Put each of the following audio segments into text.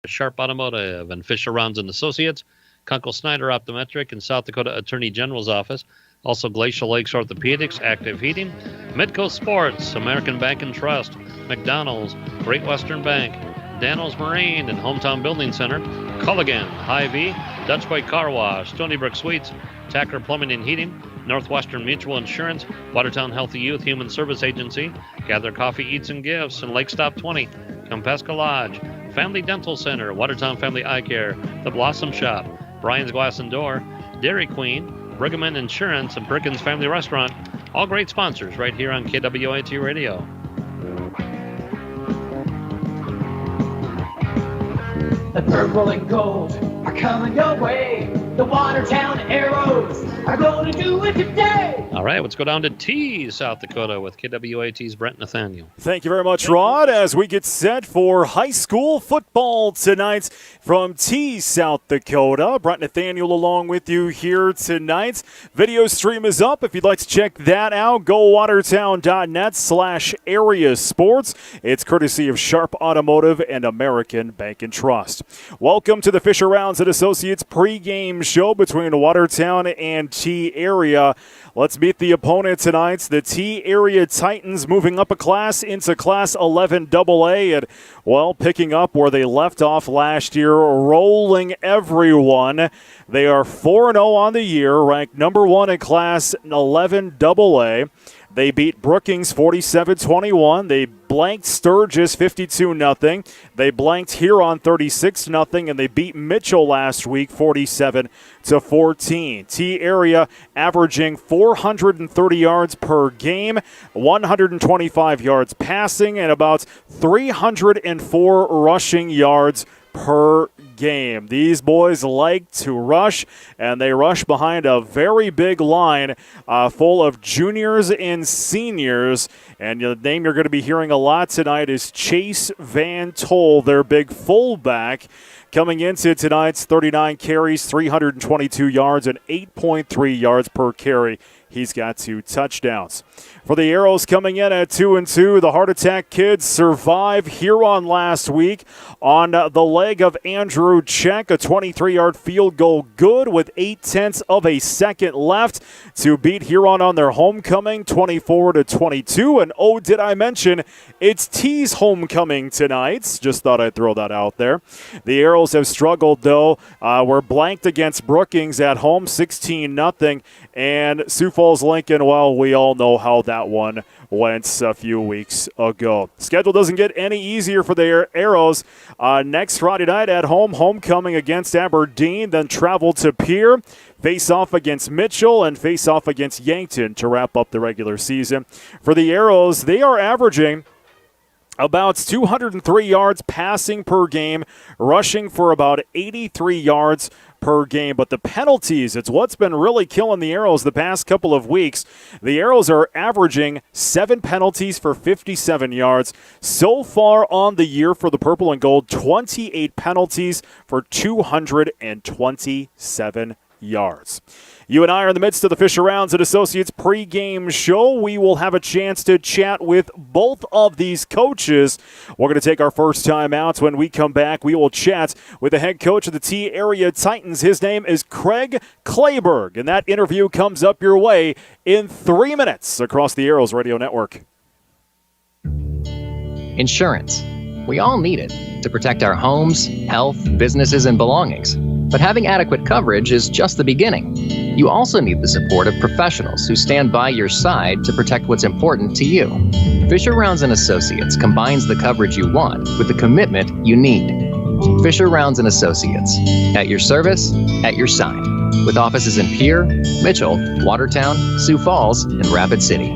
Sharp Automotive, and Fisher Rounds and Associates, Kunkel Snyder Optometric, and South Dakota Attorney General's Office. Also Glacial Lakes Orthopedics, Active Heating, Midco Sports, American Bank and Trust, McDonald's, Great Western Bank, Dano's Marine and Hometown Building Center, Culligan, Hy-Vee, Dutch Bay Car Wash, Stony Brook Suites, Tacker Plumbing and Heating, Northwestern Mutual Insurance, Watertown Healthy Youth Human Service Agency, Gather Coffee Eats and Gifts, and Lake Stop 20, Compesca Lodge, Family Dental Center, Watertown Family Eye Care, The Blossom Shop, Brian's Glass and Door, Dairy Queen, Brigham Insurance, and Brickens Family Restaurant. All great sponsors right here on KWAT Radio. The purple and gold are coming your way. The Watertown Arrows are going to do it today. All right, let's go down to T, South Dakota, with KWAT's Brent Nathaniel. Thank you very much, Rod, as we get set for high school football tonight from T, South Dakota. Brent Nathaniel along with you here tonight. Video stream is up. If you'd like to check that out, go watertown.net/area sports. It's courtesy of Sharp Automotive and American Bank and Trust. Welcome to the Fisher Rounds and Associates pregame show between Watertown and T area. Let's meet the opponent tonight. The T area Titans moving up a class into Class 11 AA and, well, picking up where they left off last year, rolling everyone. They are 4-0 on the year, ranked number 1 in Class 11 AA. They beat Brookings 47-21. They blanked Sturgis 52-0. They blanked Huron 36-0, and they beat Mitchell last week 47-14. T area averaging 430 yards per game, 125 yards passing, and about 304 rushing yards per game. These boys like to rush, and they rush behind a very big line full of juniors and seniors. And the name you're going to be hearing a lot tonight is Chase Van Tol, their big fullback. Coming into tonight's 39 carries, 322 yards, and 8.3 yards per carry. He's got 2 touchdowns. For the Arrows coming in at 2-2, the Heart Attack Kids survive Huron last week on the leg of Andrew Check, a 23-yard field goal good with 0.8 of a second left to beat Huron on their homecoming 24-22. And oh, did I mention it's T's homecoming tonight? Just thought I'd throw that out there. The Arrows have struggled, though. Were blanked against Brookings at home, 16-0. And Sioux Falls Lincoln, well, we all know how that one went a few weeks ago. Schedule doesn't get any easier for the Arrows. Next Friday night at home, homecoming against Aberdeen, then travel to Pierre, face off against Mitchell, and face off against Yankton to wrap up the regular season. For the Arrows, they are averaging about 203 yards passing per game, rushing for about 83 yards per game. But the penalties, it's what's been really killing the Arrows the past couple of weeks. The Arrows are averaging 7 penalties for 57 yards. So far on the year for the Purple and Gold, 28 penalties for 227 yards. You and I are in the midst of the Fisher Rounds and Associates pregame show. We will have a chance to chat with both of these coaches. We're going to take our first time out. When we come back, we will chat with the head coach of the T Area Titans. His name is Craig Clayberg, and that interview comes up your way in 3 minutes across the Arrows Radio Network. Insurance. We all need it to protect our homes, health, businesses, and belongings. But having adequate coverage is just the beginning. You also need the support of professionals who stand by your side to protect what's important to you. Fisher Rounds & Associates combines the coverage you want with the commitment you need. Fisher Rounds & Associates. At your service, at your side. With offices in Pierre, Mitchell, Watertown, Sioux Falls, and Rapid City.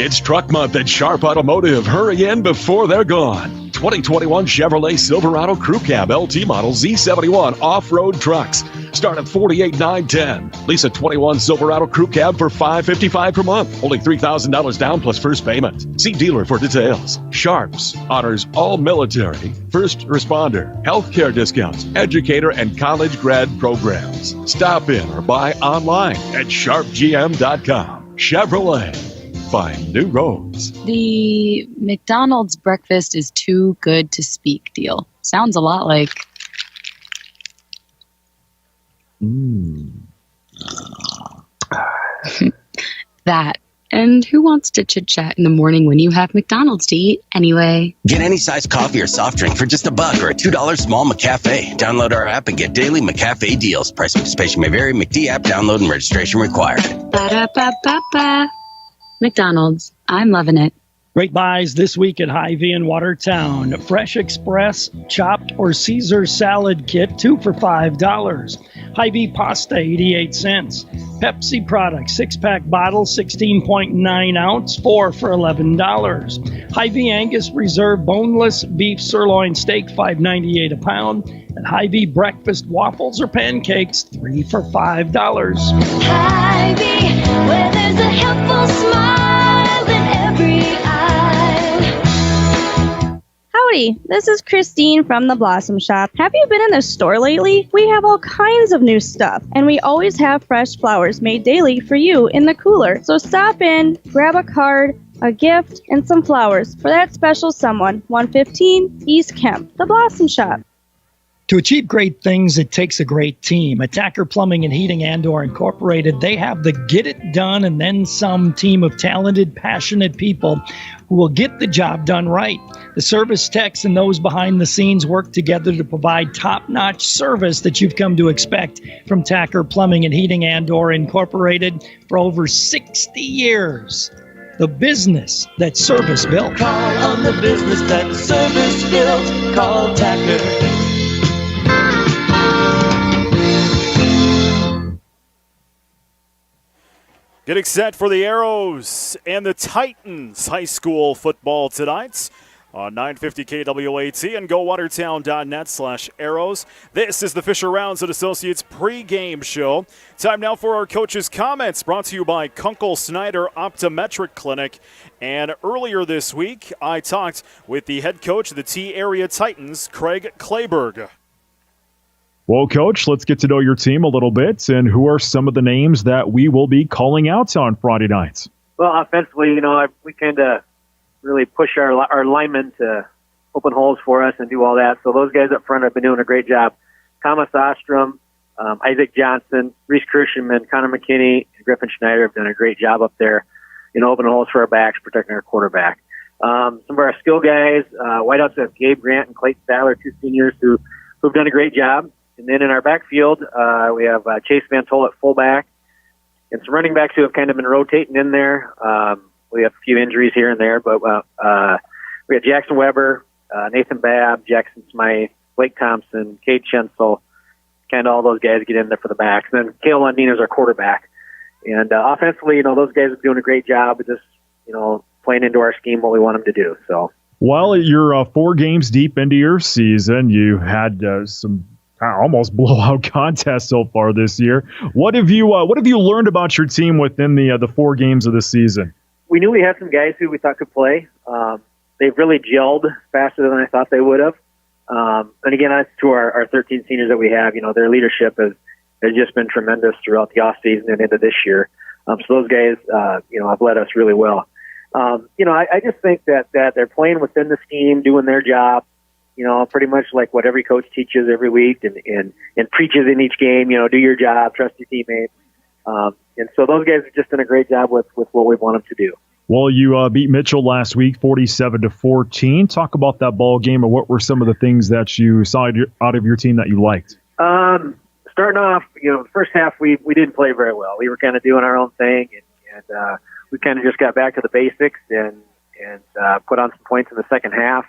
It's Truck Month at Sharp Automotive. Hurry in before they're gone. 2021 Chevrolet Silverado Crew Cab LT Model Z71 off-road trucks start at $48,910. Lease a 21 Silverado Crew Cab for $555 per month. Only $3,000 down plus first payment. See dealer for details. Sharps honors all military, first responder, healthcare discounts, educator, and college grad programs. Stop in or buy online at sharpgm.com. Chevrolet. find new roads. The McDonald's breakfast is too good to speak deal. Sounds a lot like... that. And who wants to chit-chat in the morning when you have McDonald's to eat anyway? Get any size coffee or soft drink for just $1 or a $2 small McCafe. Download our app and get daily McCafe deals. Price of participation may vary. McD app download and registration required. Ba-da-ba-ba-ba. McDonald's. I'm loving it. Great buys this week at Hy-Vee in Watertown. Fresh Express, chopped or Caesar salad kit, 2 for $5. Hy-Vee pasta, 88 cents. Pepsi products, 6-pack bottle, 16.9 ounce, 4 for $11. Hy-Vee Angus Reserve boneless beef sirloin steak, $5.98 a pound. And Hy-Vee breakfast waffles or pancakes, 3 for $5. Hy-Vee, where there's a helpful smile in every eye. Howdy, this is Christine from the Blossom Shop. Have you been in the store lately? We have all kinds of new stuff, and we always have fresh flowers made daily for you in the cooler. So stop in, grab a card, a gift, and some flowers for that special someone. 115 East Kemp, the Blossom Shop. To achieve great things, it takes a great team. Attacker Plumbing and Heating Andor Incorporated, they have the get it done and then some team of talented, passionate people who will get the job done right. The service techs and those behind the scenes work together to provide top-notch service that you've come to expect from Tacker Plumbing and Heating Andor Incorporated for over 60 years. The business that service built. Call on the business that service built. Call Tacker. Getting set for the Arrows and the Titans high school football tonight on 950 KWAT and GoWatertown.net/Arrows. This is the Fisher Rounds and Associates pregame show. Time now for our coaches' comments, brought to you by Kunkel Snyder Optometric Clinic. And earlier this week, I talked with the head coach of the T-Area Titans, Craig Clayberg. Well, Coach, let's get to know your team a little bit, and who are some of the names that we will be calling out on Friday nights? Well, offensively, we kind of really push our linemen to open holes for us and do all that. So those guys up front have been doing a great job. Thomas Ostrom, Isaac Johnson, Reese Kirschenman, Connor McKinney, and Griffin Schneider have done a great job up there, opening holes for our backs, protecting our quarterback. Some of our skill guys, wideouts have Gabe Grant and Clayton Sadler, 2 seniors who've done a great job. And then in our backfield, we have Chase Van Tol at fullback and some running backs who have kind of been rotating in there. We have a few injuries here and there, but we have Jackson Weber, Nathan Babb, Jackson Smythe, Blake Thompson, Cade Chensel, kind of all those guys get in there for the backs. And then Cale Lundin is our quarterback. And offensively, those guys are doing a great job of just, playing into our scheme what we want them to do. So, well, you're 4 games deep into your season. You had some almost blowout contest so far this year. What have you learned about your team within the 4 games of the season? We knew we had some guys who we thought could play. They've really gelled faster than I thought they would have. And again, that's to our 13 seniors that we have. Their leadership has just been tremendous throughout the off season and into this year. So those guys, have led us really well. I just think that they're playing within the scheme, doing their job. Pretty much like what every coach teaches every week and preaches in each game, do your job, trust your teammates. And so those guys have just done a great job with what we want them to do. Well, you beat Mitchell last week, 47-14. Talk about that ball game, and what were some of the things that you saw out of your team that you liked? Starting off, the first half we didn't play very well. We were kind of doing our own thing, and we kind of just got back to the basics and put on some points in the second half.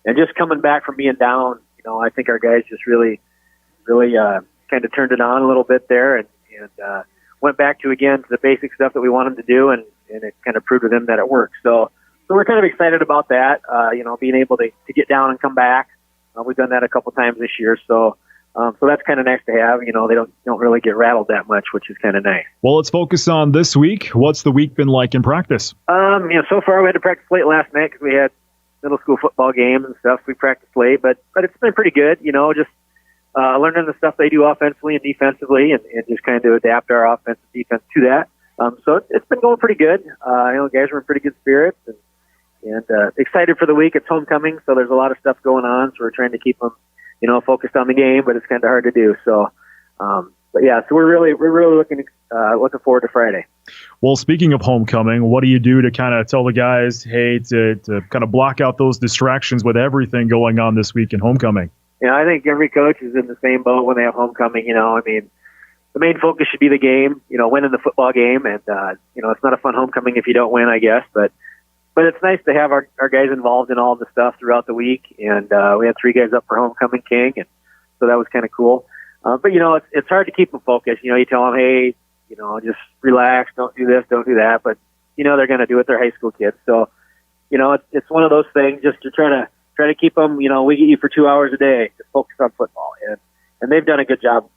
And just coming back from being down, I think our guys just really kind of turned it on a little bit there and went back to the basic stuff that we want them to do, and it kind of proved to them that it works. So we're kind of excited about that, being able to get down and come back. We've done that a couple times this year, so that's kind of nice to have. They don't really get rattled that much, which is kind of nice. Well, let's focus on this week. What's the week been like in practice? So far we had to practice late last night because we had middle school football games and stuff. We practiced late, but it's been pretty good, just learning the stuff they do offensively and defensively and just kind of adapt our offensive defense to that. So it's been going pretty good. Guys are in pretty good spirits and excited for the week. It's homecoming, so there's a lot of stuff going on. So we're trying to keep them, focused on the game, but it's kind of hard to do. So, but yeah, so we're really looking forward to Friday. Well, speaking of homecoming, what do you do to kind of tell the guys, hey, to kind of block out those distractions with everything going on this week in homecoming? Yeah, I think every coach is in the same boat when they have homecoming. The main focus should be the game, winning the football game. And, it's not a fun homecoming if you don't win, I guess. But it's nice to have our guys involved in all the stuff throughout the week. And we had 3 guys up for homecoming king. And so that was kind of cool. But, it's hard to keep them focused. You tell them, hey, just relax, don't do this, don't do that. But, they're going to do it. They're high school kids. So, it's one of those things just to try to keep them, we get you for 2 hours a day to focus on football. And they've done a good job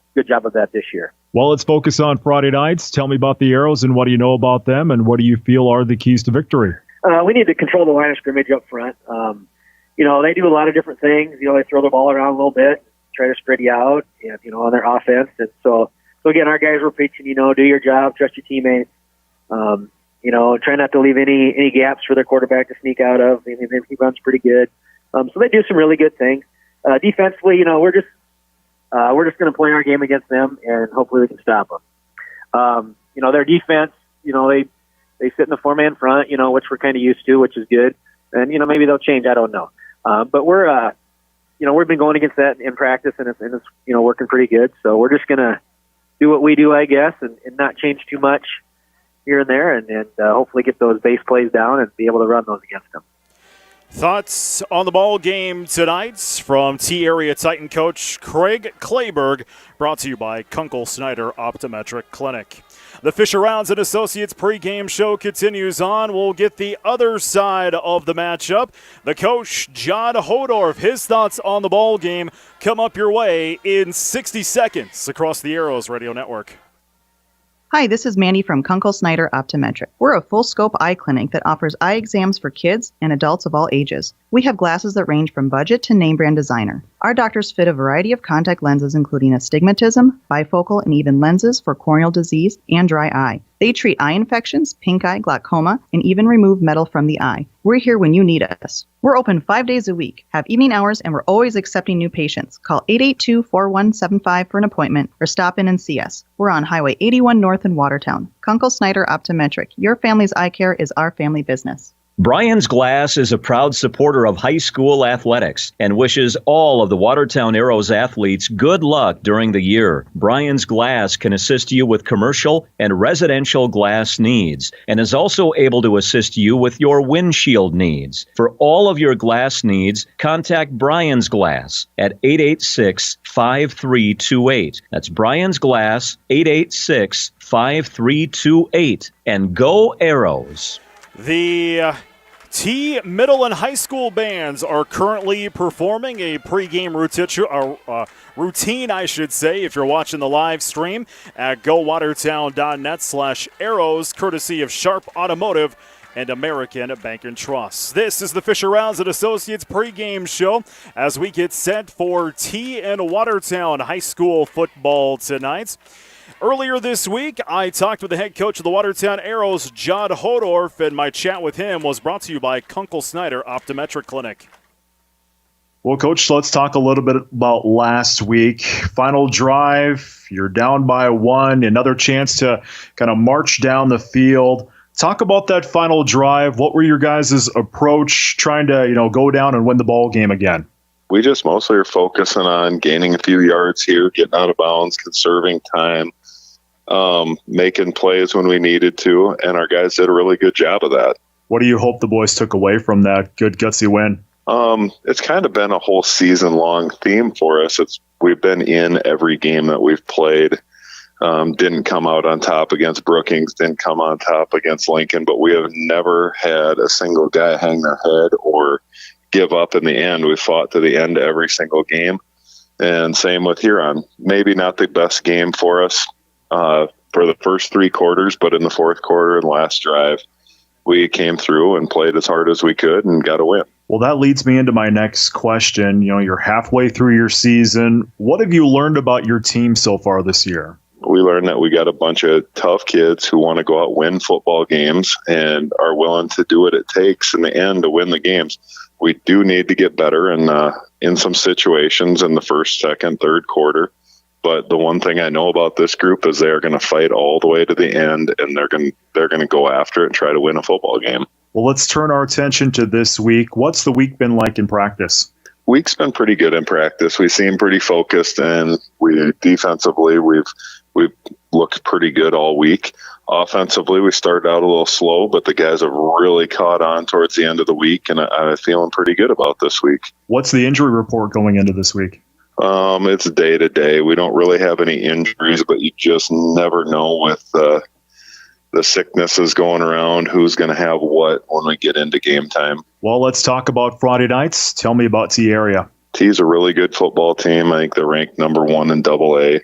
of that this year. Well, let's focus on Friday nights. Tell me about the Arrows and what do you know about them and what do you feel are the keys to victory? We need to control the line of scrimmage up front. They do a lot of different things. They throw the ball around a little bit, try to spread you out, and, on their offense. And so again, our guys were preaching, do your job, trust your teammates. Try not to leave any gaps for their quarterback to sneak out of. He runs pretty good. So they do some really good things. Defensively, we're just going to play our game against them, and hopefully we can stop them. Their defense, they sit in the 4-man front, which we're kind of used to, which is good. And, maybe they'll change. I don't know. But we've been going against that in practice, and it's working pretty good. So we're just going to do what we do, I guess, and not change too much here and there, and hopefully get those base plays down and be able to run those against them. Thoughts on the ball game tonight from T-Area Titan coach Craig Clayberg, brought to you by Kunkel Snyder Optometric Clinic. The Fisher Rounds and Associates pregame show continues on. We'll get the other side of the matchup. The coach, John Hodorf, his thoughts on the ball game come up your way in 60 seconds across the Arrows Radio Network. Hi, this is Mandy from Kunkel Snyder Optometric. We're a full-scope eye clinic that offers eye exams for kids and adults of all ages. We have glasses that range from budget to name-brand designer. Our doctors fit a variety of contact lenses including astigmatism, bifocal, and even lenses for corneal disease and dry eye. They treat eye infections, pink eye, glaucoma, and even remove metal from the eye. We're here when you need us. We're open 5 days a week, have evening hours, and we're always accepting new patients. Call 882-4175 for an appointment or stop in and see us. We're on Highway 81 North in Watertown. Kunkel Snyder Optometric. Your family's eye care is our family business. Brian's Glass is a proud supporter of high school athletics and wishes all of the Watertown Arrows athletes good luck during the year. Brian's Glass can assist you with commercial and residential glass needs and is also able to assist you with your windshield needs. For all of your glass needs, contact Brian's Glass at 886-5328. That's Brian's Glass, 886-5328. And go Arrows! The T middle and high school bands are currently performing a pregame routine, I should say, if you're watching the live stream at gowatertown.net/arrows, courtesy of Sharp Automotive and American Bank and Trust. This is the Fisher Rounds and Associates pregame show as we get set for T and Watertown high school football tonight. Earlier this week, I talked with the head coach of the Watertown Arrows, John Hodorf, and my chat with him was brought to you by Kunkel Snyder Optometric Clinic. Well, Coach, let's talk a little bit about last week. Final drive, you're down by 1, another chance to kind of march down the field. Talk about that final drive. What were your guys' approach trying to, go down and win the ball game again? We just mostly are focusing on gaining a few yards here, getting out of bounds, conserving time, making plays when we needed to, and our guys did a really good job of that. What do you hope the boys took away from that good, gutsy win? It's kind of been a whole season-long theme for us. We've been in every game that we've played. Didn't come out on top against Brookings, didn't come on top against Lincoln, but we have never had a single guy hang their head or give up in the end. We fought to the end every single game. And same with Huron. Maybe not the best game for us for the first 3 quarters, but in the fourth quarter and last drive, we came through and played as hard as we could and got a win. Well, that leads me into my next question. You're halfway through your season. What have you learned about your team so far this year? we learned that we got a bunch of tough kids who want to go out win football games and are willing to do what it takes in the end to win the games. We do need to get better in some situations in the first, second, third quarter. But the one thing I know about this group is they are going to fight all the way to the end, and they're going to go after it and try to win a football game. Well, let's turn our attention to this week. What's the week been like in practice? Week's been pretty good in practice. We seem pretty focused, and defensively we've looked pretty good all week. Offensively, we started out a little slow, but the guys have really caught on towards the end of the week, and I'm feeling pretty good about this week. What's the injury report going into this week? It's day to day. We don't really have any injuries, but you just never know with the sicknesses going around who's going to have what when we get into game time. Well, let's talk about Friday nights. Tell me about T area. T's a really good football team. I think they're ranked number 1 in AA.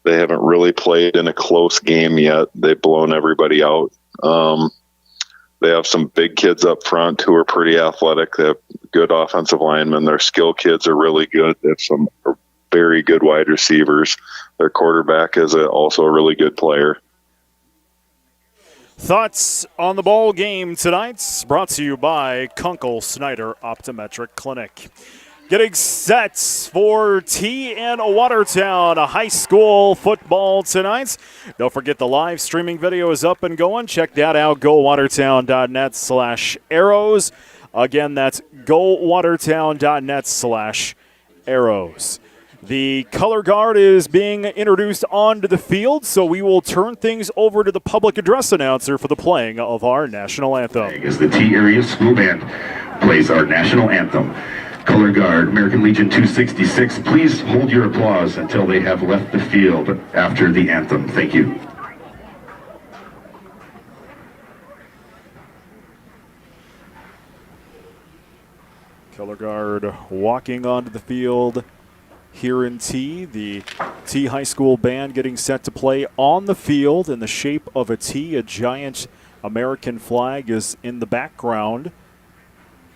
They haven't really played in a close game yet. They've blown everybody out. They have some big kids up front who are pretty athletic. They have good offensive linemen. Their skill kids are really good. They have some very good wide receivers. Their quarterback is also a really good player. Thoughts on the ball game tonight, brought to you by Kunkel Snyder Optometric Clinic. Getting set for T and Watertown high school football tonight. Don't forget the live streaming video is up and going. Check that out, gowatertown.net/arrows. Again, that's gowatertown.net/arrows. The color guard is being introduced onto the field, so we will turn things over to the public address announcer for the playing of our national anthem. As the T area school band plays our national anthem. Color guard, American Legion 266, please hold your applause until they have left the field after the anthem. Thank you. Color guard walking onto the field here in T. The T High School band getting set to play on the field in the shape of a T. A giant American flag is in the background.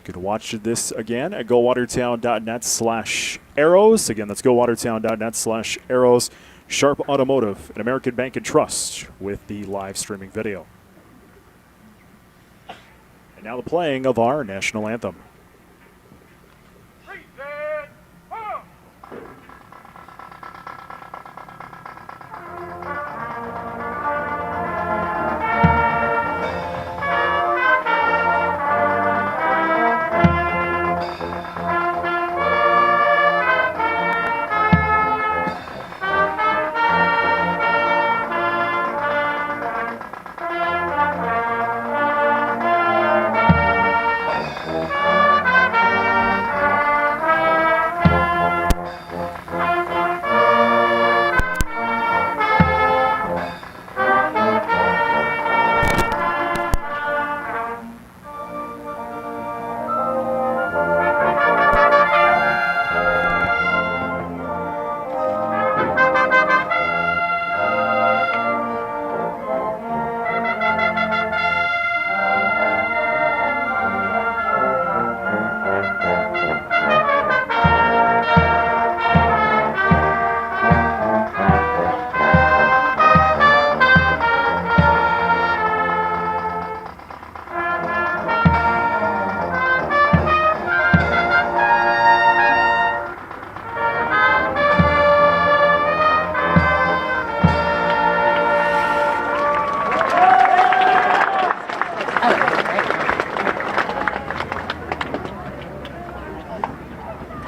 You can watch this again at gowatertown.net/arrows. Again, that's gowatertown.net/arrows. Sharp Automotive and American Bank and Trust with the live streaming video. And now the playing of our national anthem.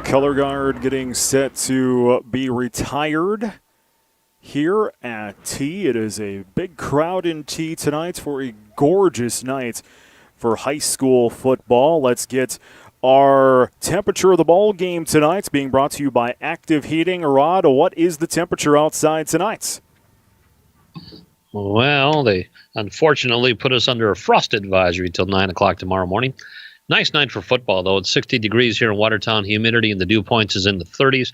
Color guard getting set to be retired here at T. It is a big crowd in T tonight for a gorgeous night for high school football. Let's get our temperature of the ball game tonight being brought to you by Active Heating. Rod, what is the temperature outside tonight? Well, they unfortunately put us under a frost advisory till 9 o'clock tomorrow morning. Nice night for football, though. It's 60 degrees here in Watertown. Humidity in the dew points is in the 30s.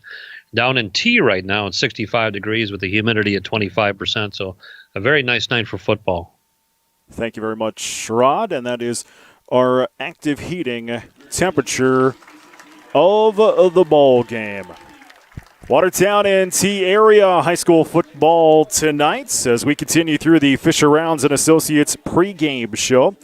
Down in T right now, it's 65 degrees with the humidity at 25%. So a very nice night for football. Thank you very much, Rod. And that is our Active Heating temperature of the ball game. Watertown and T area high school football tonight as we continue through the Fisher Rounds and Associates pregame show.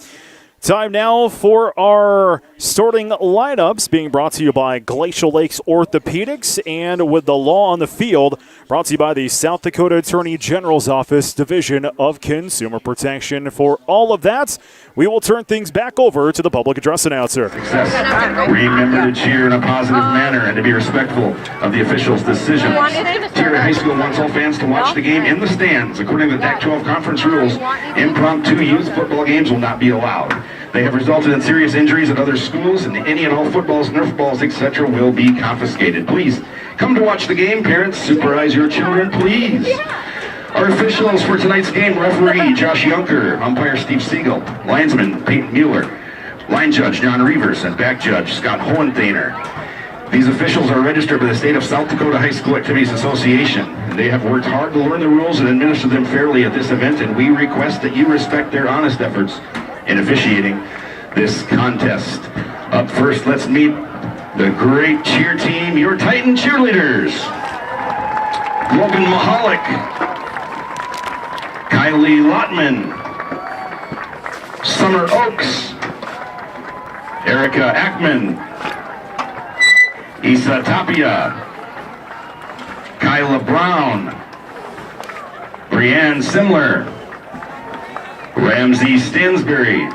Time now for our starting lineups, being brought to you by Glacial Lakes Orthopedics and with the law on the field, brought to you by the South Dakota Attorney General's Office Division of Consumer Protection. For all of that, we will turn things back over to the public address announcer. Remember to cheer in a positive manner and to be respectful of the officials' decisions. Tier High School wants all fans to watch the game in the stands. According to the Pac-12 conference rules, impromptu youth football games will not be allowed. They have resulted in serious injuries at other schools, and any and all footballs, Nerf balls, etc. will be confiscated. Please come to watch the game. Parents, supervise your children, please. Our officials for tonight's game: referee Josh Yunker, umpire Steve Siegel, linesman Peyton Mueller, line judge John Reavers, and back judge Scott Hohenthainer. These officials are registered by the State of South Dakota High School Activities Association, and they have worked hard to learn the rules and administer them fairly at this event, and we request that you respect their honest efforts in officiating this contest. Up first, let's meet the great cheer team, your Titan cheerleaders. Logan Mahalik, Kylie Lotman, Summer Oaks, Erica Ackman, Isa Tapia, Kyla Brown, Brianne Simler, Ramsey Stansberry,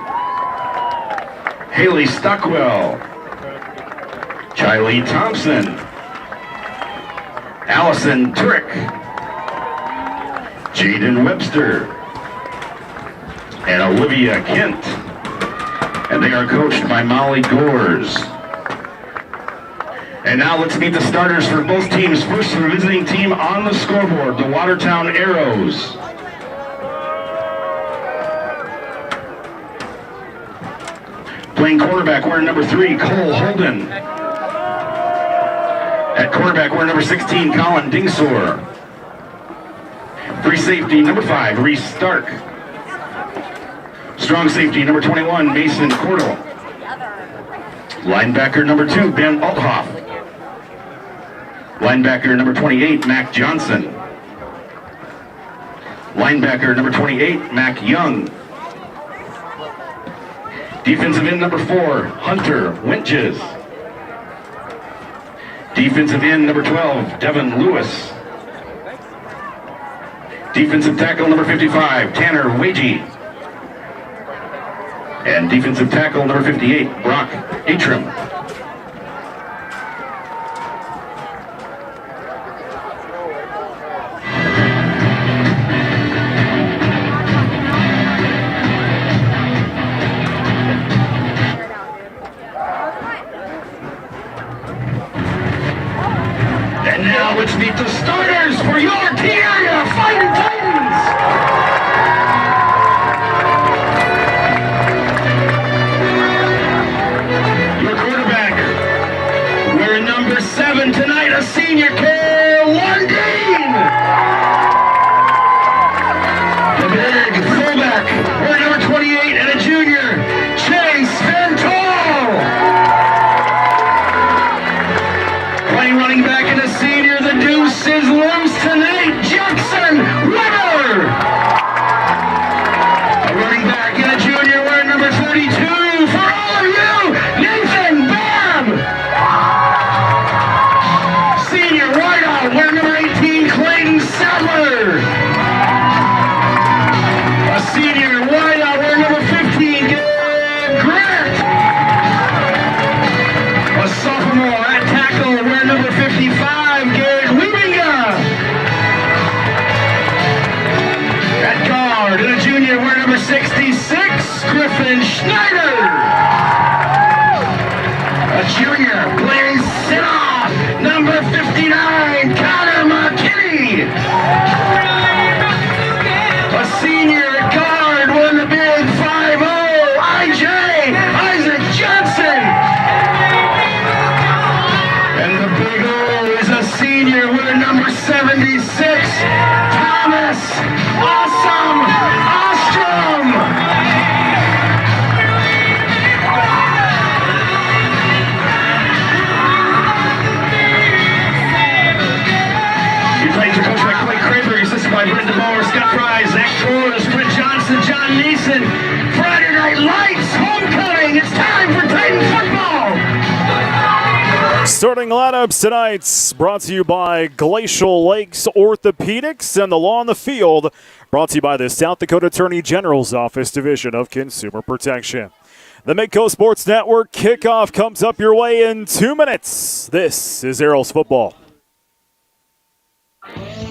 Haley Stockwell, Charlie Thompson, Allison Turek, Jaden Webster, and Olivia Kent. And they are coached by Molly Gores. And now let's meet the starters for both teams. First, for the visiting team on the scoreboard, the Watertown Arrows. Playing quarterback, wearing number 3, Cole Holden. At quarterback, wearing number 16, Colin Dingsor. Free safety, number 5, Reese Stark. Strong safety, number 21, Mason Cordell. Linebacker, number 2, Ben Althoff. Linebacker, number 28, Mac Johnson. Linebacker, number 28, Mac Young. Defensive end, number 4, Hunter Winches. Defensive end, number 12, Devin Lewis. Defensive tackle, number 55, Tanner Wagey. And defensive tackle, number 58, Brock Atrim. And now let's meet the starters for your T-Area Fighting Titans! Your quarterback, wearing number 7 tonight, a senior, Cole Lundeen. The big fullback, wearing number 28, and a junior, Chase Ventol. Playing running back and a senior, the deuce is loose tonight, Jackson Weber. A running back and a junior, wearing number 32, for all of you, Nathan Babb. Senior wideout, wearing number 18, Clayton Sadler. A senior wideout, wearing number 15, Gabe Grant. A sophomore at tackle, wearing number 55, Gage Wiebinga. At guard, and a junior, wearing number 66, Griffin Schneider. A junior plays sit-off, number 59, Connor McKinney. A senior at guard, wearing the big 5-0, Isaac Johnson. And the big O is a senior with number 76, Thomas Awesome Ostrom. scores for Johnson, John Neeson. Friday Night Lights, homecoming. It's time for Titan football. Starting lineups tonight brought to you by Glacial Lakes Orthopedics, and the law on the field brought to you by the South Dakota Attorney General's Office Division of Consumer Protection. The Midco Sports Network kickoff comes up your way in 2 minutes. This is Arrows football.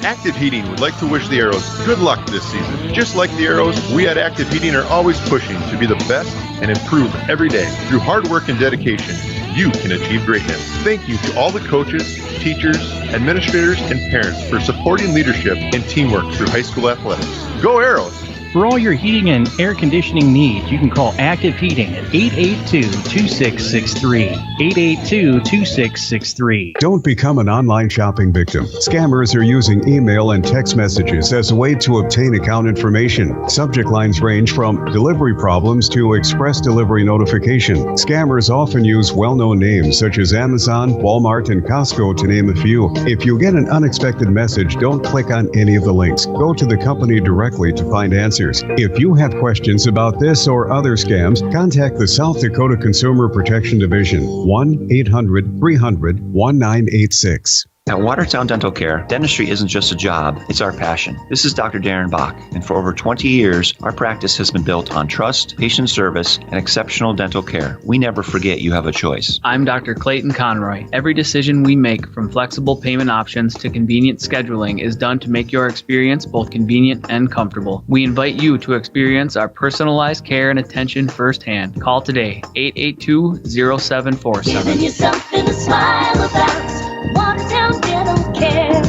Active Heating would like to wish the Arrows good luck this season. Just like the Arrows, we at Active Heating are always pushing to be the best and improve every day. Through hard work and dedication, you can achieve greatness. Thank you to all the coaches, teachers, administrators, and parents for supporting leadership and teamwork through high school athletics. Go Arrows! For all your heating and air conditioning needs, you can call Active Heating at 882-2663. 882-2663. Don't become an online shopping victim. Scammers are using email and text messages as a way to obtain account information. Subject lines range from delivery problems to express delivery notification. Scammers often use well-known names such as Amazon, Walmart, and Costco, to name a few. If you get an unexpected message, don't click on any of the links. Go to the company directly to find answers. If you have questions about this or other scams, contact the South Dakota Consumer Protection Division, 1-800-300-1986. At Watertown Dental Care, dentistry isn't just a job, it's our passion. This is Dr. Darren Bach, and for over 20 years, our practice has been built on trust, patient service, and exceptional dental care. We never forget you have a choice. I'm Dr. Clayton Conroy. Every decision we make, from flexible payment options to convenient scheduling, is done to make your experience both convenient and comfortable. We invite you to experience our personalized care and attention firsthand. Call today, 882-0747. Giving you something to smile about. Watertown Dental Care.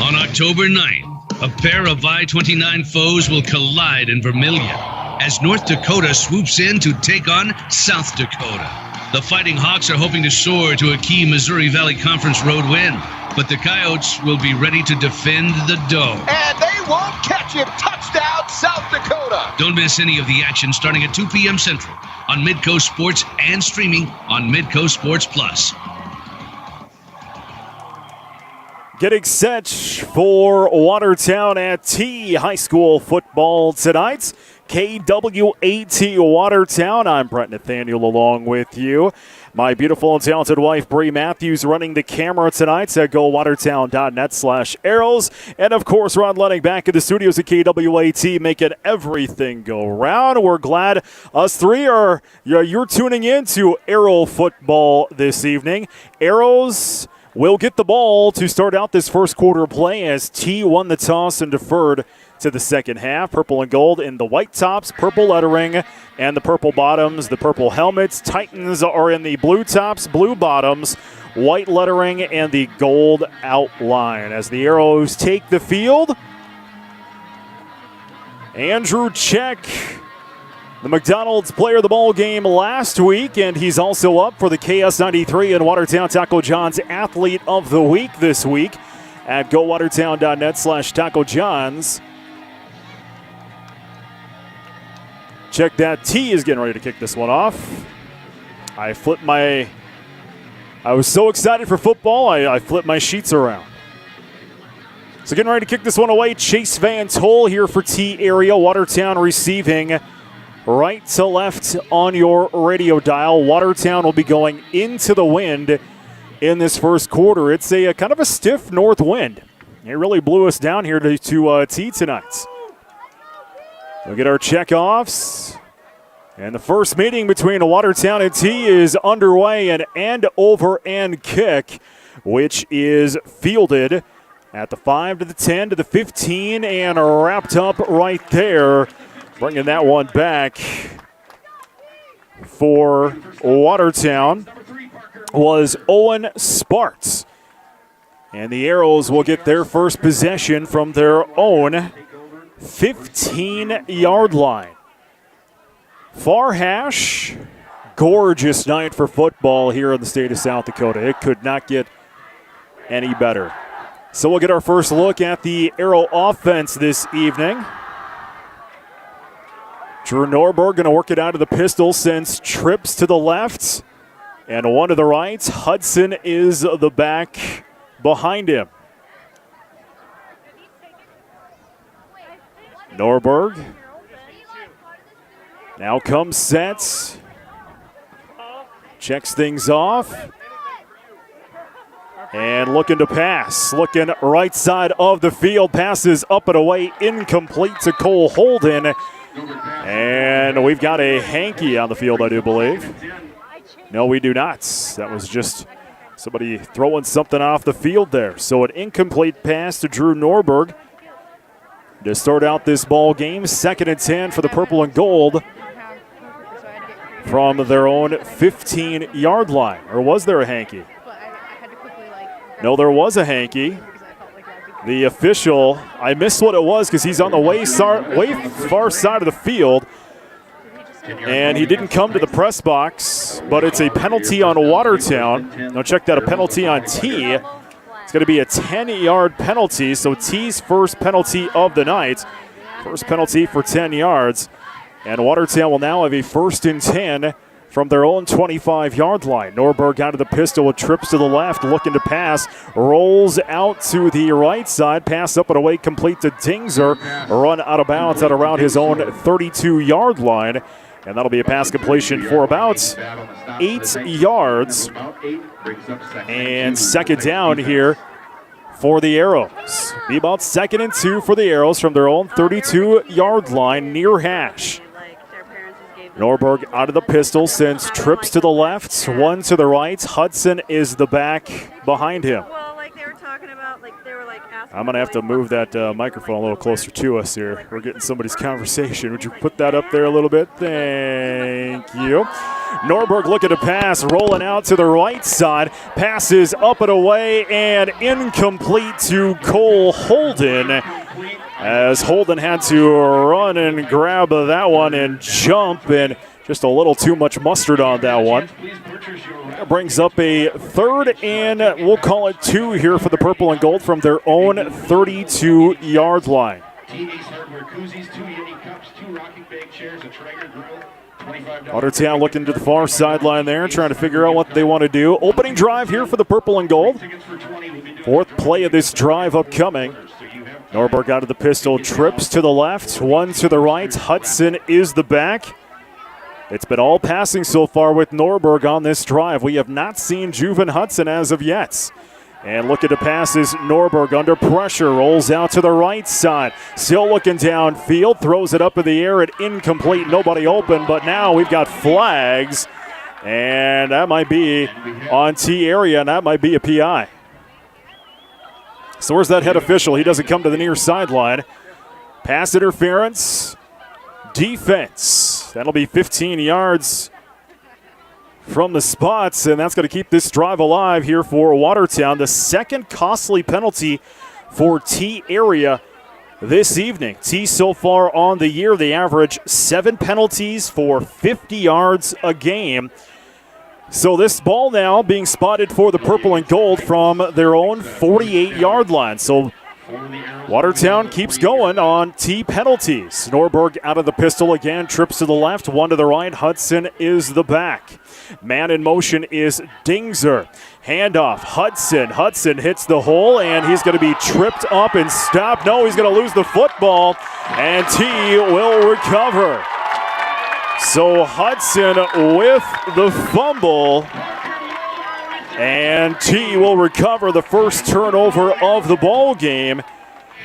On October 9th, a pair of I-29 foes will collide in Vermilion as North Dakota swoops in to take on South Dakota. The Fighting Hawks are hoping to soar to a key Missouri Valley Conference road win, but the Coyotes will be ready to defend the Dome. And they won't catch him. Touchdown, South Dakota. Don't miss any of the action starting at 2 p.m. Central on Midco Sports and streaming on Midco Sports Plus. Getting set for Watertown at T High School football tonight. KWAT Watertown. I'm Brett Nathaniel along with you. My beautiful and talented wife, Bree Matthews, running the camera tonight at gowatertown.net/arrows. And, of course, Ron Lenning back in the studios at KWAT, making everything go round. We're glad us three you're tuning in to Arrow football this evening. Arrows will get the ball to start out this first quarter play as T won the toss and deferred to the second half. Purple and gold in the white tops, purple lettering, and the purple bottoms, the purple helmets. Titans are in the blue tops, blue bottoms, white lettering, and the gold outline. As the Arrows take the field, Andrew Check, the McDonald's player of the ball game last week, and he's also up for the KS93 and Watertown Taco John's Athlete of the Week this week at gowatertown.net/Taco John's. Check that. T is getting ready to kick this one off. I was so excited for football, I flipped my sheets around. So getting ready to kick this one away, Chase Van Toll here for T area. Watertown receiving right to left on your radio dial. Watertown will be going into the wind in this first quarter. It's a kind of a stiff north wind. It really blew us down here to T tonight. We'll get our checkoffs. And the first meeting between Watertown and T is underway. An end over end kick, which is fielded at the 5 to the 10 to the 15 and wrapped up right there. Bringing that one back for Watertown was Owen Sparks. And the Arrows will get their first possession from their own 15-yard line. Far hash, gorgeous night for football here in the state of South Dakota. It could not get any better. So we'll get our first look at the Arrow offense this evening. Drew Norberg going to work it out of the pistol, sends trips to the left and one to the right. Hudson is the back behind him. Norberg. Now comes set. Checks things off. And looking to pass. Looking right side of the field. Passes up and away. Incomplete to Cole Holden. And we've got a hanky on the field, I do believe. No, we do not. That was just somebody throwing something off the field there. So an incomplete pass to Drew Norberg to start out this ball game. 2nd and 10 for the purple and gold from their own 15-yard line. Or was there a hanky? No, there was a hanky. The official, I missed what it was because he's on the way far side of the field. And he didn't come to the press box, but it's a penalty on Watertown. Now check that, a penalty on T. It's going to be a 10-yard penalty, so T's first penalty of the night. First penalty for 10 yards. And Watertown will now have a 1st and 10 from their own 25-yard line. Norberg out of the pistol with trips to the left, looking to pass. Rolls out to the right side. Pass up and away, complete to Dingser. Run out of bounds at around his own 32-yard line. And that'll be a pass completion for about 8 yards. And 2nd down here for the Arrows. Be about 2nd and 2 for the Arrows from their own 32-yard line near hash. Norberg out of the pistol, sends trips to the left, one to the right. Hudson is the back behind him. I'm going to have to move that microphone a little closer to us here. We're getting somebody's conversation. Would you put that up there a little bit? Thank you. Norberg looking to pass, rolling out to the right side. Passes up and away and incomplete to Cole Holden, as Holden had to run and grab that one and jump, and just a little too much mustard on that one. That brings up a 3rd and we'll call it 2 here for the purple and gold from their own 32-yard line. Watertown looking to the far sideline there, trying to figure out what they want to do. Opening drive here for the purple and gold. 4th play of this drive upcoming. Norberg out of the pistol, trips to the left, one to the right. Hudson is the back. It's been all passing so far with Norberg on this drive. We have not seen Juven Hudson as of yet. And looking to pass is Norberg under pressure, rolls out to the right side. Still looking downfield, throws it up in the air, and incomplete, nobody open, but now we've got flags. And that might be on T area, and that might be a PI. So where's that head official? He doesn't come to the near sideline. Pass interference, defense. That'll be 15 yards from the spots, and that's going to keep this drive alive here for Watertown. The 2nd costly penalty for T area this evening. T so far on the year, they average 7 penalties for 50 yards a game. So this ball now being spotted for the purple and gold from their own 48-yard line. So Watertown keeps going on T penalties. Norberg out of the pistol again, trips to the left, one to the right. Hudson is the back. Man in motion is Dingser. Handoff, Hudson. Hudson hits the hole, and he's going to be tripped up and stopped. No, he's going to lose the football, and T will recover. So Hudson with the fumble, and T will recover the first turnover of the ball game.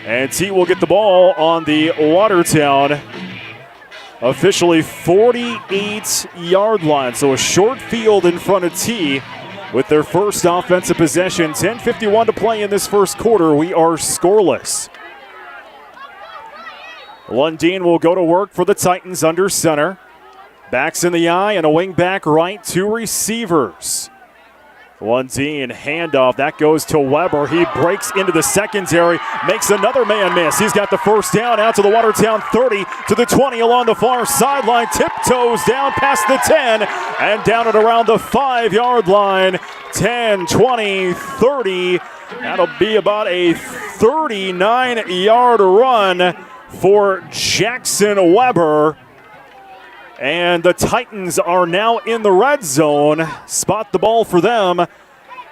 And T will get the ball on the Watertown officially 48-yard line. So a short field in front of T with their first offensive possession. 10:51 to play in this first quarter. We are scoreless. Lundeen will go to work for the Titans under center. Backs in the eye and a wing back right, 2 receivers. Lundeen handoff, that goes to Weber. He breaks into the secondary, makes another man miss. He's got the first down out to the Watertown 30, to the 20 along the far sideline. Tiptoes down past the 10 and down at around the 5-yard line. 10, 20, 30. That'll be about a 39-yard run for Jackson Weber. And the Titans are now in the red zone. Spot the ball for them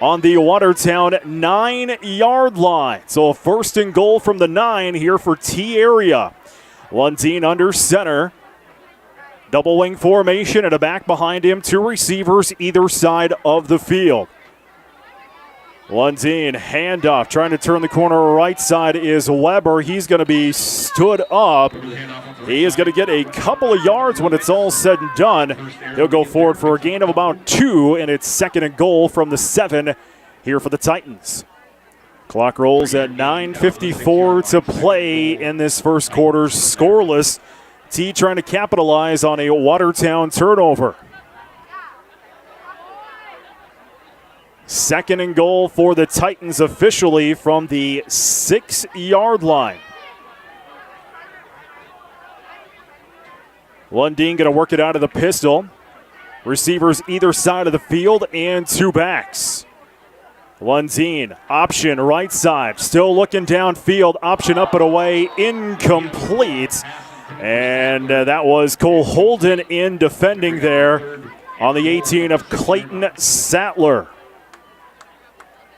on the Watertown 9-yard line. So a 1st and goal from the 9 here for T area. Lundeen under center. Double wing formation and a back behind him. Two receivers either side of the field. Lundeen, handoff, trying to turn the corner right side is Weber. He's going to be stood up. He is going to get a couple of yards when it's all said and done. He'll go forward for a gain of about 2, and it's 2nd and goal from the 7 here for the Titans. Clock rolls at 9:54 to play in this first quarter. Scoreless. T trying to capitalize on a Watertown turnover. 2nd and goal for the Titans officially from the 6-yard line. Lundeen going to work it out of the pistol. Receivers either side of the field and 2 backs. Lundeen, option right side, still looking downfield, option up and away, incomplete. And that was Cole Holden in defending there on the 18 of Clayton Sattler.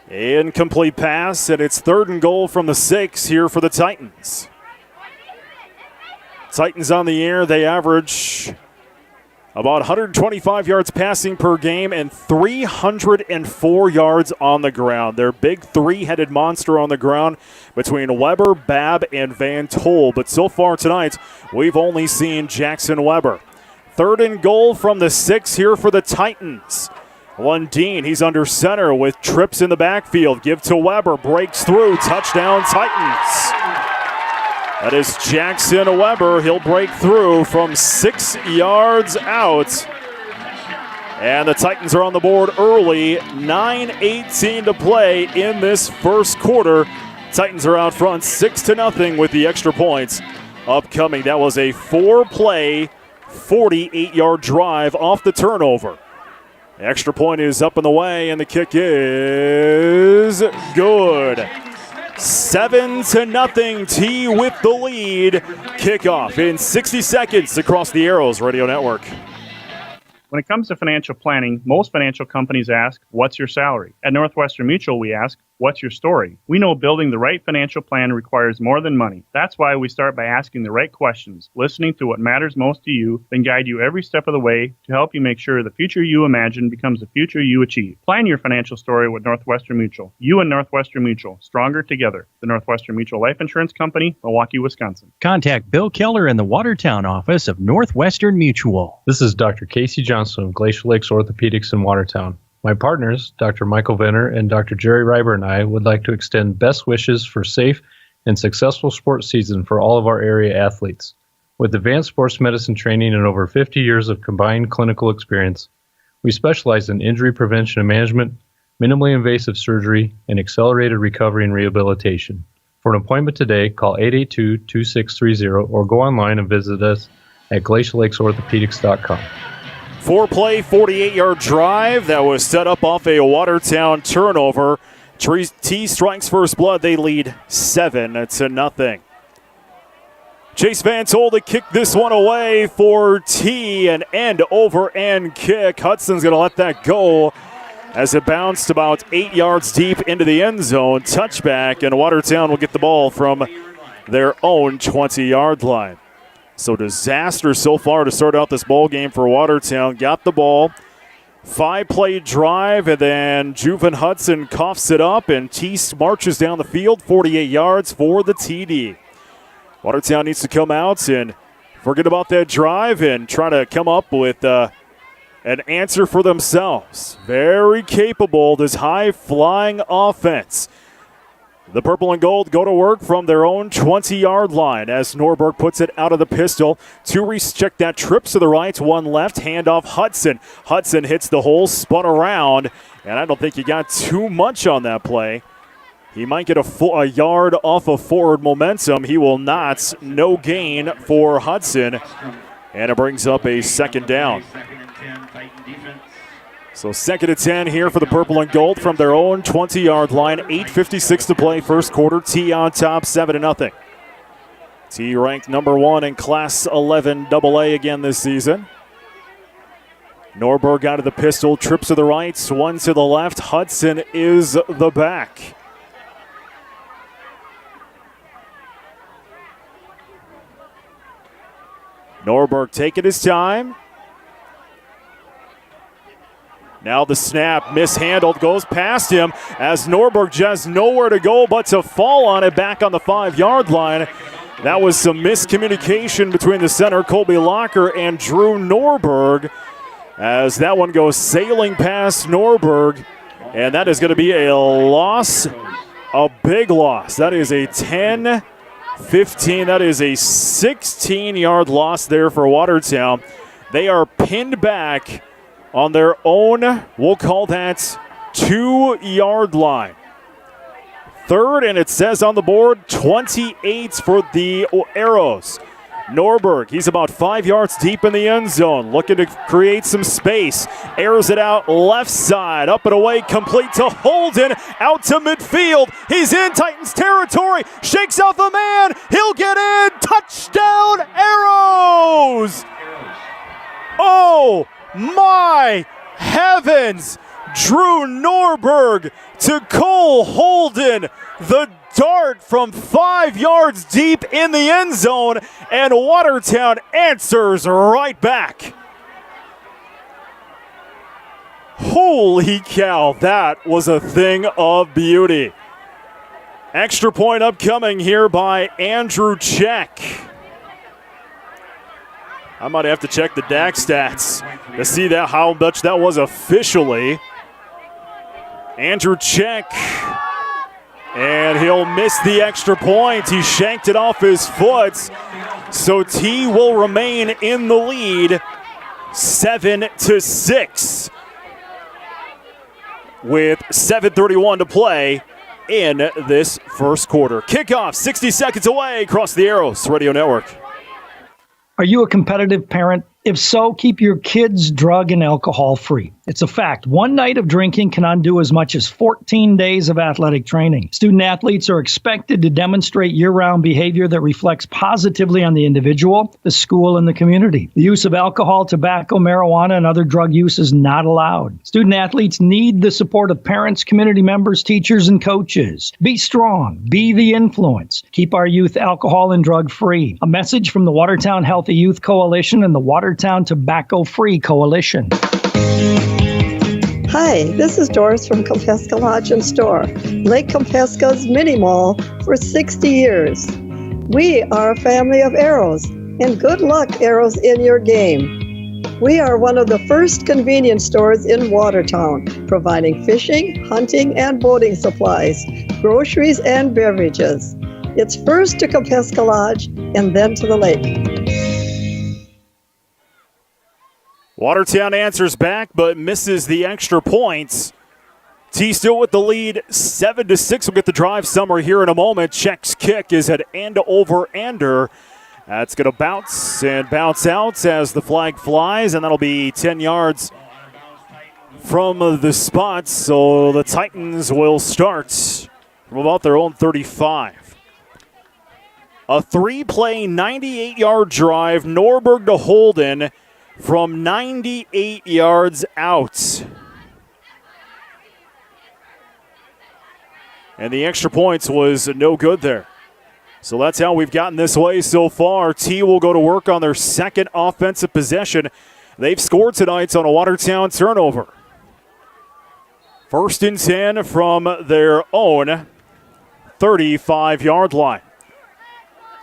Incomplete pass, and it's 3rd and goal from the 6 here for the Titans. Titans on the air, they average about 125 yards passing per game and 304 yards on the ground. Their big 3-headed monster on the ground between Weber, Babb, and Van Tol. But so far tonight, we've only seen Jackson Weber. 3rd and goal from the 6 here for the Titans. Lundeen, he's under center with trips in the backfield. Give to Weber, breaks through, touchdown Titans. That is Jackson Weber. He'll break through from 6 yards out. And the Titans are on the board early. 9:18 to play in this first quarter. Titans are out front 6-0 with the extra points upcoming. That was a 4-play, 48-yard drive off the turnover. The extra point is up and the way, and the kick is good. 7-0, T with the lead. Kickoff in 60 seconds across the Arrows Radio Network. When it comes to financial planning, most financial companies ask, what's your salary? At Northwestern Mutual, we ask, what's your story? We know building the right financial plan requires more than money. That's why we start by asking the right questions, listening to what matters most to you, then guide you every step of the way to help you make sure the future you imagine becomes the future you achieve. Plan your financial story with Northwestern Mutual. You and Northwestern Mutual, stronger together. The Northwestern Mutual Life Insurance Company, Milwaukee, Wisconsin. Contact Bill Keller in the Watertown office of Northwestern Mutual. This is Dr. Casey Johnson of Glacial Lakes Orthopedics in Watertown. My partners, Dr. Michael Venner and Dr. Jerry Reiber, and I would like to extend best wishes for safe and successful sports season for all of our area athletes. With advanced sports medicine training and over 50 years of combined clinical experience, we specialize in injury prevention and management, minimally invasive surgery, and accelerated recovery and rehabilitation. For an appointment today, call 882-2630 or go online and visit us at glaciallakes.orthopedics.com. 4-play, 48-yard drive that was set up off a Watertown turnover. T strikes first blood. They lead 7-0. Chase Van Tol to kick this one away for T. An end-over-end kick. Hudson's going to let that go as it bounced about 8 yards deep into the end zone. Touchback, and Watertown will get the ball from their own 20-yard line. So disaster so far to start out this ball game for Watertown. Got the ball, 5-play drive, and then Juven Hudson coughs it up, and T marches down the field, 48 yards for the TD. Watertown needs to come out and forget about that drive and try to come up with an answer for themselves. Very capable, this high-flying offense. The purple and gold go to work from their own 20-yard line as Norberg puts it out of the pistol. Two check that, trips to the right, one left, handoff Hudson. Hudson hits the hole, spun around, and I don't think he got too much on that play. He might get a yard off of forward momentum. He will not. No gain for Hudson, and it brings up a 2nd down. So 2nd and 10 here for the purple and gold from their own 20-yard line. 8:56 to play first quarter. T on top, 7-0. T ranked number 1 in Class 11 AA again this season. Norberg out of the pistol, trips to the right, one to the left. Hudson is the back. Norberg taking his time. Now the snap, mishandled, goes past him as Norberg just nowhere to go but to fall on it back on the 5-yard line. That was some miscommunication between the center, Colby Locker, and Drew Norberg, as that one goes sailing past Norberg, and that is going to be a loss, a big loss. That is a 10-15. That is a 16-yard loss there for Watertown. They are pinned back on their own, we'll call that 2-yard line. Third, and it says on the board, 28 for the Arrows. Norberg, he's about 5 yards deep in the end zone, looking to create some space. Airs it out left side, up and away, complete to Holden, out to midfield. He's in Titans territory, shakes out the man, he'll get in, touchdown Arrows! Oh my heavens! Drew Norberg to Cole Holden, the dart from 5 yards deep in the end zone, and Watertown answers right back. Holy cow, that was a thing of beauty. Extra point upcoming here by Andrew Check. I might have to check the DAC stats to see that how much that was officially. Andrew Check, and he'll miss the extra point. He shanked it off his foot, so T will remain in the lead, 7-6, with 7:31 to play in this first quarter. Kickoff 60 seconds away across the Arrows Radio Network. Are you a competitive parent? If so, keep your kids drug and alcohol free. It's a fact. One night of drinking can undo as much as 14 days of athletic training. Student athletes are expected to demonstrate year-round behavior that reflects positively on the individual, the school, and the community. The use of alcohol, tobacco, marijuana, and other drug use is not allowed. Student athletes need the support of parents, community members, teachers, and coaches. Be strong. Be the influence. Keep our youth alcohol and drug free. A message from the Watertown Healthy Youth Coalition and the Watertown Tobacco Free Coalition. Hi, this is Doris from Compesca Lodge and Store, Lake Compesca's mini mall for 60 years. We are a family of arrows, and good luck, arrows, in your game. We are one of the first convenience stores in Watertown, providing fishing, hunting, and boating supplies, groceries, and beverages. It's first to Compesca Lodge and then to the lake. Watertown answers back, but misses the extra points. T still with the lead, 7-6. We'll get the drive summary here in a moment. Check's kick is at end over ender. That's going to bounce and bounce out as the flag flies, and that'll be 10 yards from the spot. So the Titans will start from about their own 35. A 3-play, 98-yard drive, Norberg to Holden, from 98 yards out. And the extra points was no good there. So that's how we've gotten this way so far. T will go to work on their second offensive possession. They've scored tonight on a Watertown turnover. 1st and 10 from their own 35-yard line.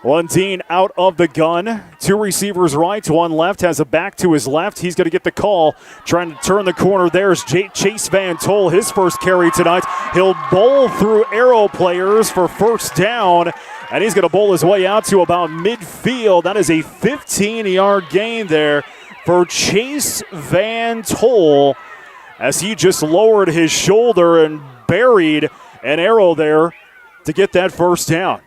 Lundeen out of the gun. 2 receivers right, 1 left. Has a back to his left. He's going to get the call. Trying to turn the corner. There's Chase Van Tol, his first carry tonight. He'll bowl through Arrow players for first down. And he's going to bowl his way out to about midfield. That is a 15-yard gain there for Chase Van Tol, as he just lowered his shoulder and buried an Arrow there to get that first down.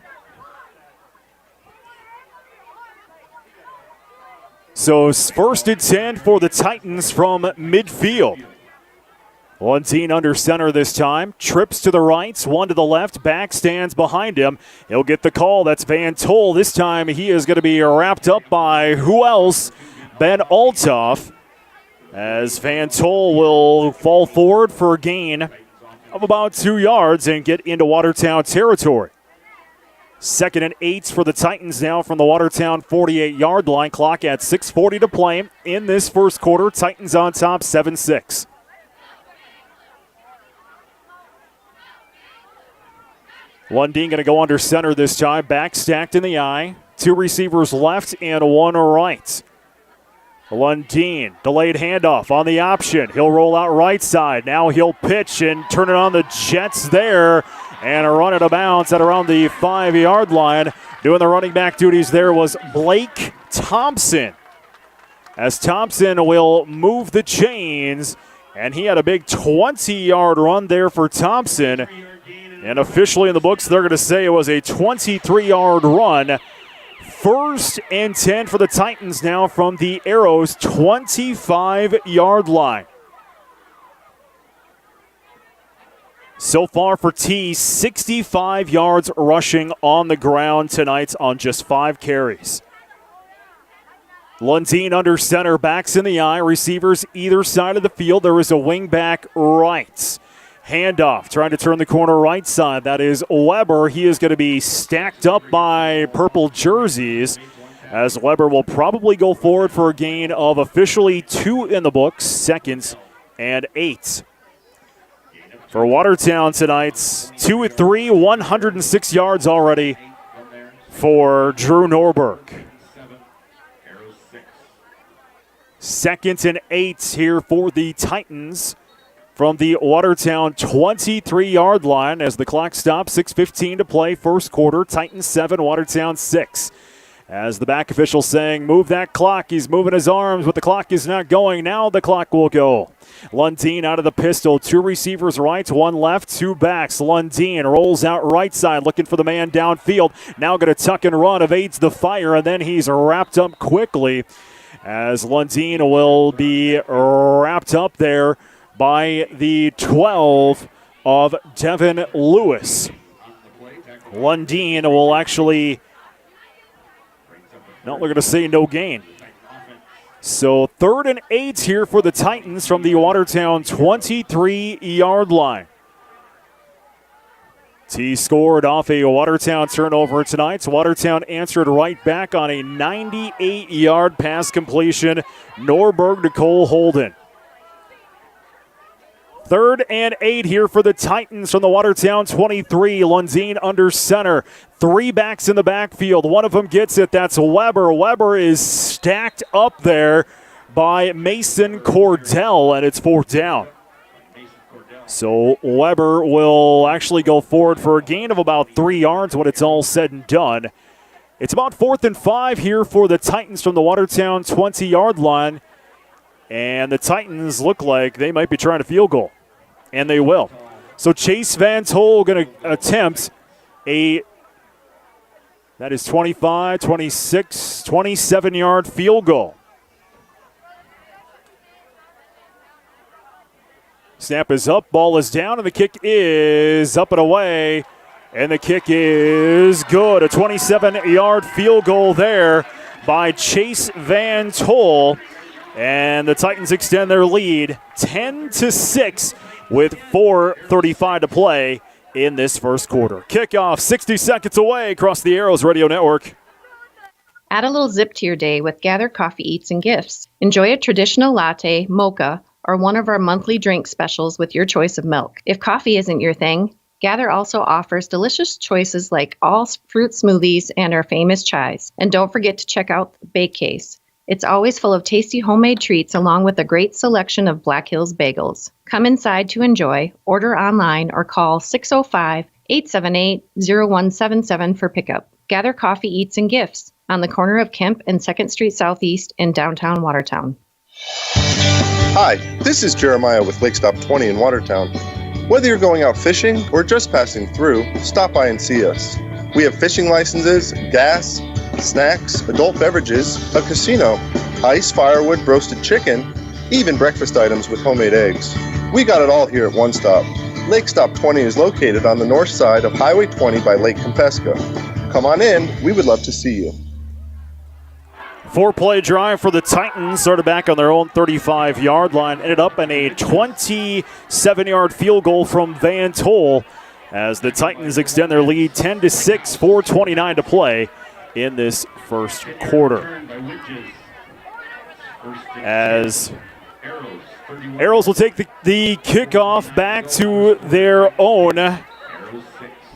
So 1st and 10 for the Titans from midfield. Lundeen under center this time. Trips to the right, 1 to the left. Back stands behind him. He'll get the call. That's Van Tol. This time he is going to be wrapped up by who else? Ben Altoff. As Van Tol will fall forward for a gain of about 2 yards and get into Watertown territory. 2nd and 8 for the Titans now from the Watertown 48-yard line. Clock at 6:40 to play in this first quarter. Titans on top 7-6. Lundeen going to go under center this time. Back stacked in the eye. 2 receivers left and 1 right. Lundeen, delayed handoff on the option. He'll roll out right side. Now he'll pitch and turn it on the Jets there. And a run out of bounds at around the 5-yard line. Doing the running back duties there was Blake Thompson. As Thompson will move the chains. And he had a big 20-yard run there for Thompson. And officially in the books, they're going to say it was a 23-yard run. 1st and 10 for the Titans now from the Arrows' 25-yard line. So far for T, 65 yards rushing on the ground tonight on just 5 carries. Lundeen under center, backs in the eye, receivers either side of the field. There is a wing back right. Handoff, trying to turn the corner right side. That is Weber. He is going to be stacked up by purple jerseys, as Weber will probably go forward for a gain of officially 2 in the books, 2nd and 8. For Watertown tonight, 2 and 3, 106 yards already for Drew Norberg. 2nd and 8 here for the Titans from the Watertown 23-yard line as the clock stops, 6:15 to play, first quarter. Titans 7, Watertown 6. As the back official saying, move that clock. He's moving his arms, but the clock is not going. Now the clock will go. Lundeen out of the pistol. 2 receivers right, 1 left, 2 backs. Lundeen rolls out right side, looking for the man downfield. Now going to tuck and run, evades the fire, and then he's wrapped up quickly as Lundeen will be wrapped up there by the 12 of Devin Lewis. Lundeen will actually... No, they're going to say no gain. So 3rd and 8 here for the Titans from the Watertown 23-yard line. T scored off a Watertown turnover tonight. Watertown answered right back on a 98-yard pass completion. Norberg to Cole Holden. 3rd and 8 here for the Titans from the Watertown 23. Lundeen under center. 3 backs in the backfield. One of them gets it. That's Weber. Weber is stacked up there by Mason Cordell, and it's 4th down. So Weber will actually go forward for a gain of about 3 yards when it's all said and done. It's about 4th and 5 here for the Titans from the Watertown 20-yard line. And the Titans look like they might be trying a field goal. And they will. So Chase Van Tol going to attempt that is 25, 26, 27-yard field goal. Snap is up, ball is down, and the kick is up and away. And the kick is good. A 27-yard field goal there by Chase Van Tol. And the Titans extend their lead 10-6 with 4:35 to play in this first quarter. Kickoff 60 seconds away across the Arrows Radio Network. Add a little zip to your day with Gather Coffee Eats and Gifts. Enjoy a traditional latte, mocha, or one of our monthly drink specials with your choice of milk. If coffee isn't your thing, Gather also offers delicious choices like all fruit smoothies and our famous chais. And don't forget to check out the Bake Case. It's always full of tasty homemade treats along with a great selection of Black Hills bagels. Come inside to enjoy, order online, or call 605-878-0177 for pickup. Gather Coffee Eats and Gifts on the corner of Kemp and 2nd Street Southeast in downtown Watertown. Hi, this is Jeremiah with Lake Stop 20 in Watertown. Whether you're going out fishing or just passing through, stop by and see us. We have fishing licenses, gas, snacks, adult beverages, a casino, ice, firewood, roasted chicken, even breakfast items with homemade eggs. We got it all here at One Stop. Lake Stop 20 is located on the north side of Highway 20 by Lake Compesca. Come on in, we would love to see you. 4-play drive for the Titans, started back on their own 35-yard line, ended up in a 27-yard field goal from Van Tol. as the Titans extend their lead 10-6, 4:29 to play in this first quarter. As Arrows will take the kickoff back to their own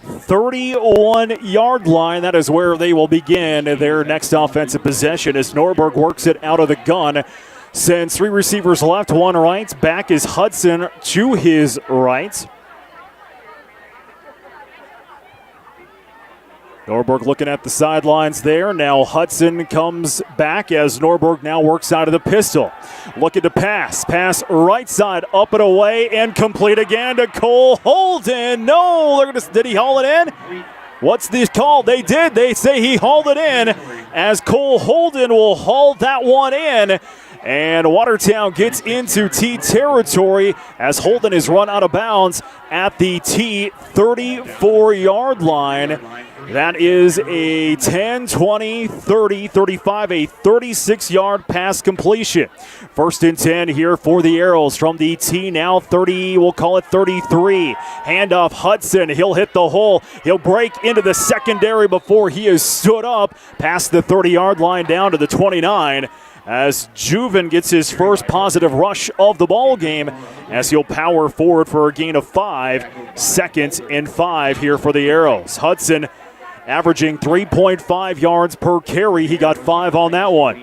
31-yard line. That is where they will begin their next offensive possession as Norberg works it out of the gun. Sends 3 receivers left, 1 right. Back is Hudson to his right. Norberg looking at the sidelines there. Now Hudson comes back as Norberg now works out of the pistol. Looking to pass. Pass right side, up and away, and complete again to Cole Holden. No, did he haul it in? What's this call? They did. They say he hauled it in as Cole Holden will haul that one in. And Watertown gets into T territory as Holden is run out of bounds at the T 34-yard line. That is a 10, 20, 30, 35, a 36-yard pass completion. 1st and 10 here for the Arrows from the T, now 30, we'll call it 33. Handoff Hudson, he'll hit the hole. He'll break into the secondary before he is stood up past the 30-yard line down to the 29. As Juven gets his first positive rush of the ball game as he'll power forward for a gain of 5. 2nd and 5 here for the Arrows. Hudson averaging 3.5 yards per carry. He got 5 on that one.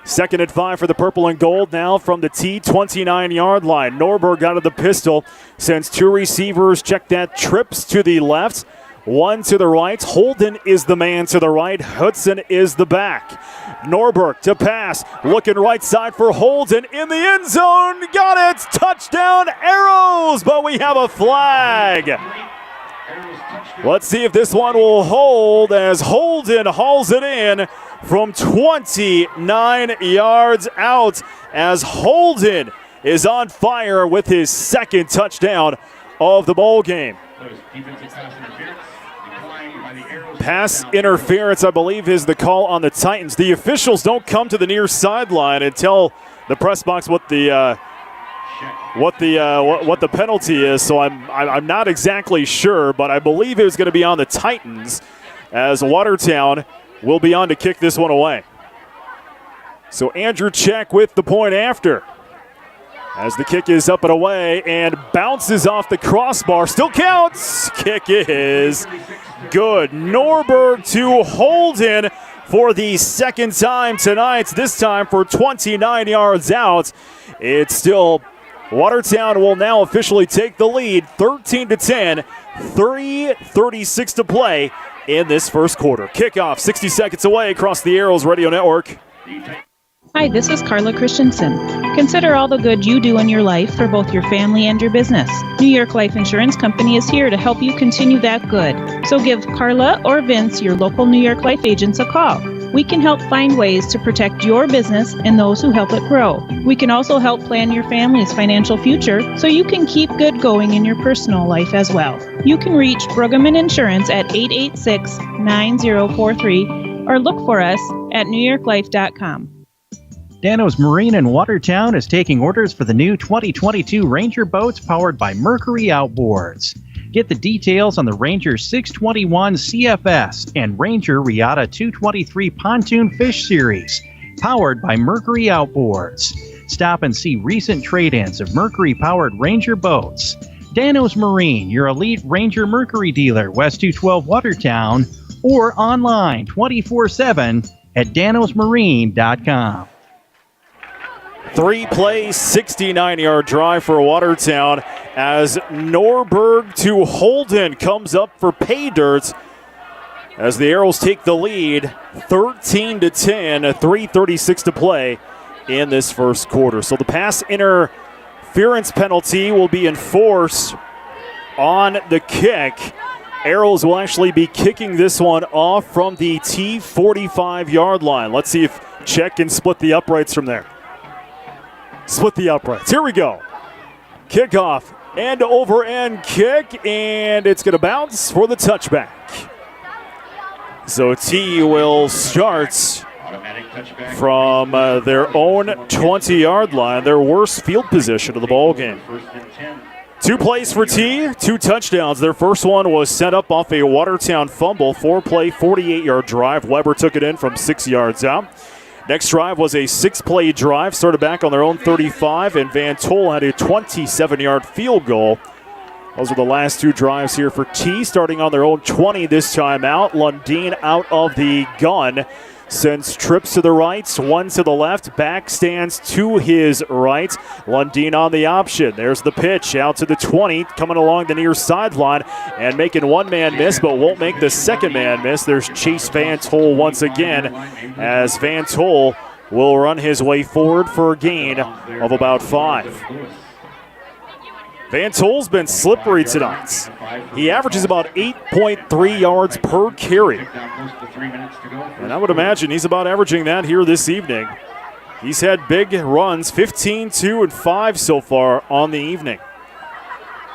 2nd and 5 for the purple and gold now from the T 29-yard line. Norberg out of the pistol, sends 2 receivers. Check that, trips to the left, 1 to the right. Holden is the man to the right. Hudson is the back. Norberg to pass, looking right side for Holden in the end zone. Got it! Touchdown Arrows, but we have a flag. Let's see if this one will hold as Holden hauls it in from 29 yards out as Holden is on fire with his 2nd touchdown of the ball game. Pass interference, I believe, is the call on the Titans. The officials don't come to the near sideline and tell the press box what the penalty is. So I'm not exactly sure, but I believe it was going to be on the Titans, as Watertown will be on to kick this one away. So Andrew Check with the point after, as the kick is up and away and bounces off the crossbar. Still counts. Kick is good. Norberg to Holden for the 2nd time tonight, this time for 29 yards out. It's still Watertown will now officially take the lead, 13-10, 3:36 to play in this first quarter. Kickoff 60 seconds away across the Arrows Radio Network. Hi, this is Carla Christensen. Consider all the good you do in your life for both your family and your business. New York Life Insurance Company is here to help you continue that good. So give Carla or Vince, your local New York Life agents, a call. We can help find ways to protect your business and those who help it grow. We can also help plan your family's financial future so you can keep good going in your personal life as well. You can reach Brueggemann Insurance at 886-9043 or look for us at newyorklife.com. Dano's Marine in Watertown is taking orders for the new 2022 Ranger boats powered by Mercury Outboards. Get the details on the Ranger 621 CFS and Ranger Regatta 223 Pontoon Fish Series, powered by Mercury Outboards. Stop and see recent trade-ins of Mercury-powered Ranger boats. Dano's Marine, your elite Ranger Mercury dealer, West 212 Watertown, or online 24/7 at danosmarine.com. 3-play, 69-yard drive for Watertown as Norberg to Holden comes up for pay dirt as the Arrows take the lead 13-10, 3:36 to play in this first quarter. So the pass interference penalty will be enforced on the kick. Arrows will actually be kicking this one off from the T45-yard line. Let's see if Check can split the uprights from there. Split the uprights. Here we go. Kickoff, end over end kick, and it's going to bounce for the touchback. So T will start from their own 20-yard line, their worst field position of the ball game. 2 plays for T, 2 touchdowns. Their first one was set up off a Watertown fumble, 4-play, 48-yard drive. Weber took it in from 6 yards out. Next drive was a 6-play drive, started back on their own 35, and Van Tol had a 27-yard field goal. Those are the last 2 drives here for T, starting on their own 20 this time out. Lundeen out of the gun. Sends trips to the right, one to the left, back stands to his right. Lundeen on the option. There's the pitch out to the 20, coming along the near sideline and making one man miss, but won't make the second man miss. There's Chase Van Tol once again, as Van Tol will run his way forward for a gain of about 5. Van Tol's been slippery tonight. He averages about 8.3 yards per carry. And I would imagine he's about averaging that here this evening. He's had big runs, 15, 2, and 5 so far on the evening.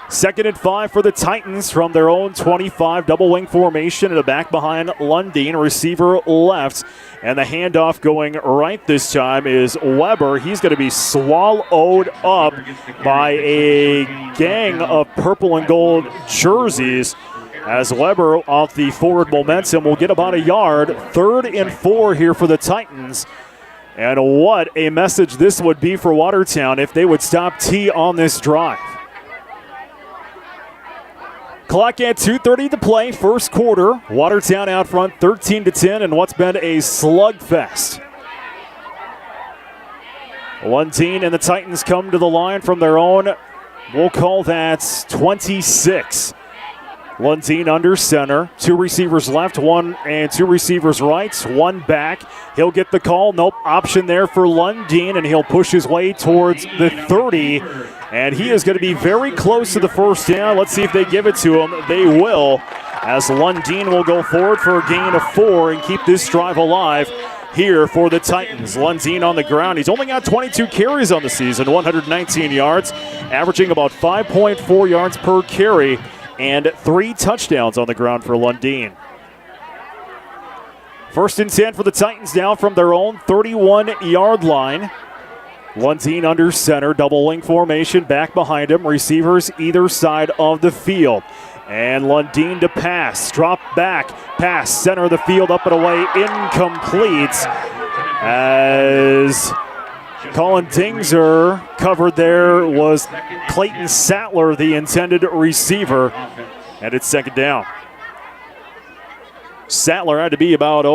2nd and 5 for the Titans from their own 25. Double wing formation and a back behind Lundeen. Receiver left. And the handoff going right this time is Weber. He's going to be swallowed up by a gang of purple and gold jerseys, as Weber off the forward momentum will get about a yard. 3rd and 4 here for the Titans. And what a message this would be for Watertown if they would stop T on this drive. Clock at 2:30 to play, first quarter. Watertown out front 13-10 in what's been a slugfest. Lundeen and the Titans come to the line from their own, we'll call that 26. Lundeen under center, 2 receivers left, 1 and 2 receivers right, 1 back. He'll get the call, nope, option there for Lundeen, and he'll push his way towards the 30. And he is going to be very close to the first down. Let's see if they give it to him. They will, as Lundeen will go forward for a gain of 4 and keep this drive alive here for the Titans. Lundeen on the ground. He's only got 22 carries on the season, 119 yards, averaging about 5.4 yards per carry, and 3 touchdowns on the ground for Lundeen. 1st and 10 for the Titans now from their own 31-yard line. Lundeen under center, double wing formation, back behind him, receivers either side of the field. And Lundeen to pass, drop back, pass, center of the field, up and away, incomplete. As Colin Dingser covered there was Clayton Sattler, the intended receiver, and it's 2nd down. Sattler had to be about,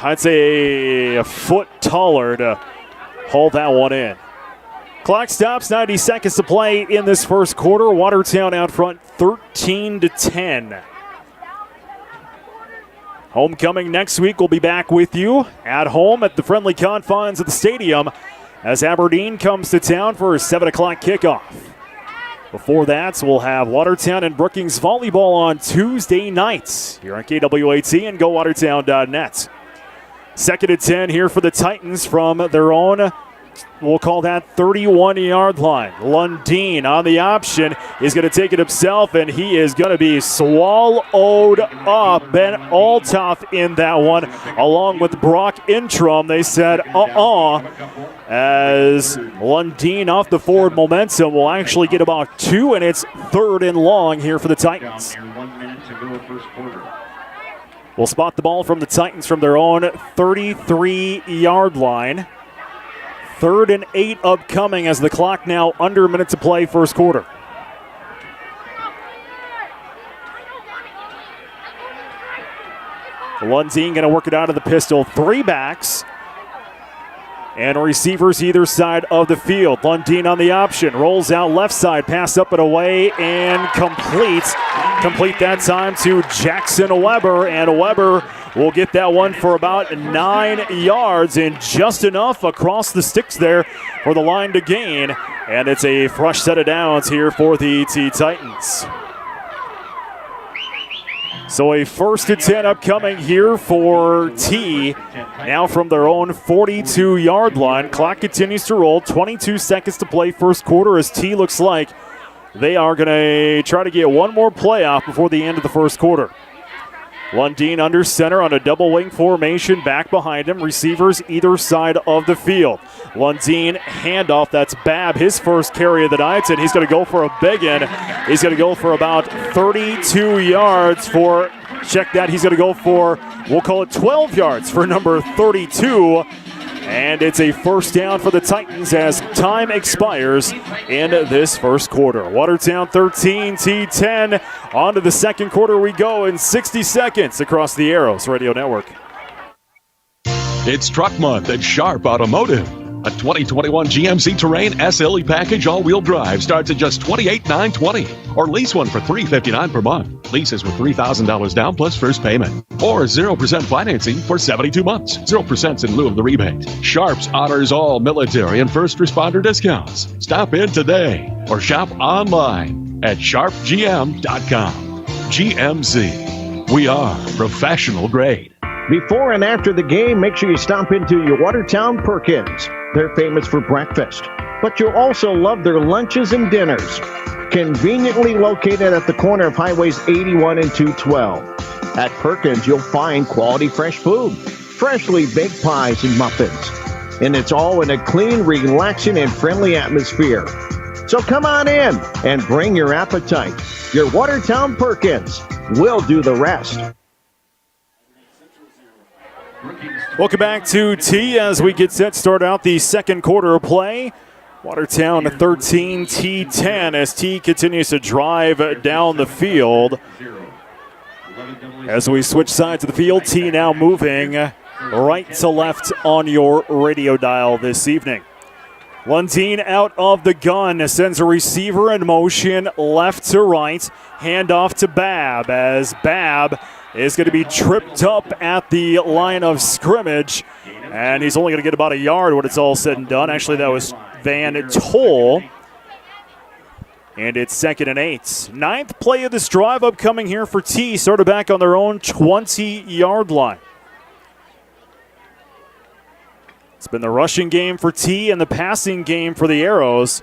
I'd say a foot taller to hold that one in. Clock stops, 90 seconds to play in this first quarter. Watertown out front 13-10. Homecoming next week. We'll be back with you at home at the friendly confines of the stadium as Aberdeen comes to town for a 7 o'clock kickoff. Before that, we'll have Watertown and Brookings volleyball on Tuesday nights here on KWAT and GoWatertown.net. 2nd and 10 here for the Titans from their own, we'll call that 31-yard line. Lundeen on the option is going to take it himself, and he is going to be swallowed up. Ben Altoff in that one, along with Brock Intrum. They said, as Lundeen off the forward momentum will actually get about 2, and it's 3rd and long here for the Titans. We'll spot the ball from the Titans from their own 33-yard line. 3rd and 8 upcoming as the clock now under a minute to play first quarter. Lundeen going to work it out of the pistol. 3 backs and receivers either side of the field. Lundeen on the option. Rolls out left side. Pass up and away and complete. Complete that time to Jackson Weber. And Weber will get that one for about 9 yards and just enough across the sticks there for the line to gain. And it's a fresh set of downs here for the T Titans. So a 1st and 10 upcoming here for T. Now from their own 42-yard line. Clock continues to roll. 22 seconds to play first quarter as T looks like they are going to try to get one more play off before the end of the first quarter. Lundeen under center on a double wing formation back behind him. Receivers either side of the field. Lundeen handoff. That's Babb, his first carry of the night, and he's going to go for a big one. He's going to go for about 32 yards for, check that, he's going to go for, we'll call it 12 yards for number 32. And it's a first down for the Titans as time expires in this first quarter. Watertown 13, T10. On to the second quarter we go in 60 seconds across the Arrows Radio Network. It's Truck Month at Sharp Automotive. A 2021 GMC Terrain SLE package all-wheel drive starts at just $28,920, or lease one for $359 per month. Leases with $3,000 down plus first payment, or 0% financing for 72 months. 0% in lieu of the rebate. Sharp's honors all military and first responder discounts. Stop in today or shop online at sharpgm.com. GMC. We are professional grade. Before and after the game, make sure you stop into your Watertown Perkins. They're famous for breakfast, but you'll also love their lunches and dinners. Conveniently located at the corner of Highways 81 and 212. At Perkins, you'll find quality fresh food, freshly baked pies and muffins. And it's all in a clean, relaxing, and friendly atmosphere. So come on in and bring your appetite. Your Watertown Perkins will do the rest. Welcome back to T as we get set to start out the second quarter of play. Watertown 13, T10 as T continues to drive down the field. As we switch sides of the field, T now moving right to left on your radio dial this evening. Lundeen out of the gun, sends a receiver in motion left to right. Handoff to Babb as Babb is going to be tripped up at the line of scrimmage, and he's only going to get about a yard when it's all said and done. Actually, that was Van Toll, and it's 2nd and 8. Ninth play of this drive upcoming here for T, sort of back on their own 20-yard line. It's been the rushing game for T and the passing game for the Arrows.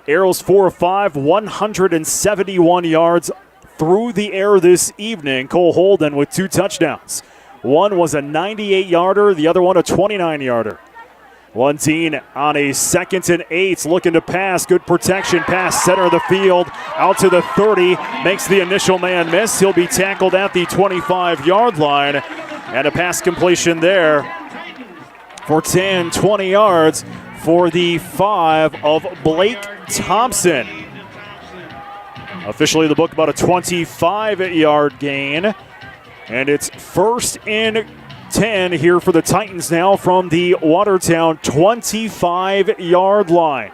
Arrows 4 of 5, 171 yards through the air this evening. Cole Holden with 2 touchdowns. One was a 98-yarder, the other one a 29-yarder. Lundeen on a 2nd and 8, looking to pass. Good protection pass, center of the field, out to the 30. Makes the initial man miss. He'll be tackled at the 25-yard line. And a pass completion there for 10, 20 yards for the 5 of Blake Thompson. Officially the book about a 25-yard gain. And it's 1st and 10 here for the Titans now from the Watertown 25-yard line.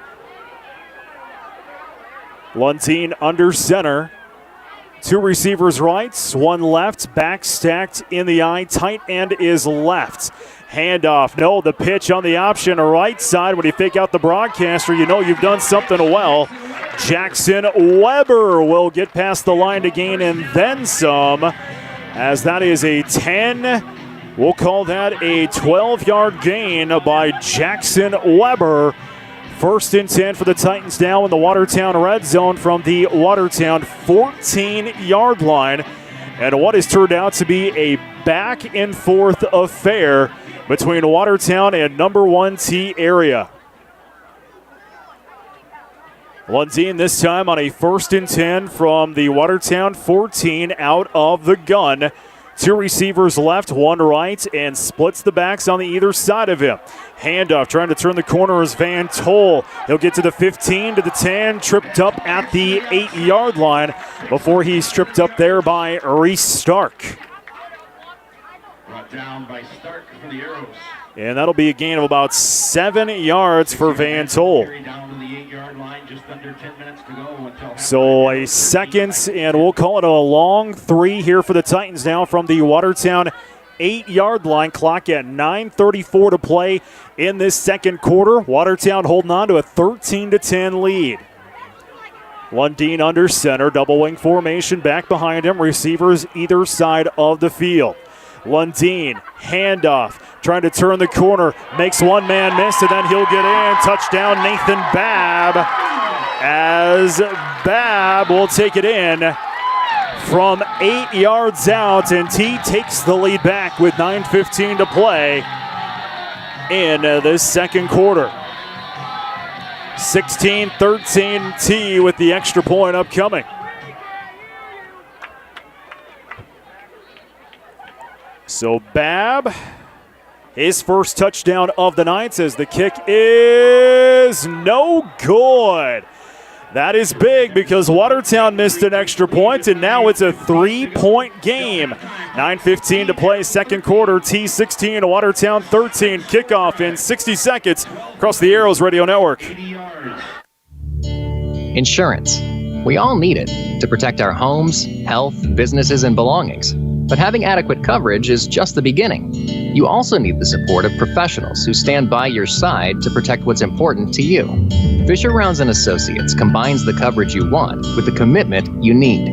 Lundeen under center. 2 receivers right, 1 left, back stacked in the eye. Tight end is left. Handoff, no, the pitch on the option right side. When you fake out the broadcaster, you know you've done something well. Jackson Weber will get past the line to gain and then some, as that is a 10. We'll call that a 12-yard gain by Jackson Weber. 1st and 10 for the Titans now in the Watertown red zone from the Watertown 14-yard line. And what has turned out to be a back-and-forth affair between Watertown and number 1 T area. Lundeen this time on a 1st and 10 from the Watertown 14 out of the gun. 2 receivers left, 1 right, and splits the backs on the either side of him. Handoff, trying to turn the corner is Van Toll. He'll get to the 15, to the 10, tripped up at the 8-yard line before he's tripped up there by Reese Stark. Brought down by Stark for the Arrows. And that'll be a gain of about 7 yards for Van Toll. So a 2nd, and we'll call it a long 3 here for the Titans now from the Watertown 8-yard line. Clock at 9:34 to play in this second quarter. Watertown holding on to a 13-10 lead. Lundeen under center, double wing formation back behind him. Receivers either side of the field. Lundeen, handoff, trying to turn the corner, makes one man miss, and then he'll get in. Touchdown, Nathan Babb, as Babb will take it in from 8 yards out, and T takes the lead back with 9:15 to play in this second quarter. 16-13 T with the extra point upcoming. So Babb, his first touchdown of the night, as the kick is no good. That is big because Watertown missed an extra point, and now it's a 3-point game. 9:15 to play, second quarter. T 16, Watertown 13. Kickoff in 60 seconds across the Arrows Radio Network. Insurance. We all need it to protect our homes, health, businesses, and belongings. But having adequate coverage is just the beginning. You also need the support of professionals who stand by your side to protect what's important to you. Fisher Rounds & Associates combines the coverage you want with the commitment you need.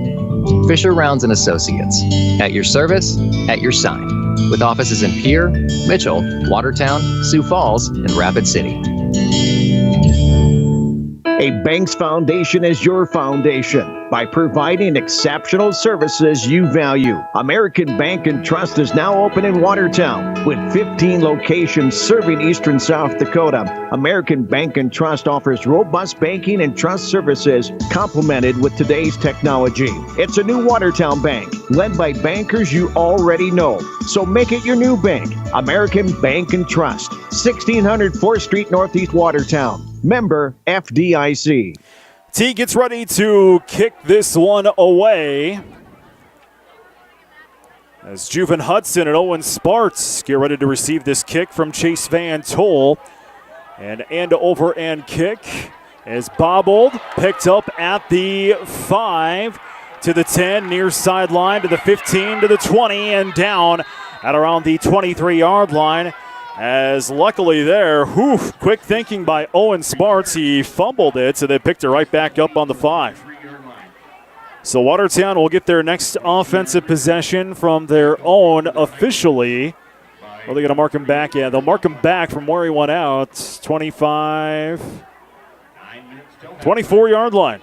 Fisher Rounds & Associates, at your service, at your side. With offices in Pierre, Mitchell, Watertown, Sioux Falls, and Rapid City. A bank's foundation is your foundation. By providing exceptional services you value, American Bank and Trust is now open in Watertown with 15 locations serving eastern South Dakota. American Bank and Trust offers robust banking and trust services complemented with today's technology. It's a new Watertown bank led by bankers you already know. So make it your new bank. American Bank and Trust, 1600 4th Street Northeast Watertown. Member FDIC. T gets ready to kick this one away as Juven Hudson and Owen Sparts get ready to receive this kick from Chase Van Tol. And end over end kick is bobbled, picked up at the 5 to the 10, near sideline to the 15 to the 20, and down at around the 23-yard line. As luckily there, quick thinking by Owen Sparts. He fumbled it, so they picked it right back up on the 5. So Watertown will get their next offensive possession from their own officially. Well, they're going to mark him back. Yeah, they'll mark him back from where he went out. 24-yard line.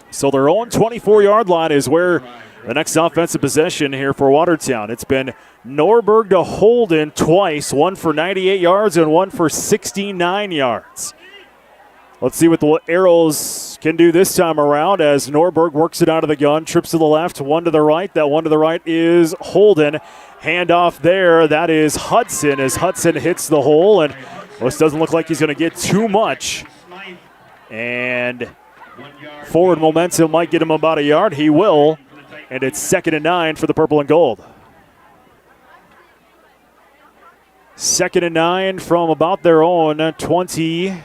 So their own 24-yard line is where the next offensive possession here for Watertown. It's been Norberg to Holden twice, one for 98 yards and one for 69 yards. Let's see what the Arrows can do this time around as Norberg works it out of the gun, trips to the left, one to the right. That one to the right is Holden. Handoff there, that is Hudson as Hudson hits the hole, and this doesn't look like he's going to get too much. And forward momentum might get him about a yard. He will. And it's 2nd and 9 for the purple and gold. 2nd and 9 from about their own 24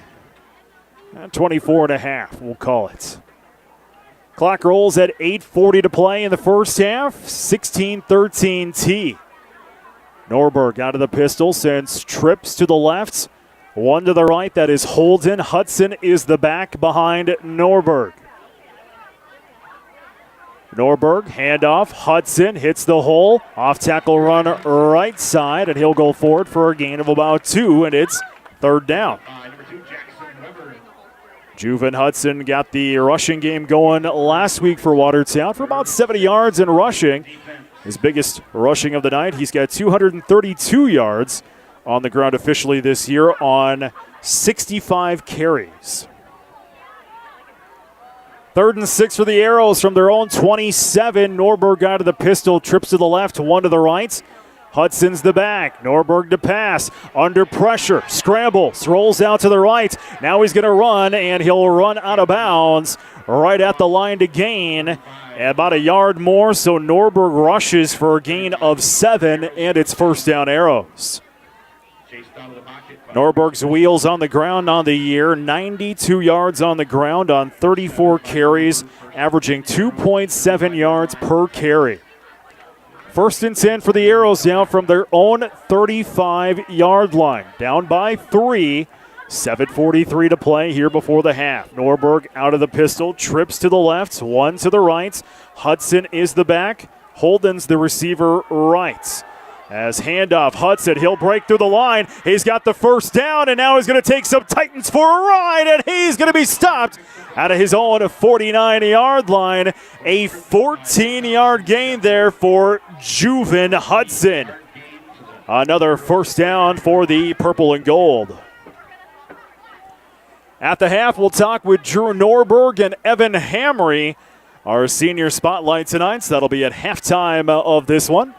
and a half, we'll call it. Clock rolls at 8:40 to play in the first half. 16-13 T. Norberg out of the pistol, sends trips to the left, one to the right. That is Holden. Hudson is the back behind Norberg. Norberg, handoff, Hudson hits the hole, off tackle run right side, and he'll go forward for a gain of about 2, and it's 3rd down. Juven Hudson got the rushing game going last week for Watertown for about 70 yards in rushing. His biggest rushing of the night. He's got 232 yards on the ground officially this year on 65 carries. 3rd and 6 for the Arrows from their own 27. Norberg out of the pistol, trips to the left, one to the right. Hudson's the back. Norberg to pass. Under pressure. Scrambles. Rolls out to the right. Now he's going to run, and he'll run out of bounds right at the line to gain. About a yard more, so Norberg rushes for a gain of 7, and it's 1st down Arrows. Norberg's wheels on the ground on the year, 92 yards on the ground on 34 carries, averaging 2.7 yards per carry. 1st and 10 for the Arrows now from their own 35-yard line. Down by 3, 7:43 to play here before the half. Norberg out of the pistol, trips to the left, one to the right. Hudson is the back, Holden's the receiver right. As handoff, Hudson, he'll break through the line. He's got the first down, and now he's going to take some Titans for a ride, and he's going to be stopped out of his own 49-yard line. A 14-yard gain there for Juven Hudson. Another first down for the purple and gold. At the half, we'll talk with Drew Norberg and Evan Hamry, our senior spotlight tonight. So that'll be at halftime of this one.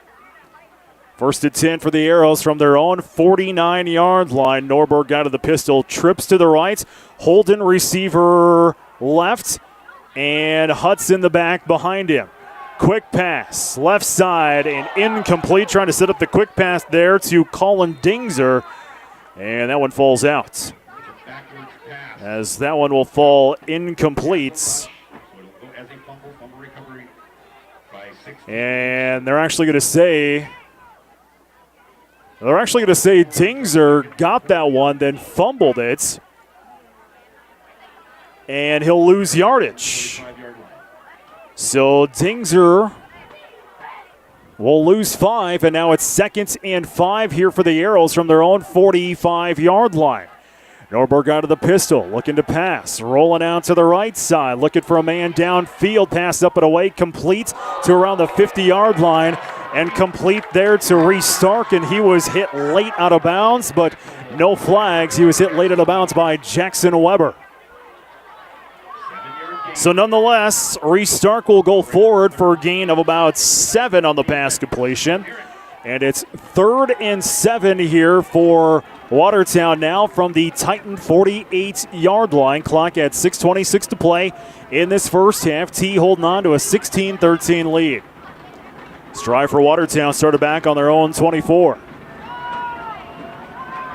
First and 10 for the Arrows from their own 49-yard line. Norberg out of the pistol, trips to the right. Holden receiver left, and Hudson the back behind him. Quick pass, left side, and incomplete. Trying to set up the quick pass there to Colin Dingser, and that one falls out. As that one will fall incomplete. And they're actually going to say Dingser got that one, then fumbled it. And he'll lose yardage. So Dingser will lose 5, and now it's 2nd and 5 here for the Arrows from their own 45-yard line. Norberg out of the pistol, looking to pass, rolling out to the right side, looking for a man downfield, pass up and away, complete to around the 50-yard line, and complete there to Reese Stark, and he was hit late out of bounds, but no flags. He was hit late out of bounds by Jackson Weber. So nonetheless, Reese Stark will go forward for a gain of about 7 on the pass completion. And it's 3rd and 7 here for Watertown now from the Titan 48-yard line. Clock at 6:26 to play in this first half. T holding on to a 16-13 lead. Strive for Watertown started back on their own 24.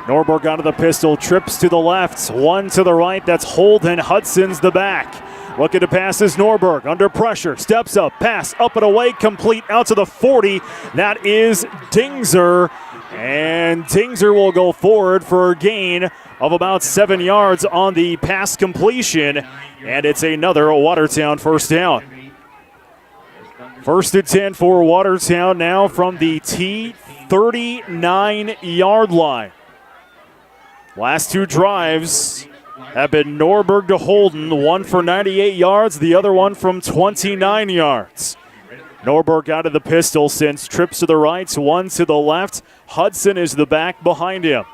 Norberg out of the pistol, trips to the left, one to the right. That's Holden. Hudson's the back. Looking to pass is Norberg, under pressure, steps up, pass up and away, complete out to the 40. That is Dingser, and Dingser will go forward for a gain of about 7 yards on the pass completion, and it's another Watertown first down. First and 10 for Watertown now from the T39-yard line. Last 2 drives have been Norberg to Holden, one for 98 yards, the other one from 29 yards. Norberg out of the pistol, sends trips to the right, one to the left. Hudson is the back behind him.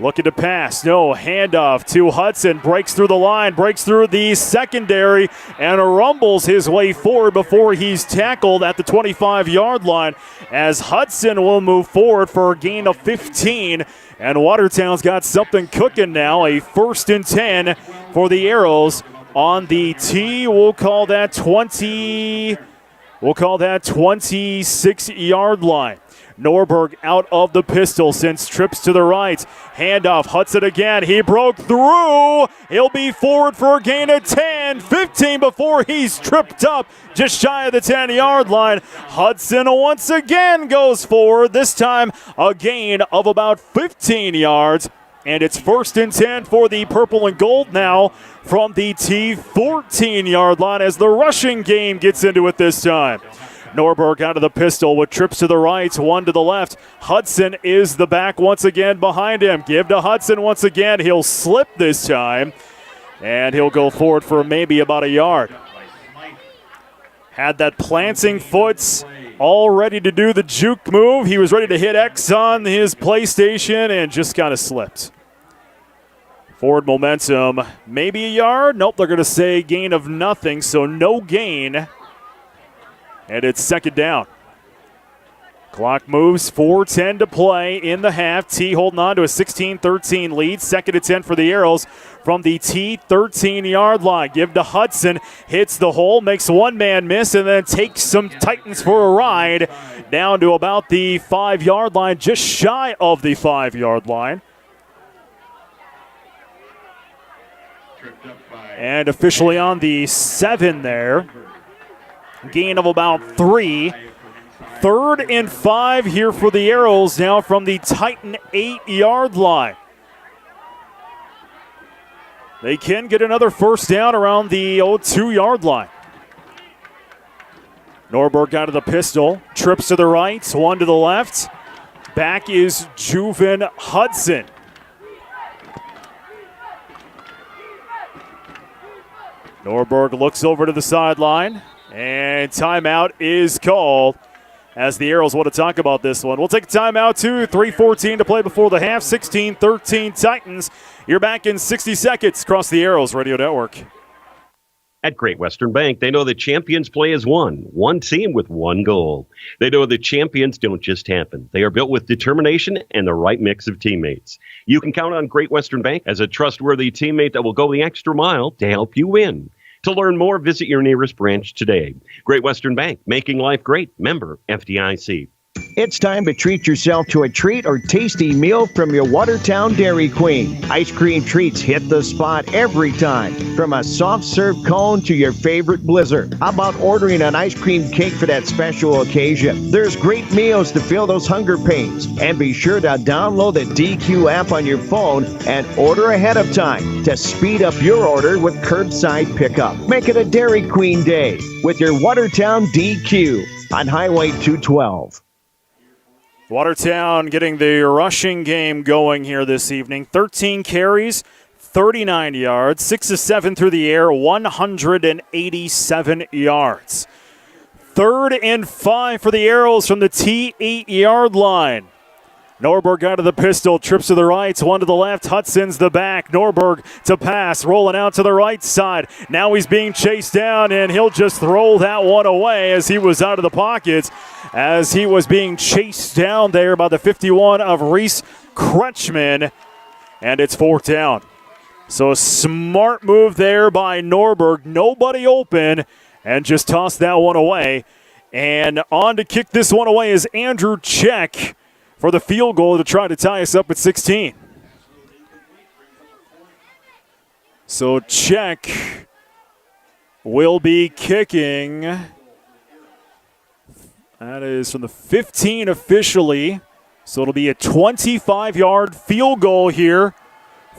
Looking to pass, no, handoff to Hudson, breaks through the line, breaks through the secondary, and rumbles his way forward before he's tackled at the 25-yard line, as Hudson will move forward for a gain of 15, and Watertown's got something cooking now, a 1st and 10 for the Arrows on the T. We'll call that 26-yard line. Norberg out of the pistol, sends trips to the right. Handoff, Hudson again. He broke through. He'll be forward for a gain of 10, 15 before he's tripped up just shy of the 10-yard line. Hudson once again goes forward, this time a gain of about 15 yards. And it's 1st and 10 for the purple and gold now from the T14-yard line as the rushing game gets into it this time. Norberg out of the pistol with trips to the right, one to the left. Hudson is the back once again behind him. Give to Hudson once again. He'll slip this time, and he'll go forward for maybe about a yard. Had that planting foot all ready to do the juke move. He was ready to hit X on his PlayStation and just kind of slipped. Forward momentum, maybe a yard. Nope, they're going to say gain of nothing, so no gain. And it's 2nd down. Clock moves, 4:10 to play in the half. T holding on to a 16-13 lead. 2nd and 10 for the Arrows from the T13-yard line. Give to Hudson, hits the hole, makes one man miss, and then takes some Titans for a ride down to about the 5-yard line, just shy of the 5-yard line. And officially on the 7 there. Gain of about 3. 3rd and 5 here for the Arrows now from the Titan 8-yard line. They can get another first down around the 2-yard line. Norberg out of the pistol, trips to the right, one to the left. Back is Juven Hudson. Norberg looks over to the sideline, and timeout is called as the Arrows want to talk about this one. We'll take a timeout too. 3:14 to play before the half. 16-13 Titans. You're back in 60 seconds across the Arrows Radio Network. At Great Western Bank, they know that champions play as one team with one goal. They know that champions don't just happen. They are built with determination and the right mix of teammates. You can count on Great Western Bank as a trustworthy teammate that will go the extra mile to help you win. To learn more, visit your nearest branch today. Great Western Bank, making life great. Member FDIC. It's time to treat yourself to a treat or tasty meal from your Watertown Dairy Queen. Ice cream treats hit the spot every time, from a soft serve cone to your favorite blizzard. How about ordering an ice cream cake for that special occasion? There's great meals to fill those hunger pains. And be sure to download the DQ app on your phone and order ahead of time to speed up your order with curbside pickup. Make it a Dairy Queen day with your Watertown DQ on Highway 212. Watertown getting the rushing game going here this evening. 13 carries, 39 yards, 6 of 7 through the air, 187 yards. 3rd and 5 for the Arrows from the T8-yard line. Norberg out of the pistol, trips to the right, one to the left, Hudson's the back. Norberg to pass, rolling out to the right side. Now he's being chased down, and he'll just throw that one away as he was out of the pocket, as he was being chased down there by the 51 of Reese Kretschmann, and it's 4th down. So a smart move there by Norberg. Nobody open, and just tossed that one away. And on to kick this one away is Andrew Check for the field goal to try to tie us up at 16. So Check will be kicking. That is from the 15 officially. So it'll be a 25-yard field goal here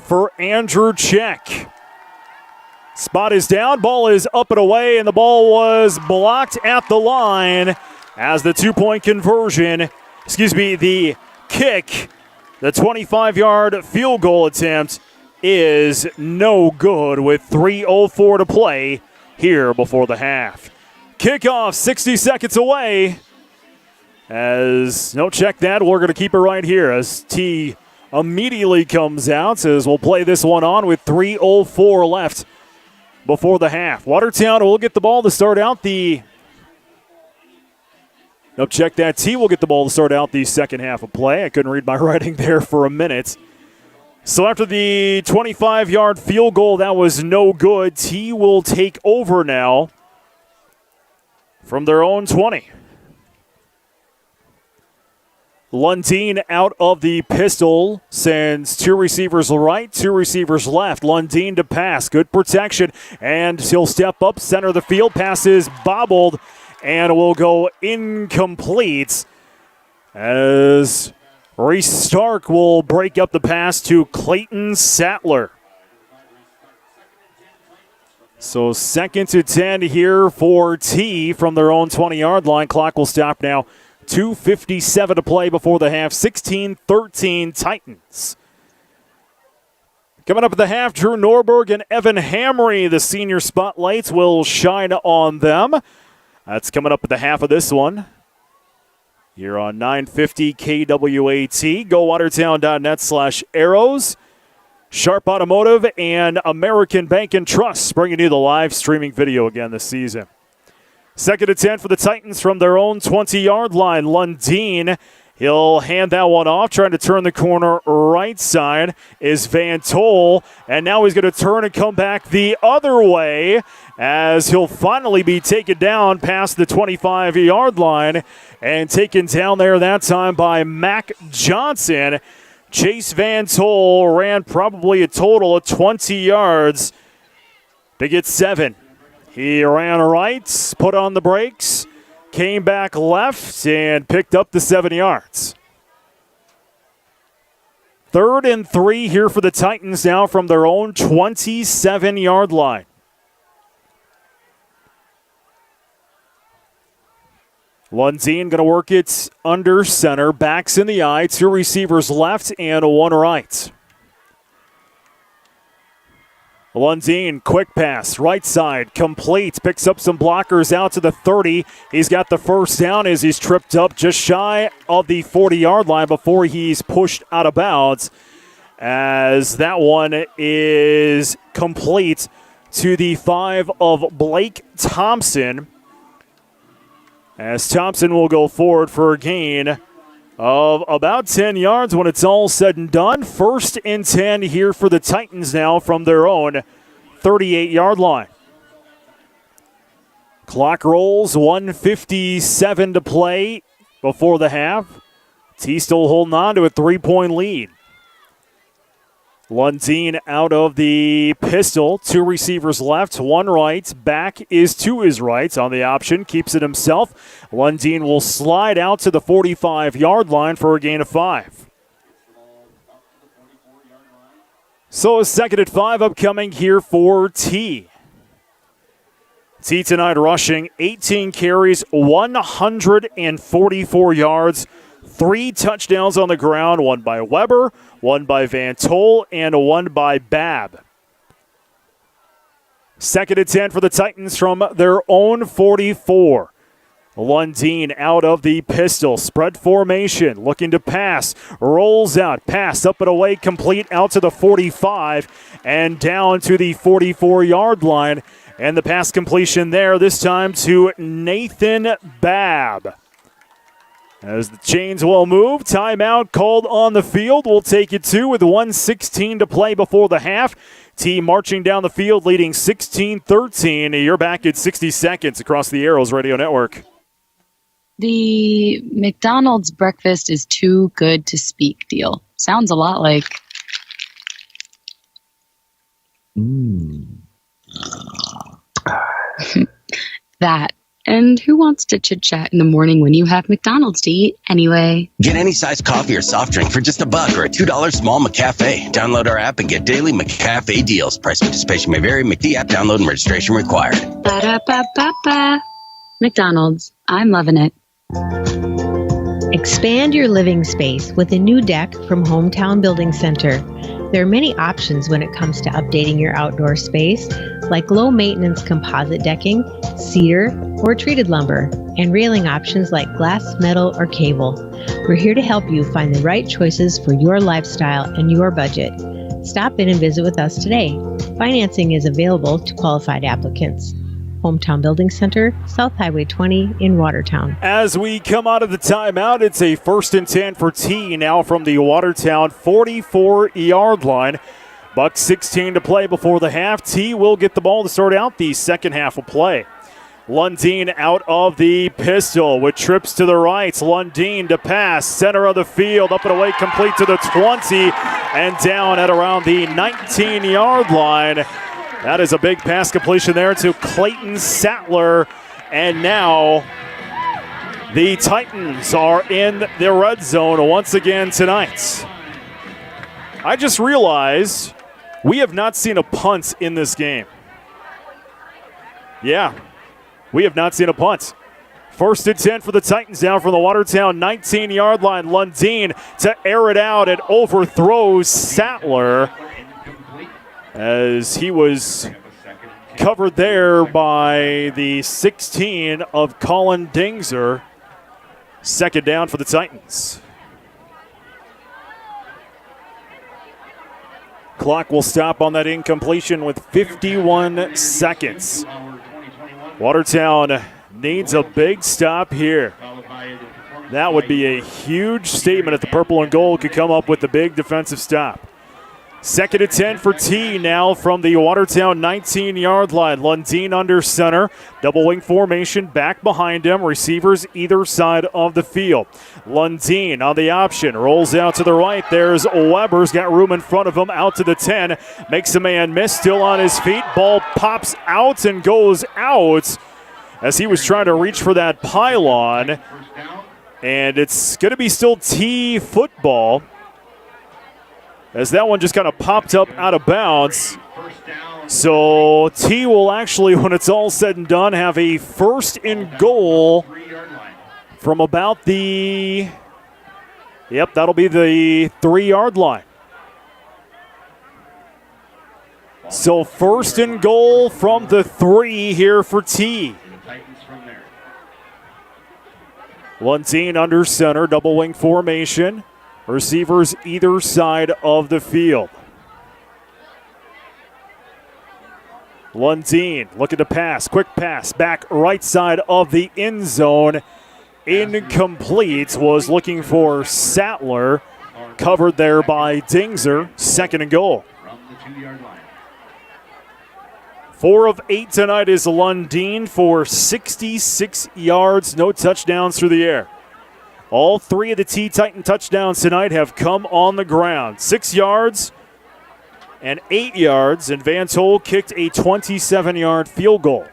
for Andrew Check. Spot is down, ball is up and away, and the ball was blocked at the line as the two-point conversion, the kick, the 25-yard field goal attempt is no good with 3:04 to play here before the half. Kickoff 60 seconds away. Check that. We're going to keep it right here as T immediately comes out as we'll play this one on with 3:04 left before the half. Watertown will get the ball to start out the... check that. T will get the ball to start out the second half of play. I couldn't read my writing there for a minute. So after the 25-yard field goal, that was no good. T will take over now from their own 20. Lundeen out of the pistol, sends two receivers right, two receivers left. Lundeen to pass, good protection, and he'll step up, center of the field, pass is bobbled, and will go incomplete as Reese Stark will break up the pass to Clayton Sattler. So 2nd to 10 here for T from their own 20-yard line. Clock will stop now. 2:57 to play before the half. 16-13 Titans. Coming up at the half, Drew Norberg and Evan Hamry. The senior spotlights will shine on them. That's coming up at the half of this one. Here on 950 KWAT. GoWatertown.net/arrows. Sharp Automotive and American Bank and Trust bringing you the live streaming video again this season. 2nd to 10 for the Titans from their own 20-yard line. Lundeen, he'll hand that one off. Trying to turn the corner right side is Van Tol. And now he's going to turn and come back the other way as he'll finally be taken down past the 25-yard line and taken down there that time by Mac Johnson. Chase Van Tol ran probably a total of 20 yards to get 7. He ran right, put on the brakes, came back left, and picked up the 7 yards. 3rd and 3 here for the Titans now from their own 27-yard line. Lundeen going to work it under center. Backs in the eye. 2 receivers left and 1 right. Lundeen, quick pass, right side, complete. Picks up some blockers out to the 30. He's got the first down as he's tripped up just shy of the 40-yard line before he's pushed out of bounds. As that one is complete to the 5 of Blake Thompson. As Thompson will go forward for a gain of about 10 yards when it's all said and done. 1st and 10 here for the Titans now from their own 38-yard line. Clock rolls, 1:57 to play before the half. T still holding on to a 3-point lead. Lundeen out of the pistol. 2 receivers left, 1 right. Back is to his right on the option. Keeps it himself. Lundeen will slide out to the 45-yard line for a gain of 5. So a 2nd and 5 upcoming here for T. T tonight rushing 18 carries, 144 yards. 3 touchdowns on the ground, 1 by Weber, 1 by Van Tol, and 1 by Babb. 2nd and 10 for the Titans from their own 44. Lundeen out of the pistol. Spread formation, looking to pass. Rolls out, pass up and away, complete out to the 45 and down to the 44-yard line. And the pass completion there, this time to Nathan Babb. As the chains will move, timeout called on the field. We'll take it 2 with 1:16 to play before the half. T marching down the field, leading 16-13. You're back at 60 seconds across the Arrows Radio Network. The McDonald's breakfast is too good to speak deal. Sounds a lot like... that. And who wants to chit-chat in the morning when you have McDonald's to eat anyway? Get any size coffee or soft drink for just $1 or a $2 small McCafe. Download our app and get daily McCafe deals. Price participation may vary. McD app download and registration required. Ba-da-ba-ba-ba. McDonald's. I'm loving it. Expand your living space with a new deck from Hometown Building Center. There are many options when it comes to updating your outdoor space, like low-maintenance composite decking, cedar, or treated lumber, and railing options like glass, metal, or cable. We're here to help you find the right choices for your lifestyle and your budget. Stop in and visit with us today. Financing is available to qualified applicants. Hometown Building Center, South Highway 20 in Watertown. As we come out of the timeout, it's a 1st and 10 for T now from the Watertown 44-yard line. Buck 16 to play before the half. T will get the ball to start out the second half of play. Lundeen out of the pistol with trips to the right. Lundeen to pass, center of the field, up and away, complete to the 20, and down at around the 19-yard line. That is a big pass completion there to Clayton Sattler. And now the Titans are in the red zone once again tonight. I just realized we have not seen a punt in this game. Yeah, we have not seen a punt. 1st and 10 for the Titans now from the Watertown 19-yard line. Lundeen to air it out and overthrows Sattler, as he was covered there by the 16 of Colin Dingser. 2nd down for the Titans. Clock will stop on that incompletion with 51 seconds. Watertown needs a big stop here. That would be a huge statement if the purple and gold could come up with the big defensive stop. 2nd and 10 for T now from the Watertown 19-yard line. Lundeen under center. Double wing formation back behind him. Receivers either side of the field. Lundeen on the option. Rolls out to the right. There's Weber's got room in front of him. Out to the 10. Makes a man miss. Still on his feet. Ball pops out and goes out as he was trying to reach for that pylon. And it's going to be still T football, as that one just kind of popped up out of bounds. So T will actually, when it's all said and done, have a 1st and goal from about the, that'll be the 3-yard line. So first and goal from the 3 here for T. Lundeen under center, double wing formation. Receivers either side of the field. Lundeen looking to pass, quick pass, back right side of the end zone. Incomplete, was looking for Sattler. Covered there by Dingzer, second and goal. 4 of 8 tonight is Lundeen for 66 yards, no touchdowns through the air. All 3 of the T-Titan touchdowns tonight have come on the ground. 6 yards and 8 yards, and Van Tol kicked a 27-yard field goal.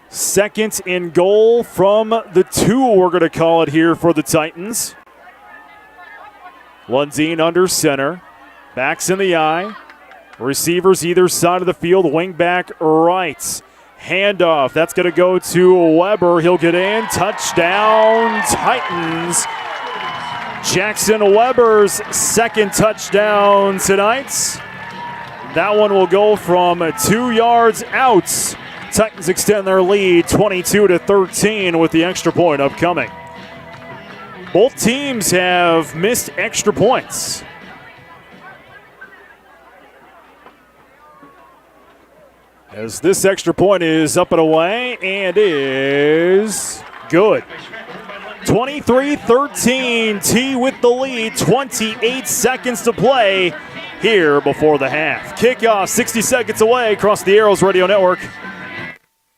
Second and goal from the 2, we're going to call it here for the Titans. Lundeen under center, backs in the eye. Receivers either side of the field, wing back right. Handoff, that's going to go to Weber. He'll get in, touchdown Titans. Jackson Weber's second touchdown tonight. That one will go from 2 yards out. Titans extend their lead 22-13 with the extra point upcoming. Both teams have missed extra points. As this extra point is up and away and is good. 23-13, T with the lead, 28 seconds to play here before the half. Kickoff 60 seconds away across the Arrows Radio Network.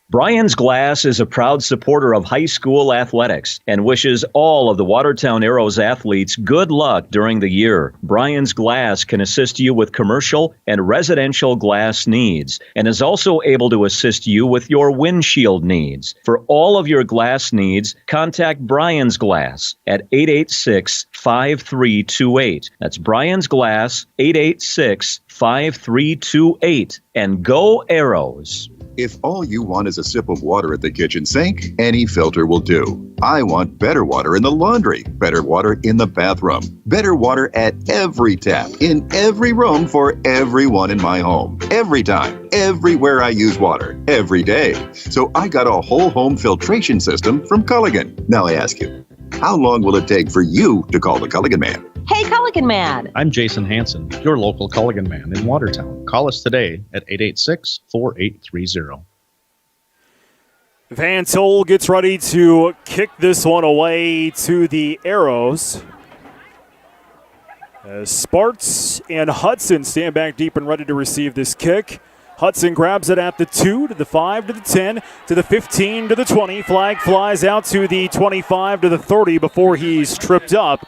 Brian's Glass is a proud supporter of high school athletics and wishes all of the Watertown Arrows athletes good luck during the year. Brian's Glass can assist you with commercial and residential glass needs and is also able to assist you with your windshield needs. For all of your glass needs, contact Brian's Glass at 886-5328. That's Brian's Glass, 886-5328. And go Arrows! If all you want is a sip of water at the kitchen sink, any filter will do. I want better water in the laundry, better water in the bathroom, better water at every tap, in every room for everyone in my home. Every time, everywhere I use water, every day. So I got a whole home filtration system from Culligan. Now I ask you, how long will it take for you to call the Culligan Man? Hey, Culligan Man. I'm Jason Hansen, your local Culligan Man in Watertown. Call us today at 886-4830. Van Tol gets ready to kick this one away to the Arrows. As Sparks and Hudson stand back deep and ready to receive this kick. Hudson grabs it at the 2, to the 5, to the 10, to the 15, to the 20. Flag flies out to the 25, to the 30 before he's tripped up.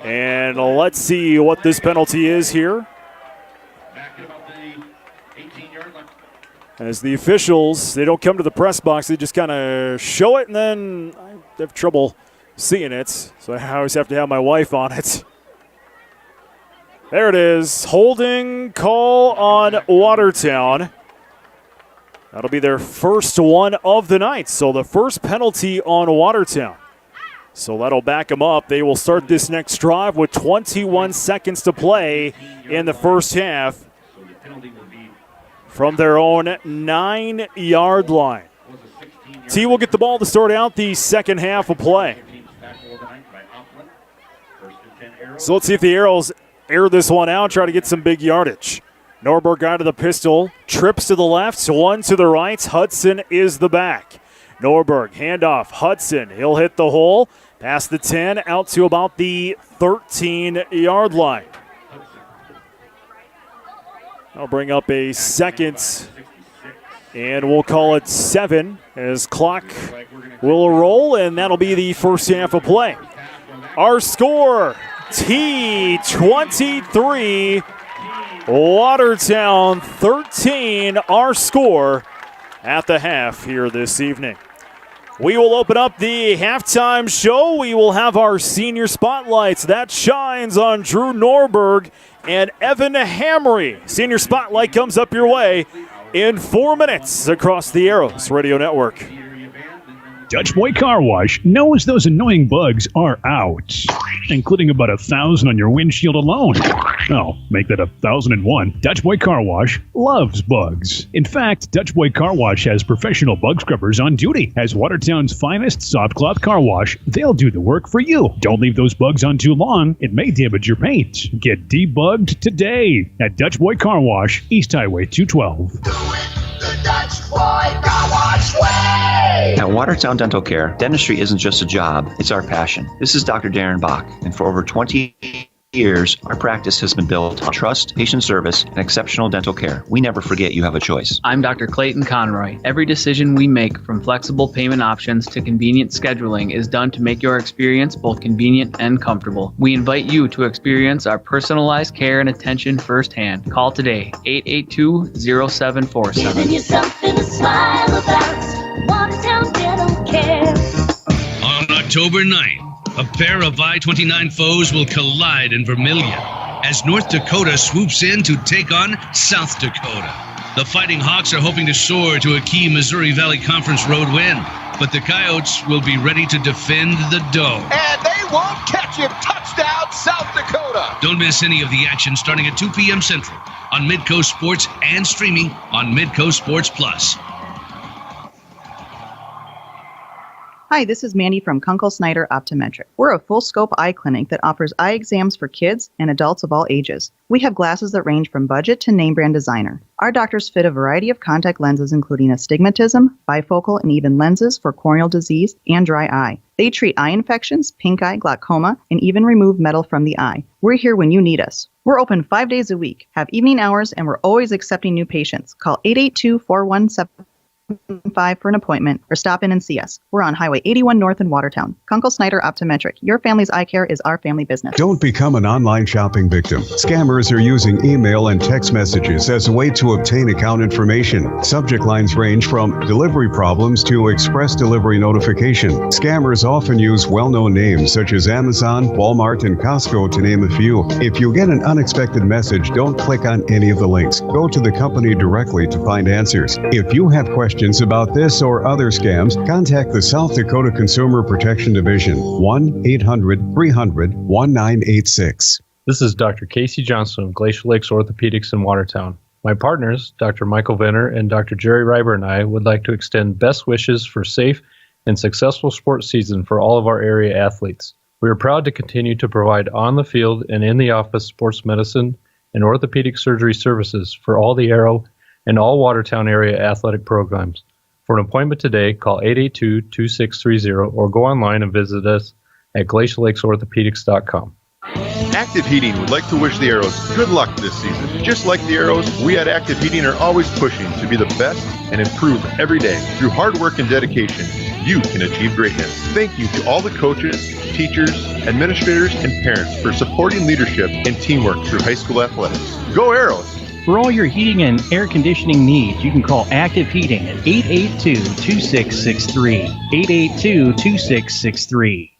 And let's see what this penalty is here. As the officials, they don't come to the press box, they just kind of show it, and then I have trouble seeing it, so I always have to have my wife on it. There it is, holding call on Watertown. That'll be their first one of the night, so the first penalty on Watertown. So that'll back them up. They will start this next drive with 21 seconds to play in the first half from their own 9-yard line. T will get the ball to start out the second half of play. So let's see if the Arrows air this one out, try to get some big yardage. Norberg out of the pistol, trips to the left, one to the right. Hudson is the back. Norberg, handoff, Hudson, he'll hit the hole. Past the 10, out to about the 13-yard line. I'll bring up a second, and we'll call it 7 as clock will roll, and that'll be the first half of play. Our score, T23, Watertown 13, our score at the half here this evening. We will open up the halftime show. We will have our senior spotlights. That shines on Drew Norberg and Evan Hamry. Senior spotlight comes up your way in 4 minutes across the Arrows Radio Network. Dutch Boy Car Wash knows those annoying bugs are out, including about 1,000 on your windshield alone. Oh, make that 1,001. Dutch Boy Car Wash loves bugs. In fact, Dutch Boy Car Wash has professional bug scrubbers on duty. As Watertown's finest soft cloth car wash, they'll do the work for you. Don't leave those bugs on too long. It may damage your paint. Get debugged today at Dutch Boy Car Wash, East Highway 212. At Watertown Dental Care, dentistry isn't just a job, it's our passion. This is Dr. Darren Bach, and for over 20 years, our practice has been built on trust, patient service, and exceptional dental care. We never forget you have a choice. I'm Dr. Clayton Conroy. Every decision we make, from flexible payment options to convenient scheduling, is done to make your experience both convenient and comfortable. We invite you to experience our personalized care and attention firsthand. Call today, 882-0747. Giving you something to smile about. Watertown Dental Care. On October 9th, a pair of I-29 foes will collide in Vermilion as North Dakota swoops in to take on South Dakota. The Fighting Hawks are hoping to soar to a key Missouri Valley Conference road win, but the Coyotes will be ready to defend the Dome. And they won't catch him. Touchdown, South Dakota. Don't miss any of the action starting at 2 p.m. Central on Midcoast Sports and streaming on Midcoast Sports Plus. Hi, this is Mandy from Kunkel Snyder Optometric. We're a full-scope eye clinic that offers eye exams for kids and adults of all ages. We have glasses that range from budget to name-brand designer. Our doctors fit a variety of contact lenses, including astigmatism, bifocal, and even lenses for corneal disease and dry eye. They treat eye infections, pink eye, glaucoma, and even remove metal from the eye. We're here when you need us. We're open 5 days a week, have evening hours, and we're always accepting new patients. Call 882-417 for an appointment or stop in and see us. We're on Highway 81 North in Watertown. Kunkel Snyder Optometric. Your family's eye care is our family business. Don't become an online shopping victim. Scammers are using email and text messages as a way to obtain account information. Subject lines range from delivery problems to express delivery notification. Scammers often use well-known names such as Amazon, Walmart, and Costco to name a few. If you get an unexpected message, don't click on any of the links. Go to the company directly to find answers. If you have questions about this or other scams, contact the South Dakota Consumer Protection Division, 1-800-300-1986. This is Dr. Casey Johnson of Glacial Lakes Orthopedics in Watertown. My partners, Dr. Michael Venner and Dr. Jerry Reiber, and I would like to extend best wishes for safe and successful sports season for all of our area athletes. We are proud to continue to provide on-the-field and in-the-office sports medicine and orthopedic surgery services for all the Aero and all Watertown area athletic programs. For an appointment today, call 882-2630 or go online and visit us at glaciallakes.orthopedics.com. Active Heating would like to wish the Arrows good luck this season. Just like the Arrows, we at Active Heating are always pushing to be the best and improve every day. Through hard work and dedication, you can achieve greatness. Thank you to all the coaches, teachers, administrators, and parents for supporting leadership and teamwork through high school athletics. Go Arrows! For all your heating and air conditioning needs, you can call Active Heating at 882-2663. 882-2663.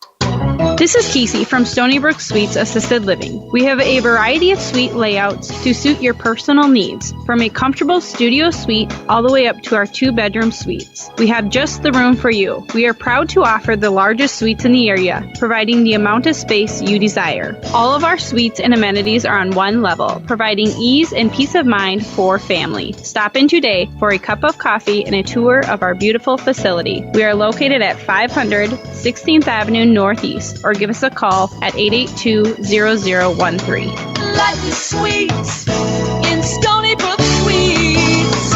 This is Casey from Stony Brook Suites Assisted Living. We have a variety of suite layouts to suit your personal needs, from a comfortable studio suite all the way up to our 2-bedroom suites. We have just the room for you. We are proud to offer the largest suites in the area, providing the amount of space you desire. All of our suites and amenities are on one level, providing ease and peace of mind for family. Stop in today for a cup of coffee and a tour of our beautiful facility. We are located at 500 16th Avenue Northeast, or give us a call at 882-0013. Life is sweet in Stony Brook Suites.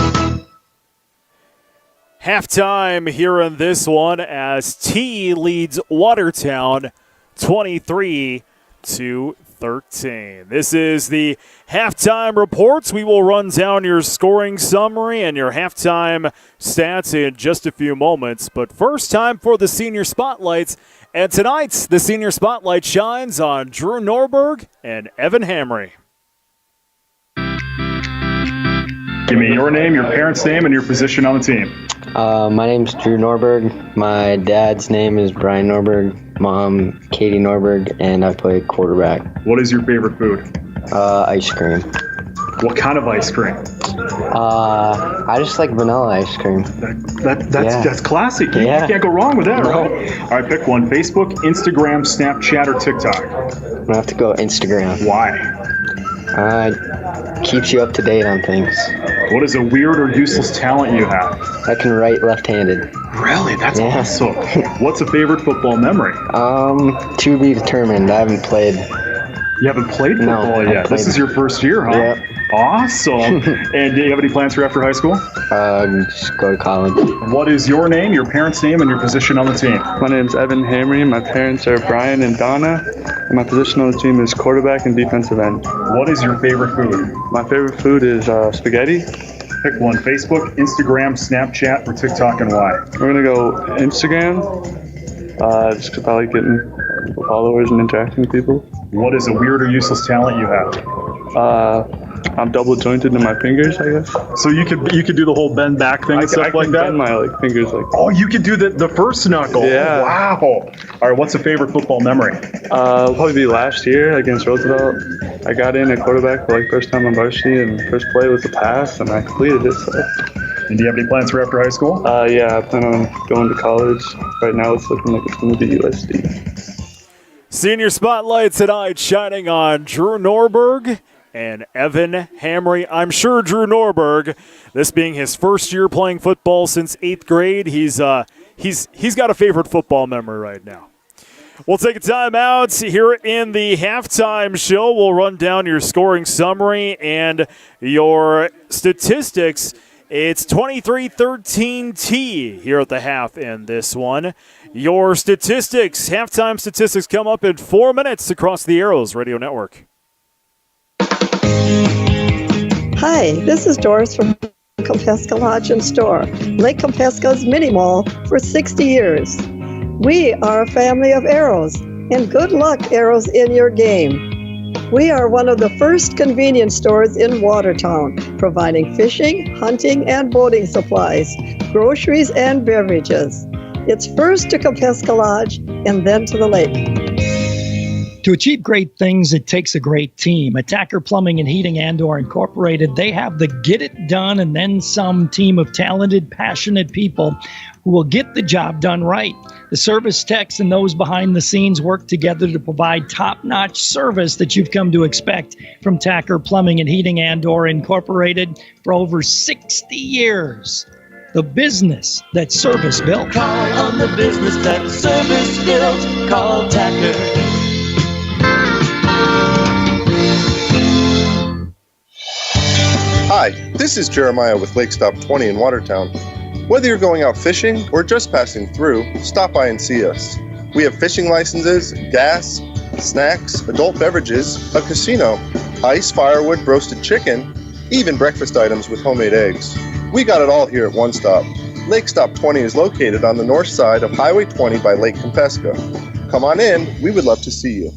Halftime here in this one as T leads Watertown 23-13. This is the halftime reports. We will run down your scoring summary and your halftime stats in just a few moments. But first, time for the senior spotlights. And tonight, the senior spotlight shines on Drew Norberg and Evan Hamry. Give me your name, your parents' name, and your position on the team. My name's Drew Norberg. My dad's name is Brian Norberg. Mom, Katie Norberg, and I play quarterback. What is your favorite food? Ice cream. What kind of ice cream? I just like vanilla ice cream. That's classic. You can't go wrong with that, right? All right, pick one. Facebook, Instagram, Snapchat, or TikTok? I'm gonna have to go Instagram. Why? Keeps you up to date on things. What is a weird or useless talent you have? I can write left-handed. Really? That's awesome. What's a favorite football memory? To be determined. I haven't played. You haven't played football yet? This is your first year, huh? Yep. Awesome. And do you have any plans for after high school? Just go to college. What is your name, your parents' name, and your position on the team? My name's Evan Hamry. My parents are Brian and Donna. And my position on the team is quarterback and defensive end. What is your favorite food? My favorite food is spaghetti. Pick one. Facebook, Instagram, Snapchat, or TikTok, and why? We're going to go Instagram. Just because I like getting followers and interacting with people. What is a weird or useless talent you have? I'm double jointed in my fingers, I guess. So you could do the whole bend back thing and stuff like that? I can bend my fingers like. Oh, you could do the first knuckle. Yeah. Oh, wow. All right, what's a favorite football memory? Probably be last year against Roosevelt. I got in at quarterback for first time on varsity, and first play was a pass, and I completed it. So. And do you have any plans for after high school? Yeah, I plan on going to college. Right now it's looking like it's going to be USD. Senior spotlight tonight shining on Drew Norberg and Evan Hamry. I'm sure Drew Norberg, this being his first year playing football since 8th grade, he's got a favorite football memory right now. We'll take a timeout here in the halftime show. We'll run down your scoring summary and your statistics. It's 23-13 T here at the half in this one. Your statistics, halftime statistics, come up in 4 minutes across the Arrows Radio Network. Hi, this is Doris from Compesca Lodge and Store, Lake Compesca's mini mall for 60 years. We are a family of arrows, and good luck, arrows, in your game. We are one of the first convenience stores in Watertown, providing fishing, hunting, and boating supplies, groceries, and beverages. It's first to Compesca Lodge and then to the lake. To achieve great things, it takes a great team. Attacker Plumbing and Heating Andor Incorporated, they have the get it done and then some team of talented, passionate people who will get the job done right. The service techs and those behind the scenes work together to provide top-notch service that you've come to expect from Tacker Plumbing and Heating Andor Incorporated for over 60 years. The business that service built. Call on the business that service built. Call Tacker. Hi, this is Jeremiah with Lake Stop 20 in Watertown. Whether you're going out fishing or just passing through, stop by and see us. We have fishing licenses, gas, snacks, adult beverages, a casino, ice, firewood, roasted chicken, even breakfast items with homemade eggs. We got it all here at One Stop. Lake Stop 20 is located on the north side of Highway 20 by Lake Compesca. Come on in, we would love to see you.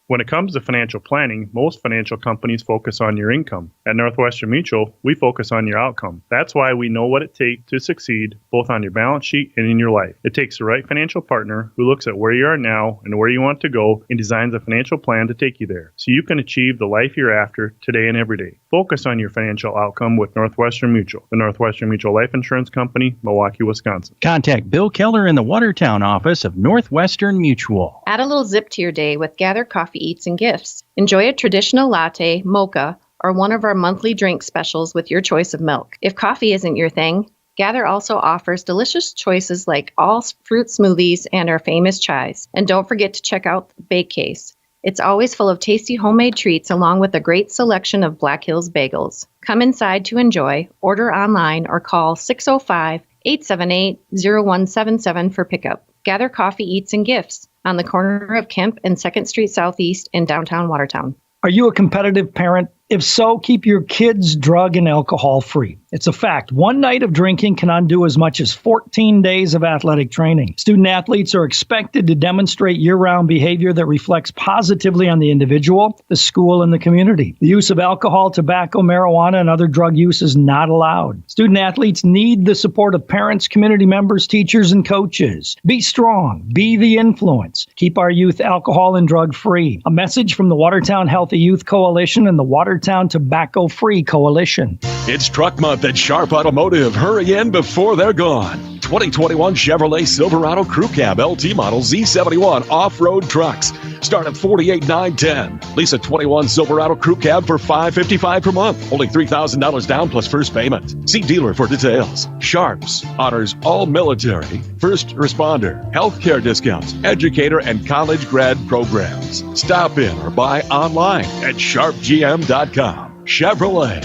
When it comes to financial planning, most financial companies focus on your income. At Northwestern Mutual, we focus on your outcome. That's why we know what it takes to succeed, both on your balance sheet and in your life. It takes the right financial partner who looks at where you are now and where you want to go and designs a financial plan to take you there, so you can achieve the life you're after today and every day. Focus on your financial outcome with Northwestern Mutual, the Northwestern Mutual Life Insurance Company, Milwaukee, Wisconsin. Contact Bill Keller in the Watertown office of Northwestern Mutual. Add a little zip to your day with Gather Coffee Eats and Gifts. Enjoy a traditional latte, mocha, or one of our monthly drink specials with your choice of milk. If coffee isn't your thing, Gather also offers delicious choices like all fruit smoothies and our famous chais. And don't forget to check out the bake case. It's always full of tasty homemade treats along with a great selection of Black Hills bagels. Come inside to enjoy, order online, or call 605-878-0177 for pickup. Gather Coffee Eats and Gifts on the corner of Kemp and 2nd Street Southeast in downtown Watertown. Are you a competitive parent? If so, keep your kids drug and alcohol free. It's a fact. One night of drinking can undo as much as 14 days of athletic training. Student athletes are expected to demonstrate year-round behavior that reflects positively on the individual, the school, and the community. The use of alcohol, tobacco, marijuana, and other drug use is not allowed. Student athletes need the support of parents, community members, teachers, and coaches. Be strong. Be the influence. Keep our youth alcohol and drug free. A message from the Watertown Healthy Youth Coalition and the Watertown Watertown Tobacco Free Coalition. It's Truck Month at Sharp Automotive. Hurry in before they're gone. 2021 Chevrolet Silverado Crew Cab LT Model Z71 off-road trucks start at $48,910. Lease a 21 Silverado Crew Cab for $555 per month. Only $3,000 down plus first payment. See dealer for details. Sharps honors all military, first responder, healthcare discounts, educator, and college grad programs. Stop in or buy online at sharpgm.com. Chevrolet.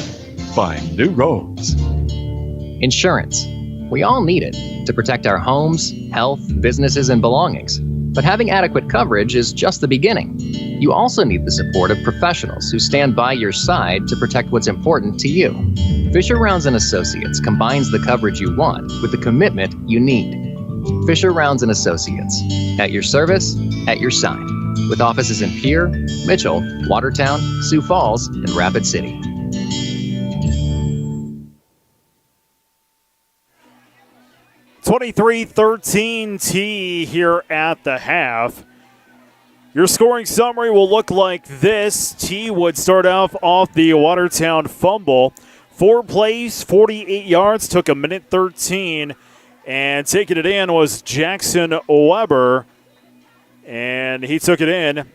Find new roads. Insurance. We all need it to protect our homes, health, businesses, and belongings. But having adequate coverage is just the beginning. You also need the support of professionals who stand by your side to protect what's important to you. Fisher Rounds & Associates combines the coverage you want with the commitment you need. Fisher Rounds & Associates. At your service, at your side. With offices in Pierre, Mitchell, Watertown, Sioux Falls, and Rapid City. 23-13 T here at the half. Your scoring summary will look like this. T would start off the Watertown fumble. 4 plays, 48 yards, took a minute 13. And taking it in was Jackson Weber. And he took it in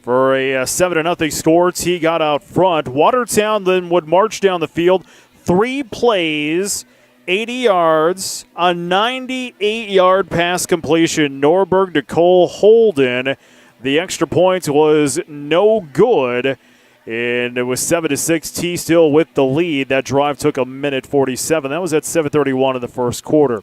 for a 7-0 score. T got out front. Watertown then would march down the field. 3 plays, 80 yards, a 98-yard pass completion. Norberg to Cole Holden. The extra point was no good, and it was 7-6. T still with the lead. That drive took a minute 47. That was at 7:31 in the first quarter.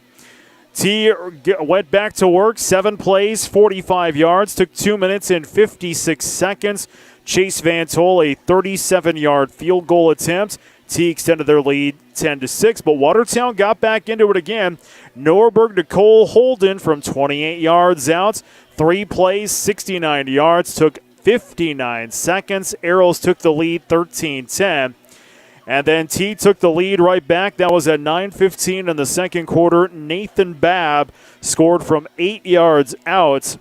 T went back to work. 7 plays, 45 yards, took 2 minutes and 56 seconds. Chase Van Tol, a 37-yard field goal attempt. T extended their lead 10-6, but Watertown got back into it again. Norberg to Cole Holden from 28 yards out. 3 plays, 69 yards, took 59 seconds. Arrows took the lead 13-10. And then T took the lead right back. That was at 9:15 in the second quarter. Nathan Babb scored from 8 yards out.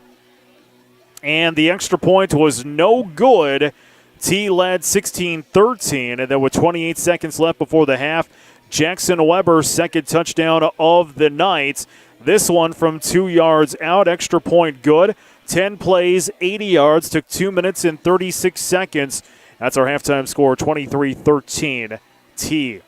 And the extra point was no good. T led 16-13, and then with 28 seconds left before the half, Jackson Weber's second touchdown of the night. This one from 2 yards out, extra point good. 10 plays, 80 yards, took 2 minutes and 36 seconds. That's our halftime score, 23-13 T.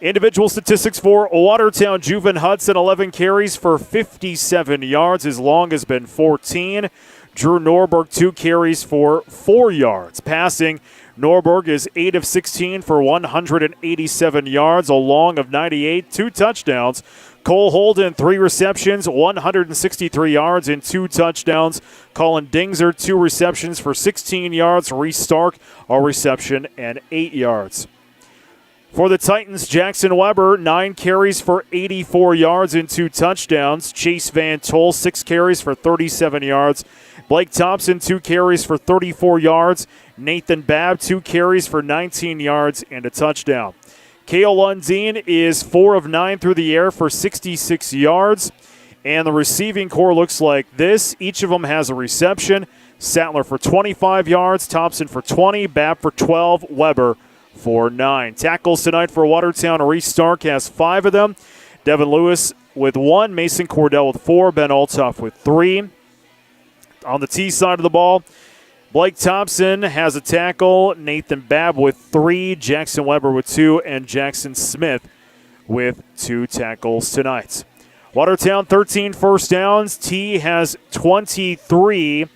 Individual statistics for Watertown. Juven Hudson, 11 carries for 57 yards. His long has been 14. Drew Norberg, 2 carries for 4 yards. Passing, Norberg is 8 of 16 for 187 yards, a long of 98, 2 touchdowns. Cole Holden, 3 receptions, 163 yards and 2 touchdowns. Colin Dingser, 2 receptions for 16 yards. Reese Stark, a reception and 8 yards. For the Titans, Jackson Weber, 9 carries for 84 yards and 2 touchdowns. Chase Van Tol, 6 carries for 37 yards. Blake Thompson, 2 carries for 34 yards. Nathan Babb, 2 carries for 19 yards and a touchdown. Kale Lundeen is 4 of 9 through the air for 66 yards. And the receiving core looks like this. Each of them has a reception. Sattler for 25 yards, Thompson for 20, Babb for 12, Weber for 9. Tackles tonight for Watertown. Reese Stark has 5 of them. Devin Lewis with 1, Mason Cordell with 4, Ben Altoff with 3. On the T side of the ball, Blake Thompson has a tackle, Nathan Babb with 3, Jackson Weber with 2, and Jackson Smith with 2 tackles tonight. Watertown 13 first downs. T has 23.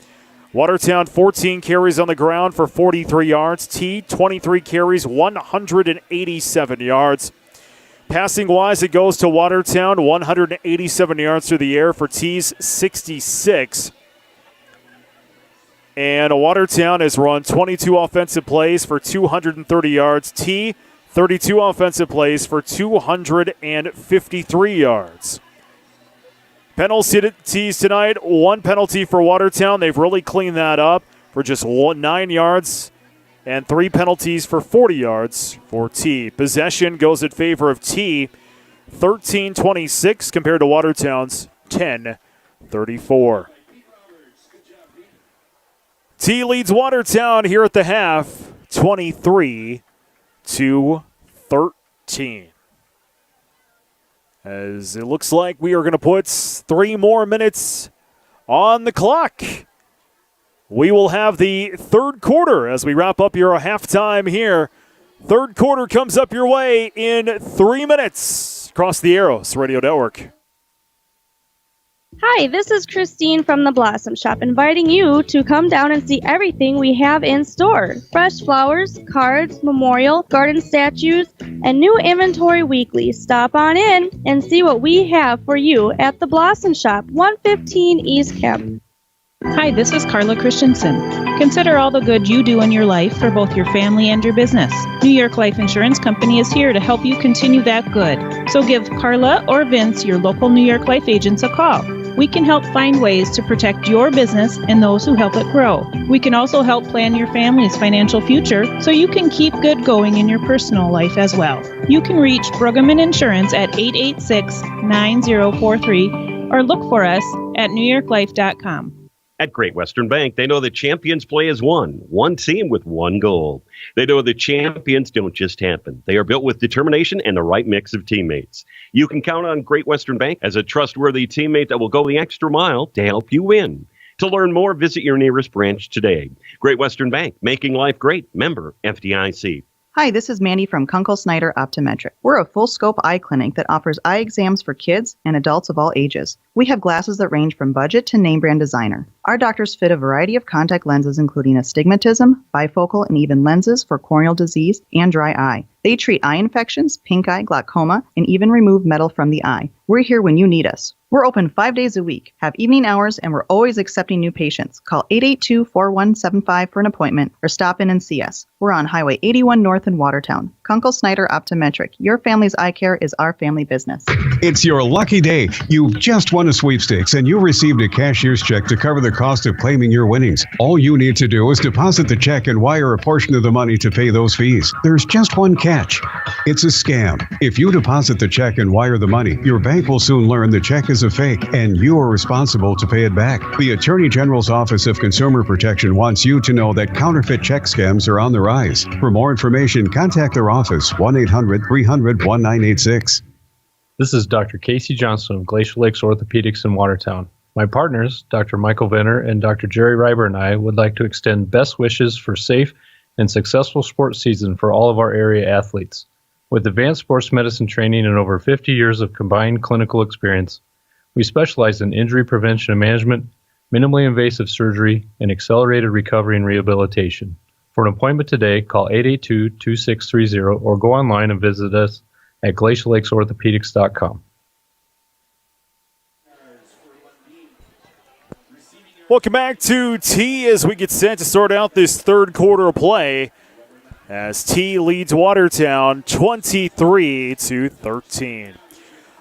Watertown 14 carries on the ground for 43 yards. T 23 carries, 187 yards. Passing-wise, it goes to Watertown, 187 yards through the air for T's 66. And Watertown has run 22 offensive plays for 230 yards. T, 32 offensive plays for 253 yards. Penalties tonight, 1 penalty for Watertown. They've really cleaned that up for just 9 yards. And 3 penalties for 40 yards for T. Possession goes in favor of T, 13-26 compared to Watertown's 10-34. T leads Watertown here at the half, 23-13. As it looks like we are going to put 3 more minutes on the clock. We will have the third quarter as we wrap up your halftime here. Third quarter comes up your way in 3 minutes across the Arrows Radio Network. Hi, this is Christine from the Blossom Shop, inviting you to come down and see everything we have in store. Fresh flowers, cards, memorial, garden statues, and new inventory weekly. Stop on in and see what we have for you at the Blossom Shop, 115 East Kemp. Hi, this is Carla Christensen. Consider all the good you do in your life for both your family and your business. New York Life Insurance Company is here to help you continue that good. So give Carla or Vince, your local New York Life agents, a call. We can help find ways to protect your business and those who help it grow. We can also help plan your family's financial future so you can keep good going in your personal life as well. You can reach Brueggemann Insurance at 886-9043 or look for us at newyorklife.com. At Great Western Bank, they know that champions play as one team with one goal. They know that champions don't just happen. They are built with determination and the right mix of teammates. You can count on Great Western Bank as a trustworthy teammate that will go the extra mile to help you win. To learn more, visit your nearest branch today. Great Western Bank, making life great. Member FDIC. Hi, this is Mandy from Kunkel Snyder Optometric. We're a full-scope eye clinic that offers eye exams for kids and adults of all ages. We have glasses that range from budget to name brand designer. Our doctors fit a variety of contact lenses, including astigmatism, bifocal, and even lenses for corneal disease and dry eye. They treat eye infections, pink eye, glaucoma, and even remove metal from the eye. We're here when you need us. We're open 5 days a week, have evening hours, and we're always accepting new patients. Call 882-4175 for an appointment or stop in and see us. We're on Highway 81 North in Watertown. Kunkel Snyder Optometric. Your family's eye care is our family business. It's your lucky day. You've just won a sweepstakes and you received a cashier's check to cover the cost of claiming your winnings. All you need to do is deposit the check and wire a portion of the money to pay those fees. There's just one catch. It's a scam. If you deposit the check and wire the money, your bank will soon learn the check is a fake and you are responsible to pay it back. The Attorney General's Office of Consumer Protection wants you to know that counterfeit check scams are on the rise. For more information, contact their office, 1-800-300-1986. This is Dr. Casey Johnson of Glacial Lakes Orthopedics in Watertown. My partners, Dr. Michael Venner and Dr. Jerry Reiber, and I would like to extend best wishes for safe and successful sports season for all of our area athletes. With advanced sports medicine training and over 50 years of combined clinical experience, we specialize in injury prevention and management, minimally invasive surgery, and accelerated recovery and rehabilitation. For an appointment today, call 882-2630 or go online and visit us at glaciallakes.orthopedics.com. Welcome back to T as we get set to start out this third quarter of play as T leads Watertown 23-13.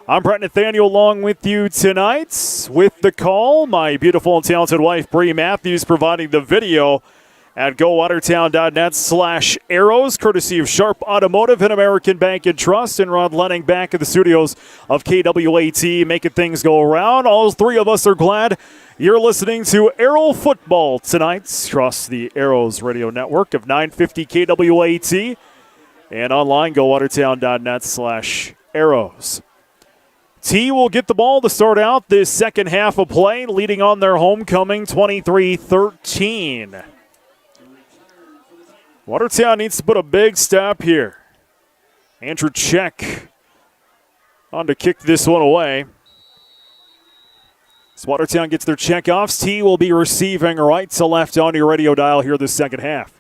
I'm Brett Nathaniel along with you tonight with the call. My beautiful and talented wife, Bree Matthews, providing the video at gowatertown.net/arrows, courtesy of Sharp Automotive and American Bank and Trust, and Rod Lenning back at the studios of KWAT, making things go around. All three of us are glad you're listening to Arrow Football tonight across the Arrows Radio Network of 950 KWAT and online, gowatertown.net/arrows. T will get the ball to start out this second half of play, leading on their homecoming 23-13. Watertown needs to put a big stop here. Andrew Check on to kick this one away. As Watertown gets their checkoffs, T will be receiving right to left on your radio dial here this second half.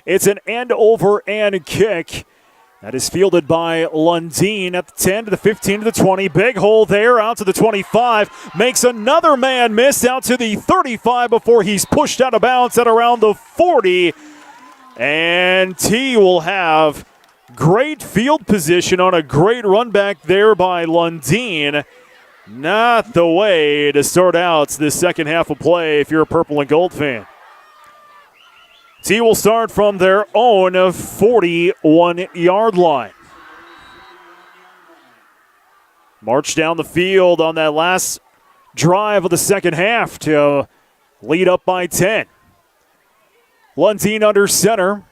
It's an end over and kick. That is fielded by Lundeen at the 10 to the 15 to the 20. Big hole there out to the 25. Makes another man miss out to the 35 before he's pushed out of bounds at around the 40. And T will have great field position on a great run back there by Lundeen. Not the way to start out this second half of play if you're a purple and gold fan. T will start from their own 41-yard line. March down the field on that last drive of the second half to lead up by 10. Lundeen under center.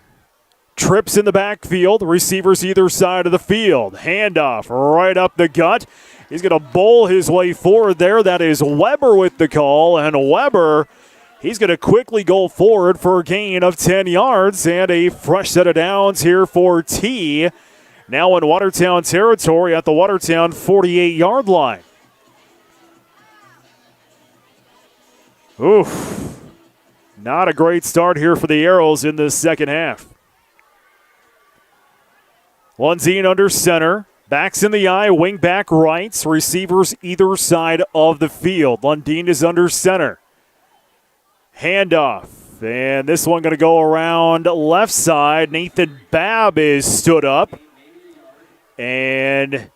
Trips in the backfield. Receivers either side of the field. Handoff right up the gut. He's going to bowl his way forward there. That is Weber with the call. And Weber, he's going to quickly go forward for a gain of 10 yards and a fresh set of downs here for T. Now in Watertown territory at the Watertown 48-yard line. Oof. Not a great start here for the Arrows in this second half. Lundeen under center. Backs in the eye, wing back rights. Receivers either side of the field. Lundeen is under center. Handoff. And this one going to go around left side. Nathan Babb is stood up. And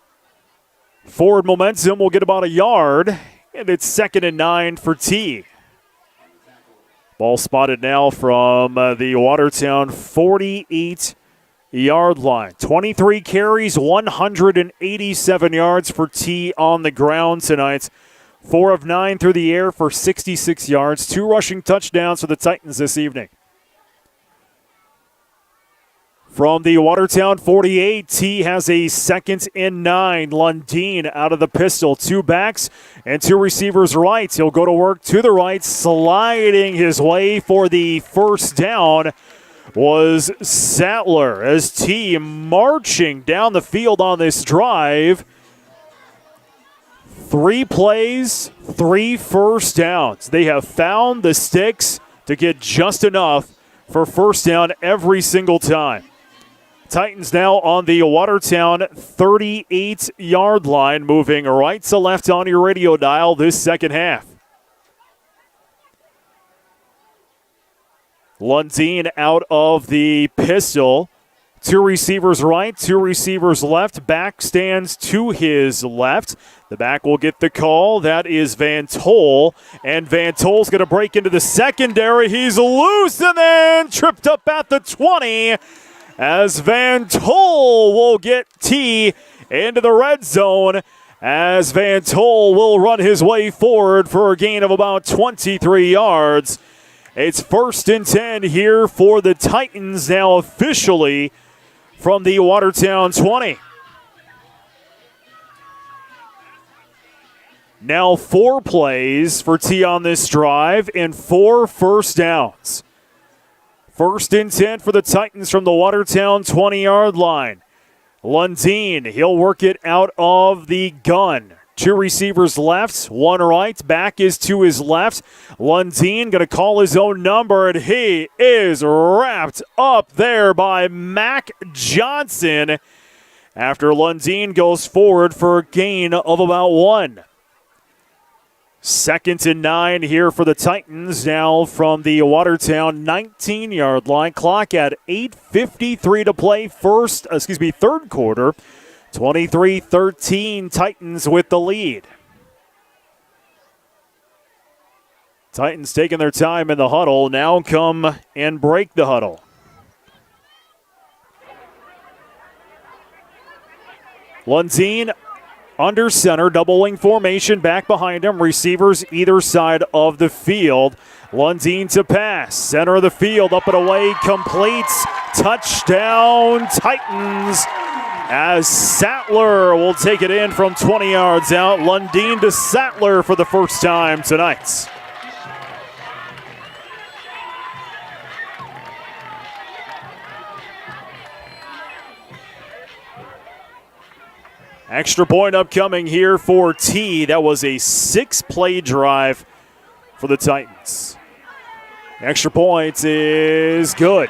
forward momentum will get about a yard. And it's 2nd and 9 for T. Ball spotted now from the Watertown 48-yard line. 23 carries, 187 yards for T on the ground tonight. 4 of 9 through the air for 66 yards. 2 rushing touchdowns for the Titans this evening. From the Watertown 48, T has a 2nd and 9. Lundeen out of the pistol. 2 backs and 2 receivers right. He'll go to work to the right, sliding his way for the first down was Sattler as T marching down the field on this drive. 3 plays, 3 first downs. They have found the sticks to get just enough for first down every single time. Titans now on the Watertown 38-yard line, moving right to left on your radio dial this second half. Lundeen out of the pistol. 2 receivers right, 2 receivers left. Back stands to his left. The back will get the call. That is Van Tol. And Van Tol's going to break into the secondary. He's loose and then tripped up at the 20 as Van Tol will get T into the red zone as Van Tol will run his way forward for a gain of about 23 yards. It's 1st and 10 here for the Titans now officially from the Watertown 20. Now 4 plays for T on this drive and 4 first downs. 1st and 10 for the Titans from the Watertown 20-yard line. Lundeen, he'll work it out of the gun. 2 receivers left, 1 right. Back is to his left. Lundeen going to call his own number, and he is wrapped up there by Mac Johnson after Lundeen goes forward for a gain of about 1. 2nd and 9 here for the Titans now from the Watertown 19-yard line. Clock at 8:53 to play third quarter. 23-13 Titans with the lead. Titans taking their time in the huddle. Now come and break the huddle. Lundeen under center, double wing formation, back behind him. Receivers either side of the field. Lundeen to pass, center of the field, up and away, completes. Touchdown, Titans, as Sattler will take it in from 20 yards out. Lundeen to Sattler for the first time tonight. Extra point upcoming here for T. That was a 6-play drive for the Titans. Extra point is good.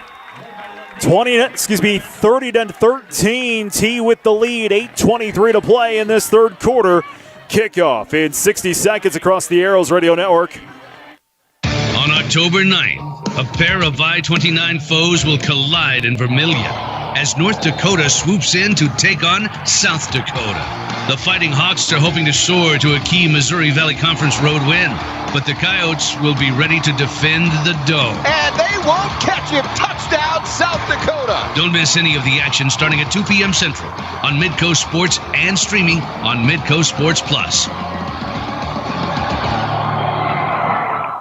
30-13. T with the lead. 8:23 to play in this third quarter. Kickoff in 60 seconds across the Arrows Radio Network. On October 9th, a pair of I-29 foes will collide in Vermilion as North Dakota swoops in to take on South Dakota. The Fighting Hawks are hoping to soar to a key Missouri Valley Conference road win, but the Coyotes will be ready to defend the Dome. And they won't catch him. Touchdown, South Dakota. Don't miss any of the action starting at 2 p.m. Central on Midcoast Sports and streaming on Midcoast Sports Plus.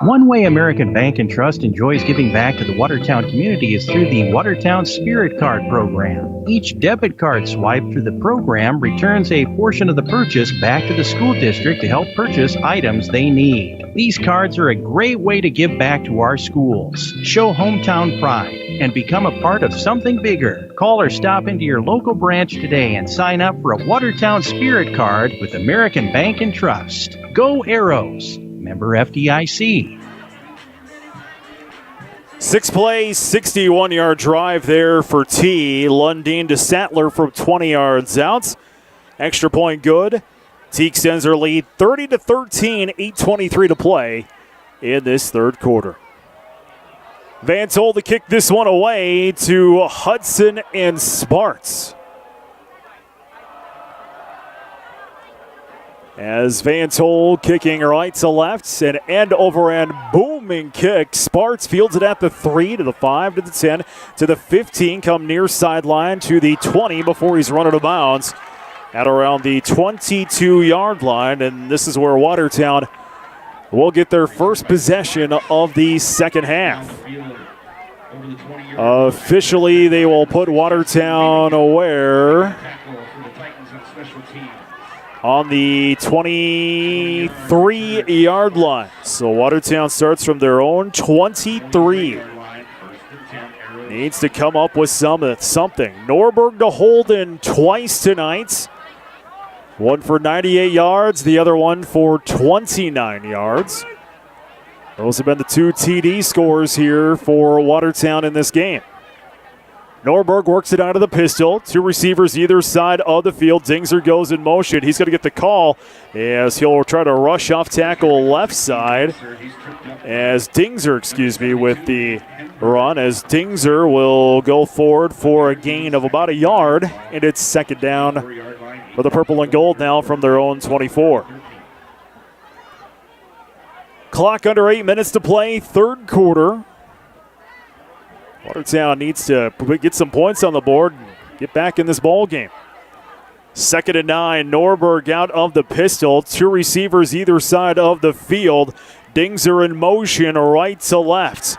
One way American Bank and Trust enjoys giving back to the Watertown community is through the Watertown Spirit Card program. Each debit card swipe through the program returns a portion of the purchase back to the school district to help purchase items they need. These cards are a great way to give back to our schools, show hometown pride, and become a part of something bigger. Call or stop into your local branch today and sign up for a Watertown Spirit Card with American Bank and Trust. Go Arrows! Member FDIC. 6-play, 61-yard drive there for T. Lundeen to Sattler from 20 yards out. Extra point good. T extends their lead 30-13, 8:23 to play in this third quarter. Van Tol to kick this one away to Hudson and Sparts. As Van Tol kicking right to left, an end-over-end booming kick. Sparts fields it at the 3, to the 5, to the 10, to the 15, come near sideline to the 20 before he's run out of bounds at around the 22-yard line. And this is where Watertown will get their first possession of the second half. Officially, they will put Watertown aware on the 23-yard line. So Watertown starts from their own 23. Needs to come up with something. Norberg to Holden twice tonight. One for 98 yards, the other one for 29 yards. Those have been the two TD scores here for Watertown in this game. Norberg works it out of the pistol. Two receivers either side of the field. Dingser goes in motion. He's going to get the call as he'll try to rush off tackle left side. As Dingser, with the run. As Dingser will go forward for a gain of about a yard. And it's second down for the purple and gold now from their own 24. Clock under 8 minutes to play, third quarter. Watertown needs to get some points on the board and get back in this ball game. 2nd and 9, Norberg out of the pistol. Two receivers either side of the field. Dingser in motion right to left.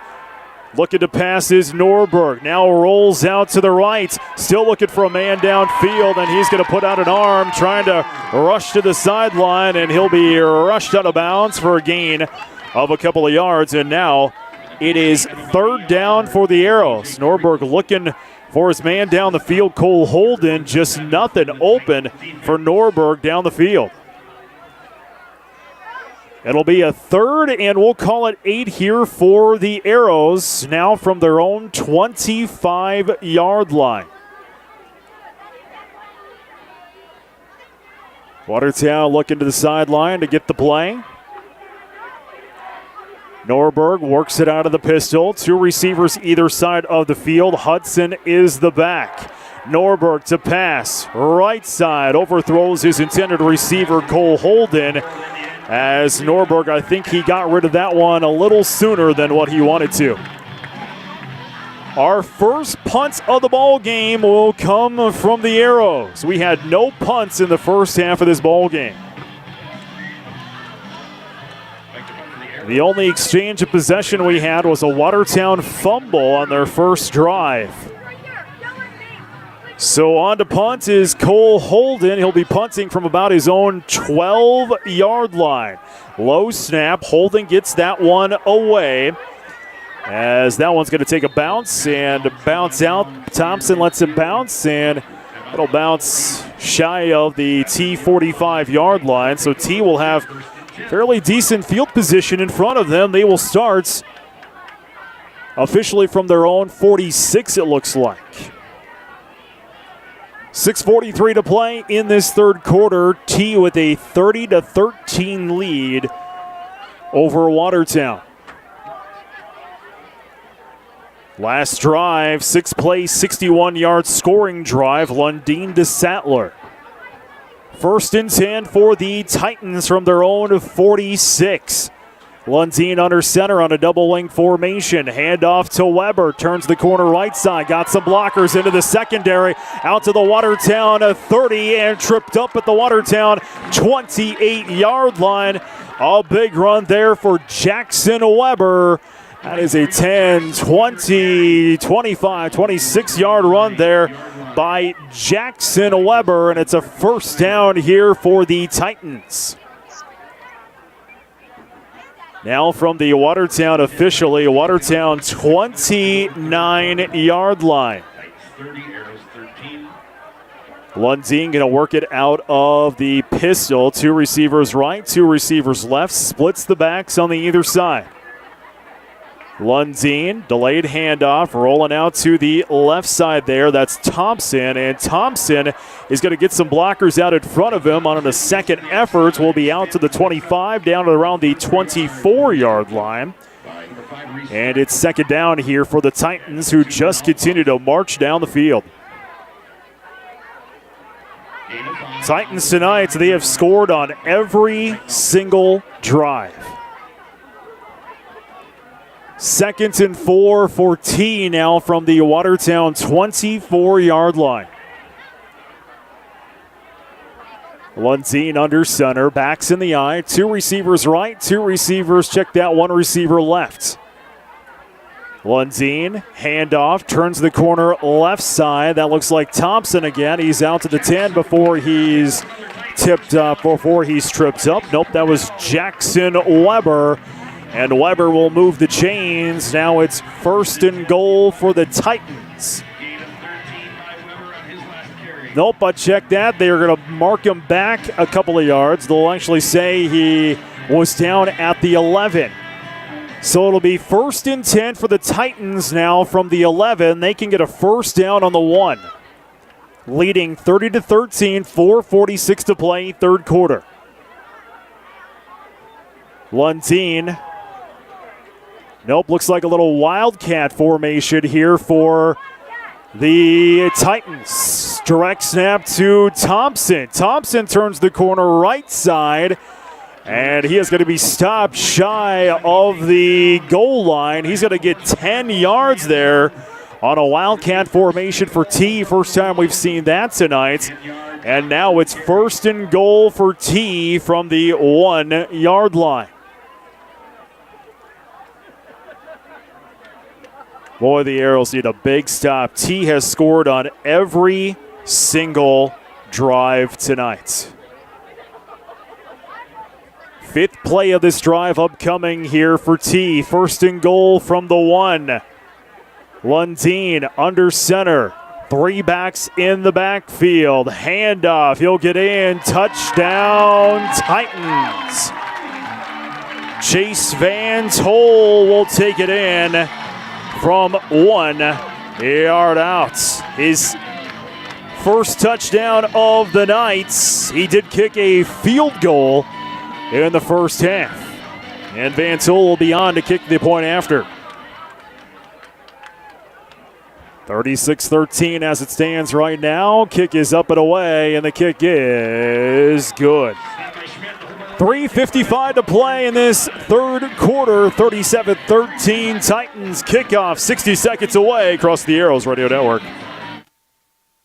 Looking to pass is Norberg. Now rolls out to the right. Still looking for a man downfield, and he's going to put out an arm, trying to rush to the sideline, and he'll be rushed out of bounds for a gain of a couple of yards. And now it is third down for the Arrows. Norberg looking for his man down the field, Cole Holden. Just nothing open for Norberg down the field. It'll be a third, and we'll call it 8 here for the Arrows, now from their own 25-yard line. Watertown looking to the sideline to get the play. Norberg works it out of the pistol. Two receivers either side of the field. Hudson is the back. Norberg to pass. Right side. Overthrows his intended receiver, Cole Holden. As Norberg, I think he got rid of that one a little sooner than what he wanted to. Our first punt of the ball game will come from the Arrows. We had no punts in the first half of this ball game. The only exchange of possession we had was a Watertown fumble on their first drive. So on to punt is Cole Holden. He'll be punting from about his own 12-yard line. Low snap. Holden gets that one away. As that one's going to take a bounce and bounce out. Thompson lets it bounce, and it'll bounce shy of the T 45-yard line. So T will have fairly decent field position in front of them. They will start officially from their own 46, it looks like. 6:43 to play in this third quarter. T with a 30-13 lead over Watertown. Last drive, 6-play, 61-yard scoring drive. Lundeen to Sattler. 1st and 10 for the Titans from their own 46. Lundeen under center on a double wing formation. Handoff to Weber. Turns the corner right side. Got some blockers into the secondary. Out to the Watertown 30 and tripped up at the Watertown 28-yard line. A big run there for Jackson Weber. That is a 10, 20, 25, 26-yard run there by Jackson Weber, and it's a first down here for the Titans. Now from the Watertown officially, Watertown 29-yard line. Lundeen going to work it out of the pistol. 2 receivers right, 2 receivers left. Splits the backs on the either side. Lundeen, delayed handoff, rolling out to the left side there. That's Thompson, and Thompson is going to get some blockers out in front of him on a second effort. Will be out to the 25, down to around the 24-yard line. And it's second down here for the Titans, who just continue to march down the field. Titans tonight, they have scored on every single drive. 2nd and 4 for T now from the Watertown 24-yard line. Lundeen under center, backs in the eye. 2 receivers right, 2 receivers checked out, 1 receiver left. Lundeen, handoff, turns the corner left side. That looks like Thompson again. He's out to the 10 before he's tripped up. Nope, that was Jackson Weber. And Weber will move the chains. Now it's 1st and goal for the Titans. Nope, but check that. They are going to mark him back a couple of yards. They'll actually say he was down at the 11. So it'll be 1st and 10 for the Titans now from the 11. They can get a first down on the 1. Leading 30-13, 4:46 to play, third quarter. Lundeen. Nope, looks like a little wildcat formation here for the Titans. Direct snap to Thompson. Thompson turns the corner right side, and he is going to be stopped shy of the goal line. He's going to get 10 yards there on a wildcat formation for T. First time we've seen that tonight. And now it's 1st and goal for T from the 1-yard line. Boy, the Arrows need a big stop. T has scored on every single drive tonight. 5th play of this drive upcoming here for T. 1st and goal from the 1. Lundeen under center. 3 backs in the backfield. Handoff. He'll get in. Touchdown, Titans. Chase Van Tol will take it in from 1 yard out. His first touchdown of the night. He did kick a field goal in the first half. And Van Tol will be on to kick the point after. 36-13 as it stands right now. Kick is up and away, and the kick is good. 3:55 to play in this third quarter. 37-13 Titans kickoff. 60 seconds away across the Arrows Radio Network.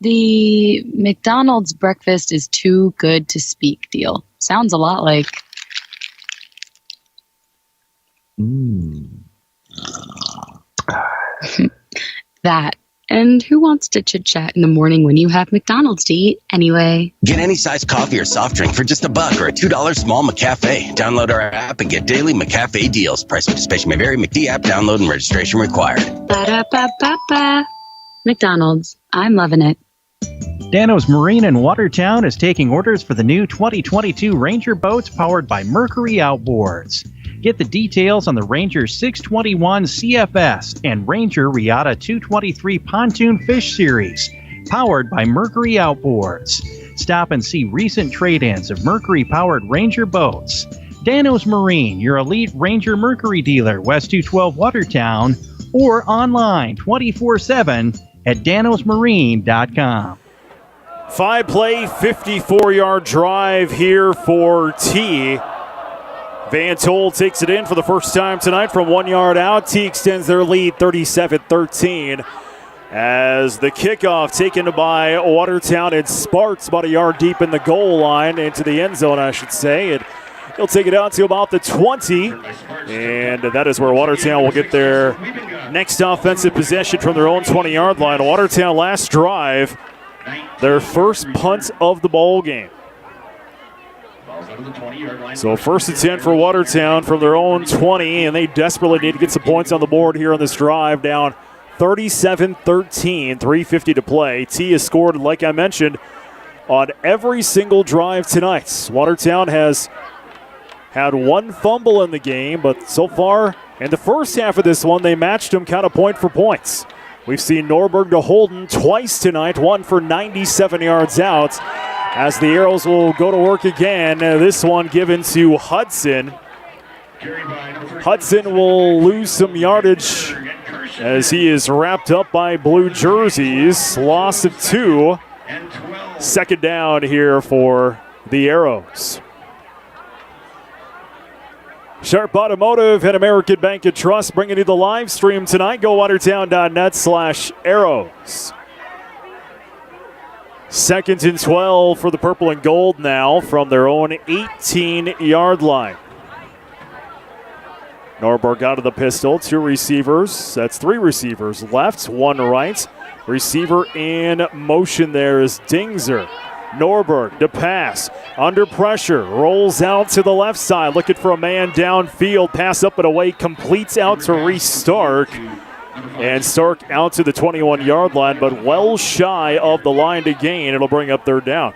The McDonald's breakfast is too good to speak deal. Sounds a lot like... that. And who wants to chit-chat in the morning when you have McDonald's to eat anyway? Get any size coffee or soft drink for just $1 or a $2 small McCafe. Download our app and get daily McCafe deals. Price participation may vary. McD app download and registration required. Ba-da-ba-ba-ba. McDonald's. I'm loving it. Dano's Marine in Watertown is taking orders for the new 2022 Ranger boats powered by Mercury Outboards. Get the details on the Ranger 621 CFS and Ranger Regatta 223 Pontoon Fish Series, powered by Mercury Outboards. Stop and see recent trade-ins of Mercury-powered Ranger boats. Dano's Marine, your elite Ranger Mercury dealer, West 212 Watertown, or online 24/7 at danosmarine.com. 5-play, 54-yard drive here for T. Van Tol takes it in for the first time tonight from 1 yard out. T extends their lead 37-13 as the kickoff taken by Watertown and Sparks about a yard deep in the goal line, into the end zone, I should say. It He'll take it out to about the 20, and that is where Watertown will get their next offensive possession from their own 20-yard line. Watertown last drive, their first punt of the ball game. So 1st and 10 for Watertown from their own 20, and they desperately need to get some points on the board here on this drive, down 37-13, 3:50 to play. T has scored, like I mentioned, on every single drive tonight. Watertown has had one fumble in the game, but so far in the first half of this one, they matched them kind of point for points. We've seen Norberg to Holden twice tonight, one for 97 yards out, as the Arrows will go to work again. This one given to Hudson. Hudson will lose some yardage as he is wrapped up by blue jerseys. Loss of 2. Second down here for the Arrows. Sharp Automotive and American Bank and Trust bringing you the live stream tonight. GoWatertown.net/Arrows. 2nd and 12 for the Purple and Gold now from their own 18-yard line. Norberg out of the pistol, 2 receivers. That's 3 receivers left, 1 right. Receiver in motion there is Dingzer. Norberg to pass, under pressure, rolls out to the left side, looking for a man downfield, pass up and away, completes out to Reese Stark. And Stark out to the 21-yard line, but well shy of the line to gain. It'll bring up 3rd down.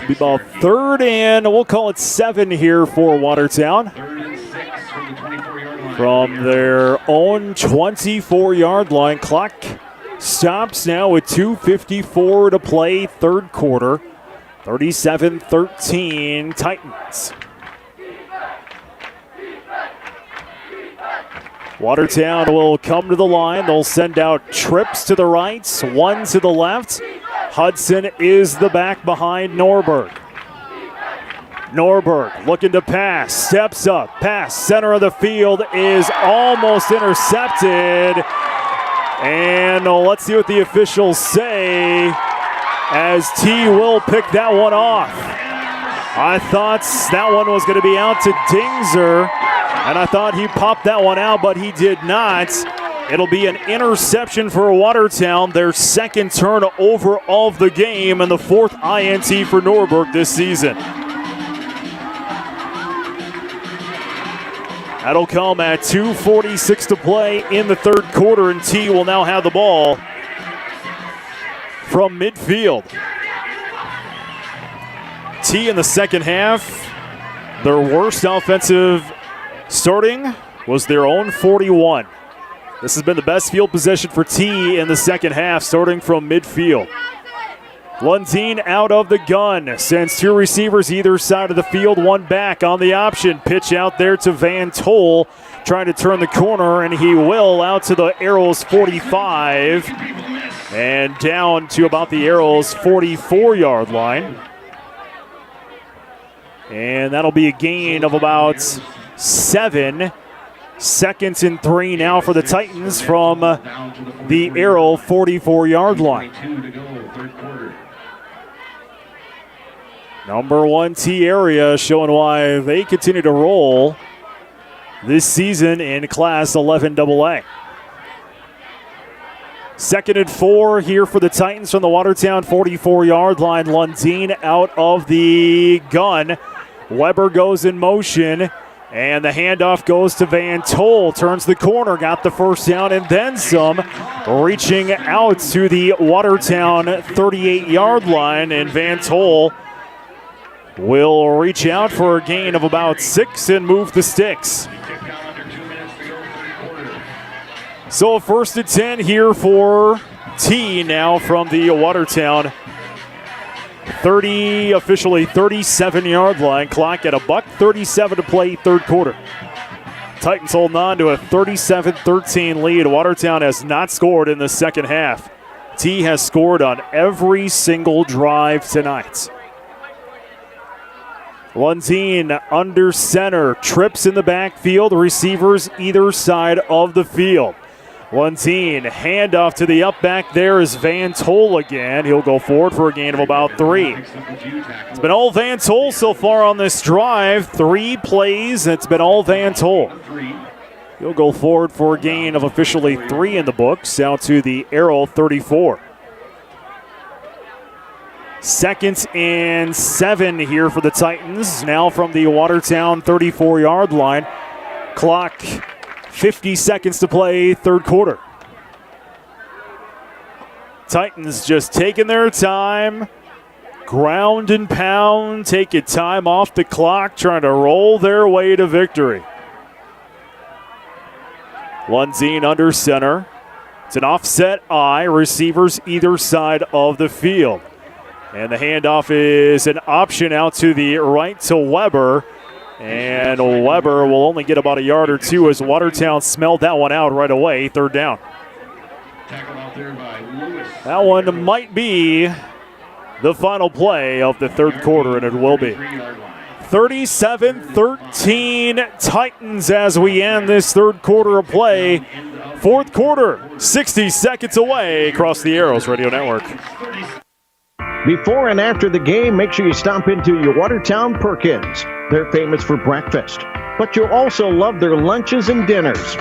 Be about 3rd and we'll call it 7 here for Watertown. From their own 24-yard line. Clock stops now with 2:54 to play, 3rd quarter. 37-13 Titans. Watertown will come to the line. They'll send out trips to the right, 1 to the left. Hudson is the back behind Norberg. Norberg looking to pass, steps up, pass, center of the field is almost intercepted. And let's see what the officials say as T will pick that one off. I thought that one was going to be out to Dingzer, and I thought he popped that one out, but he did not. It'll be an interception for Watertown, their 2nd turnover of the game, and the 4th INT for Norberg this season. That'll come at 2:46 to play in the 3rd quarter, and T will now have the ball from midfield. T in the second half, their worst offensive starting was their own 41. This has been the best field position for T in the second half, starting from midfield. Lundeen out of the gun, sends 2 receivers either side of the field, 1 back on the option. Pitch out there to Van Tol, trying to turn the corner, and he will out to the Arrows 45 and down to about the Arrows 44-yard line. And that'll be a gain of about 7. 2nd and 3 now for the Titans from the Arrow 44-yard line. Number 1 T area showing why they continue to roll this season in Class 11 AA. 2nd and 4 here for the Titans from the Watertown 44-yard line. Lundeen out of the gun. Weber goes in motion, and the handoff goes to Van Tol. Turns the corner, got the 1st down and then some. Reaching out to the Watertown 38-yard line, and Van Tol will reach out for a gain of about 6 and move the sticks. So 1st and 10 here for T now from the Watertown officially 37-yard line. Clock at $1:37 to play, 3rd quarter. Titans holding on to a 37-13 lead. Watertown has not scored in the second half. T has scored on every single drive tonight. Lundeen under center, trips in the backfield, receivers either side of the field. Lundeen, handoff to the up back. There is Van Tol again. He'll go forward for a gain of about 3. It's been all Van Tol so far on this drive. 3 plays, and it's been all Van Tol. He'll go forward for a gain of officially 3 in the books, out to the Arrow 34. 2nd and 7 here for the Titans, now from the Watertown 34-yard line. Clock 50 seconds to play, third quarter. Titans just taking their time, ground and pound, taking time off the clock, trying to roll their way to victory. Lundeen under center. It's an offset I, receivers either side of the field. And the handoff is an option out to the right to Weber. And Weber will only get about a yard or 2 as Watertown smelled that one out right away. Third down. That one might be the final play of the third quarter, and it will be. 37-13 Titans as we end this third quarter of play. Fourth quarter, 60 seconds away across the Arrows Radio Network. Before and after the game, make sure you stop into your Watertown Perkins. They're famous for breakfast, but you'll also love their lunches and dinners.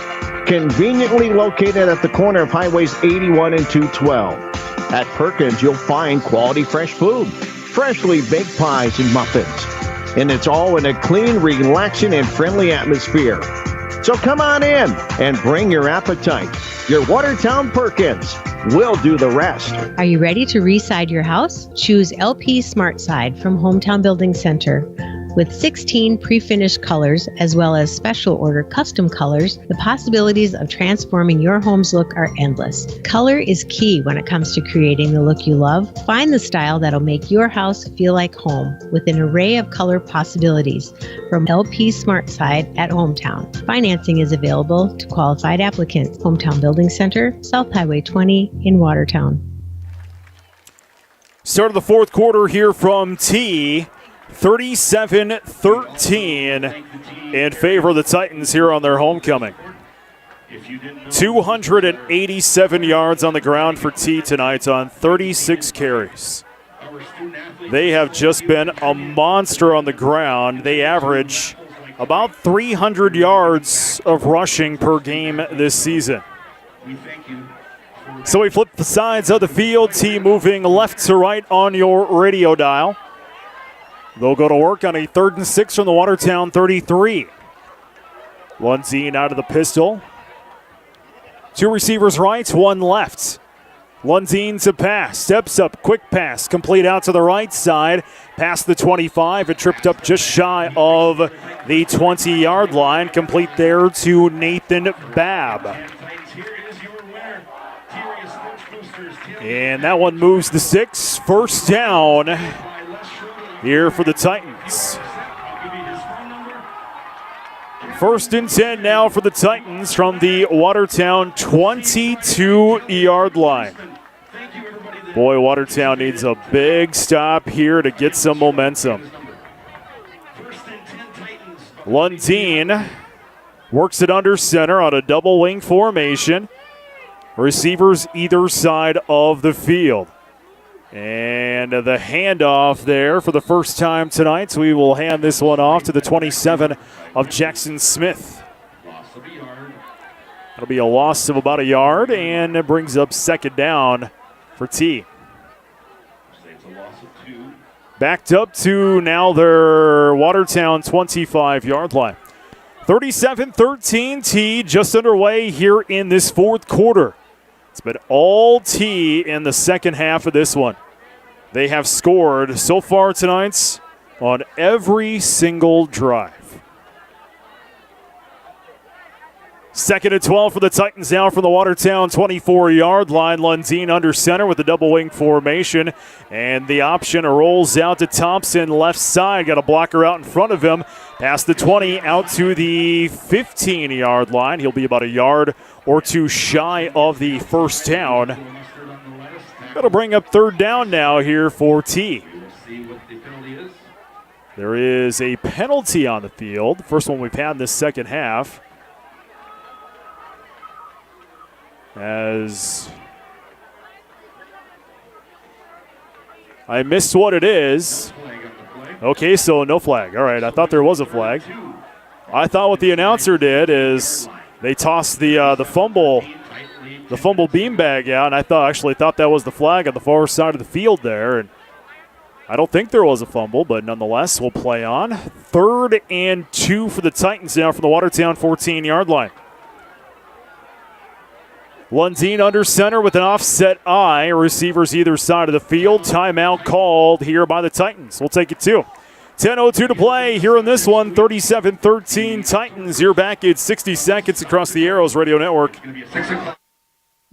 Conveniently located at the corner of Highways 81 and 212. At Perkins, you'll find quality fresh food, freshly baked pies and muffins. And it's all in a clean, relaxing, and friendly atmosphere. So come on in and bring your appetite. Your Watertown Perkins will do the rest. Are you ready to reside your house? Choose LP Smart Side from Hometown Building Center. With 16 pre-finished colors as well as special order custom colors, the possibilities of transforming your home's look are endless. Color is key when it comes to creating the look you love. Find the style that'll make your house feel like home with an array of color possibilities from LP Smart Side at Hometown. Financing is available to qualified applicants. Hometown Building Center, South Highway 20 in Watertown. Start of the fourth quarter here from T. 37-13 in favor of the Titans here on their homecoming. 287 yards on the ground for T tonight on 36 carries. They have just been a monster on the ground. They average about 300 yards of rushing per game this season. So we flip the sides of the field. T moving left to right on your radio dial. They'll go to work on a 3rd and 6 from the Watertown 33. Lundeen out of the pistol. 2 receivers right, 1 left. Lundeen to pass, steps up, quick pass, complete out to the right side, past the 25. It tripped up just shy of the 20-yard line, complete there to Nathan Babb. And that one moves to 6, first down here for the Titans. 1st and 10 now for the Titans from the Watertown 22-yard line. Boy, Watertown needs a big stop here to get some momentum. Lundeen works it under center on a double wing formation. Receivers either side of the field. And the handoff there for the first time tonight. So we will hand this one off to the 27 of Jackson Smith. That'll be a loss of about a yard, and it brings up 2nd down for T. Backed up to now their Watertown 25-yard line. 37-13 T, just underway here in this fourth quarter. It's been all T in the second half of this one. They have scored so far tonight on every single drive. 2nd and 12 for the Titans now from the Watertown 24-yard line. Lundeen under center with the double wing formation. And the option rolls out to Thompson left side. Got a blocker out in front of him. Past the 20 out to the 15-yard line. He'll be about a yard or 2 shy of the first down. That'll bring up 3rd down now here for T. There is a penalty on the field. First one we've had in this second half. as I missed what it is. Okay, so no flag. All right, I thought there was a flag. I thought what the announcer did is they tossed the fumble beanbag out, and I thought that was the flag on the far side of the field there. And I don't think there was a fumble, but nonetheless, we'll play on. 3rd and 2 for the Titans now from the Watertown 14-yard line. Lundeen under center with an offset eye. Receivers either side of the field. Timeout called here by the Titans. We'll take it too. 10:02 to play here in this one. 37-13 Titans. You're back at 60 seconds across the Arrows Radio Network.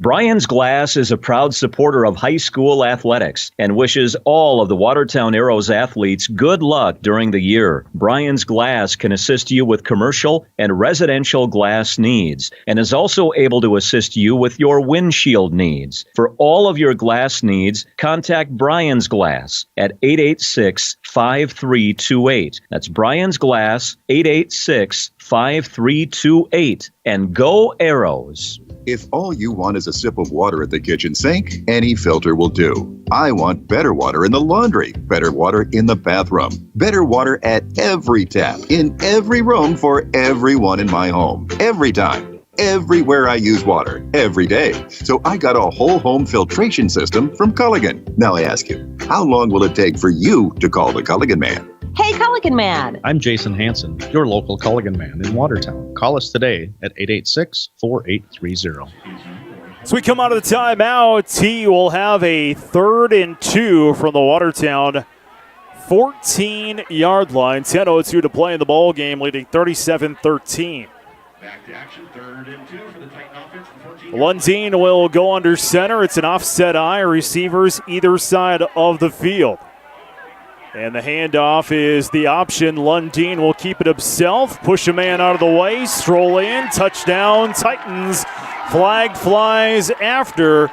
Brian's Glass is a proud supporter of high school athletics and wishes all of the Watertown Arrows athletes good luck during the year. Brian's Glass can assist you with commercial and residential glass needs and is also able to assist you with your windshield needs. For all of your glass needs, contact Brian's Glass at 886-5328. That's Brian's Glass, 886-5328. And go Arrows! If all you want is a sip of water at the kitchen sink, any filter will do. I want better water in the laundry, better water in the bathroom, better water at every tap, in every room for everyone in my home, every time, everywhere I use water, every day. So I got a whole home filtration system from Culligan. Now I ask you, how long will it take for you to call the Culligan man? Hey, Culligan Man. I'm Jason Hansen, your local Culligan Man in Watertown. Call us today at 886-4830. So we come out of the timeout. T will have a 3rd and 2 from the Watertown 14-yard line. 10:02 to play in the ball game, leading 37-13. Back to action, 3rd and 2 for the Titan offense. Lundeen will go under center. It's an offset eye. Receivers either side of the field. And the handoff is the option. Lundeen will keep it himself. Push a man out of the way. Stroll in. Touchdown, Titans. Flag flies after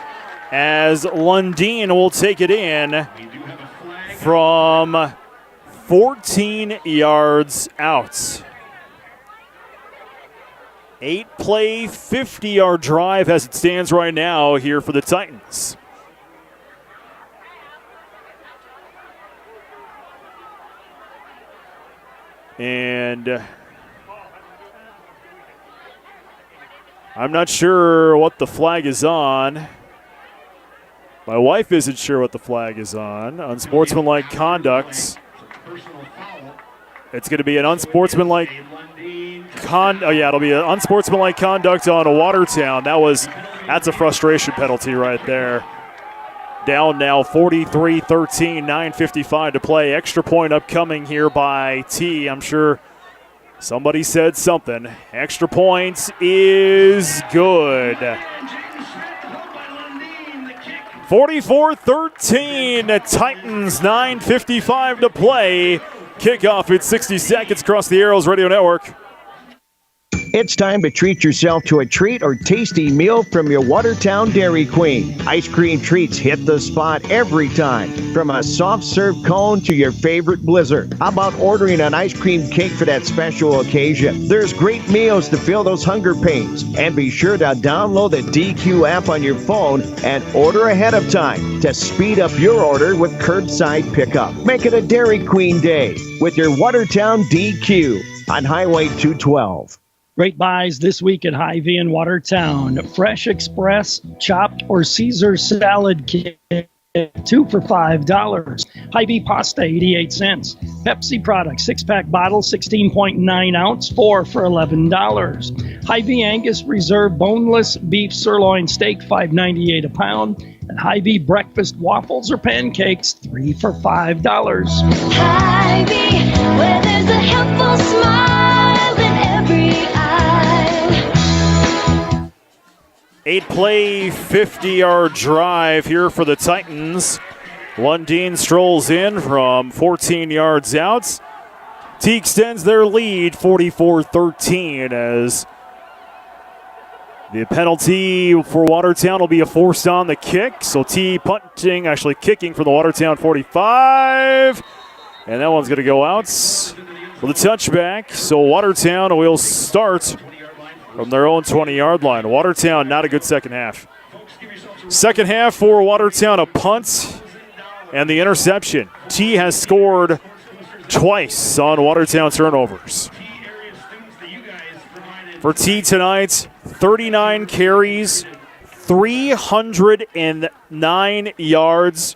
as Lundeen will take it in from 14 yards out. 8-play, 50-yard drive as it stands right now here for the Titans. And I'm not sure what the flag is on. My wife isn't sure what the flag is on. Unsportsmanlike conduct. It's going to be an unsportsmanlike it'll be an unsportsmanlike conduct on a Watertown. That's a frustration penalty right there. Down now 43-13, 9:55 to play. Extra point upcoming here by T. I'm sure somebody said something. Extra point is good. 44-13, Titans, 9:55 to play. Kickoff at 60 seconds across the Arrows Radio Network. It's time to treat yourself to a treat or tasty meal from your Watertown Dairy Queen. Ice cream treats hit the spot every time, from a soft serve cone to your favorite blizzard. How about ordering an ice cream cake for that special occasion? There's great meals to fill those hunger pains. And be sure to download the DQ app on your phone and order ahead of time to speed up your order with curbside pickup. Make it a Dairy Queen day with your Watertown DQ on Highway 212. Great buys this week at Hy-Vee in Watertown. Fresh Express, chopped or Caesar salad kit, 2 for $5. Hy-Vee pasta, 88 cents. Pepsi products, 6-pack bottle, 16.9 ounce, 4 for $11. Hy-Vee Angus Reserve boneless beef sirloin steak, $5.98 a pound. And Hy-Vee breakfast waffles or pancakes, 3 for $5. Hy-Vee, where there's a helpful smile in every eye. 8-play, 50-yard drive here for the Titans. Lundeen strolls in from 14 yards out. T extends their lead 44-13 as the penalty for Watertown will be a force on the kick. So T kicking for the Watertown 45. And that one's going to go out with a touchback. So Watertown will start from their own 20-yard line. Watertown, not a good second half. Second half for Watertown, a punt and the interception. T has scored twice on Watertown turnovers. For T tonight, 39 carries, 309 yards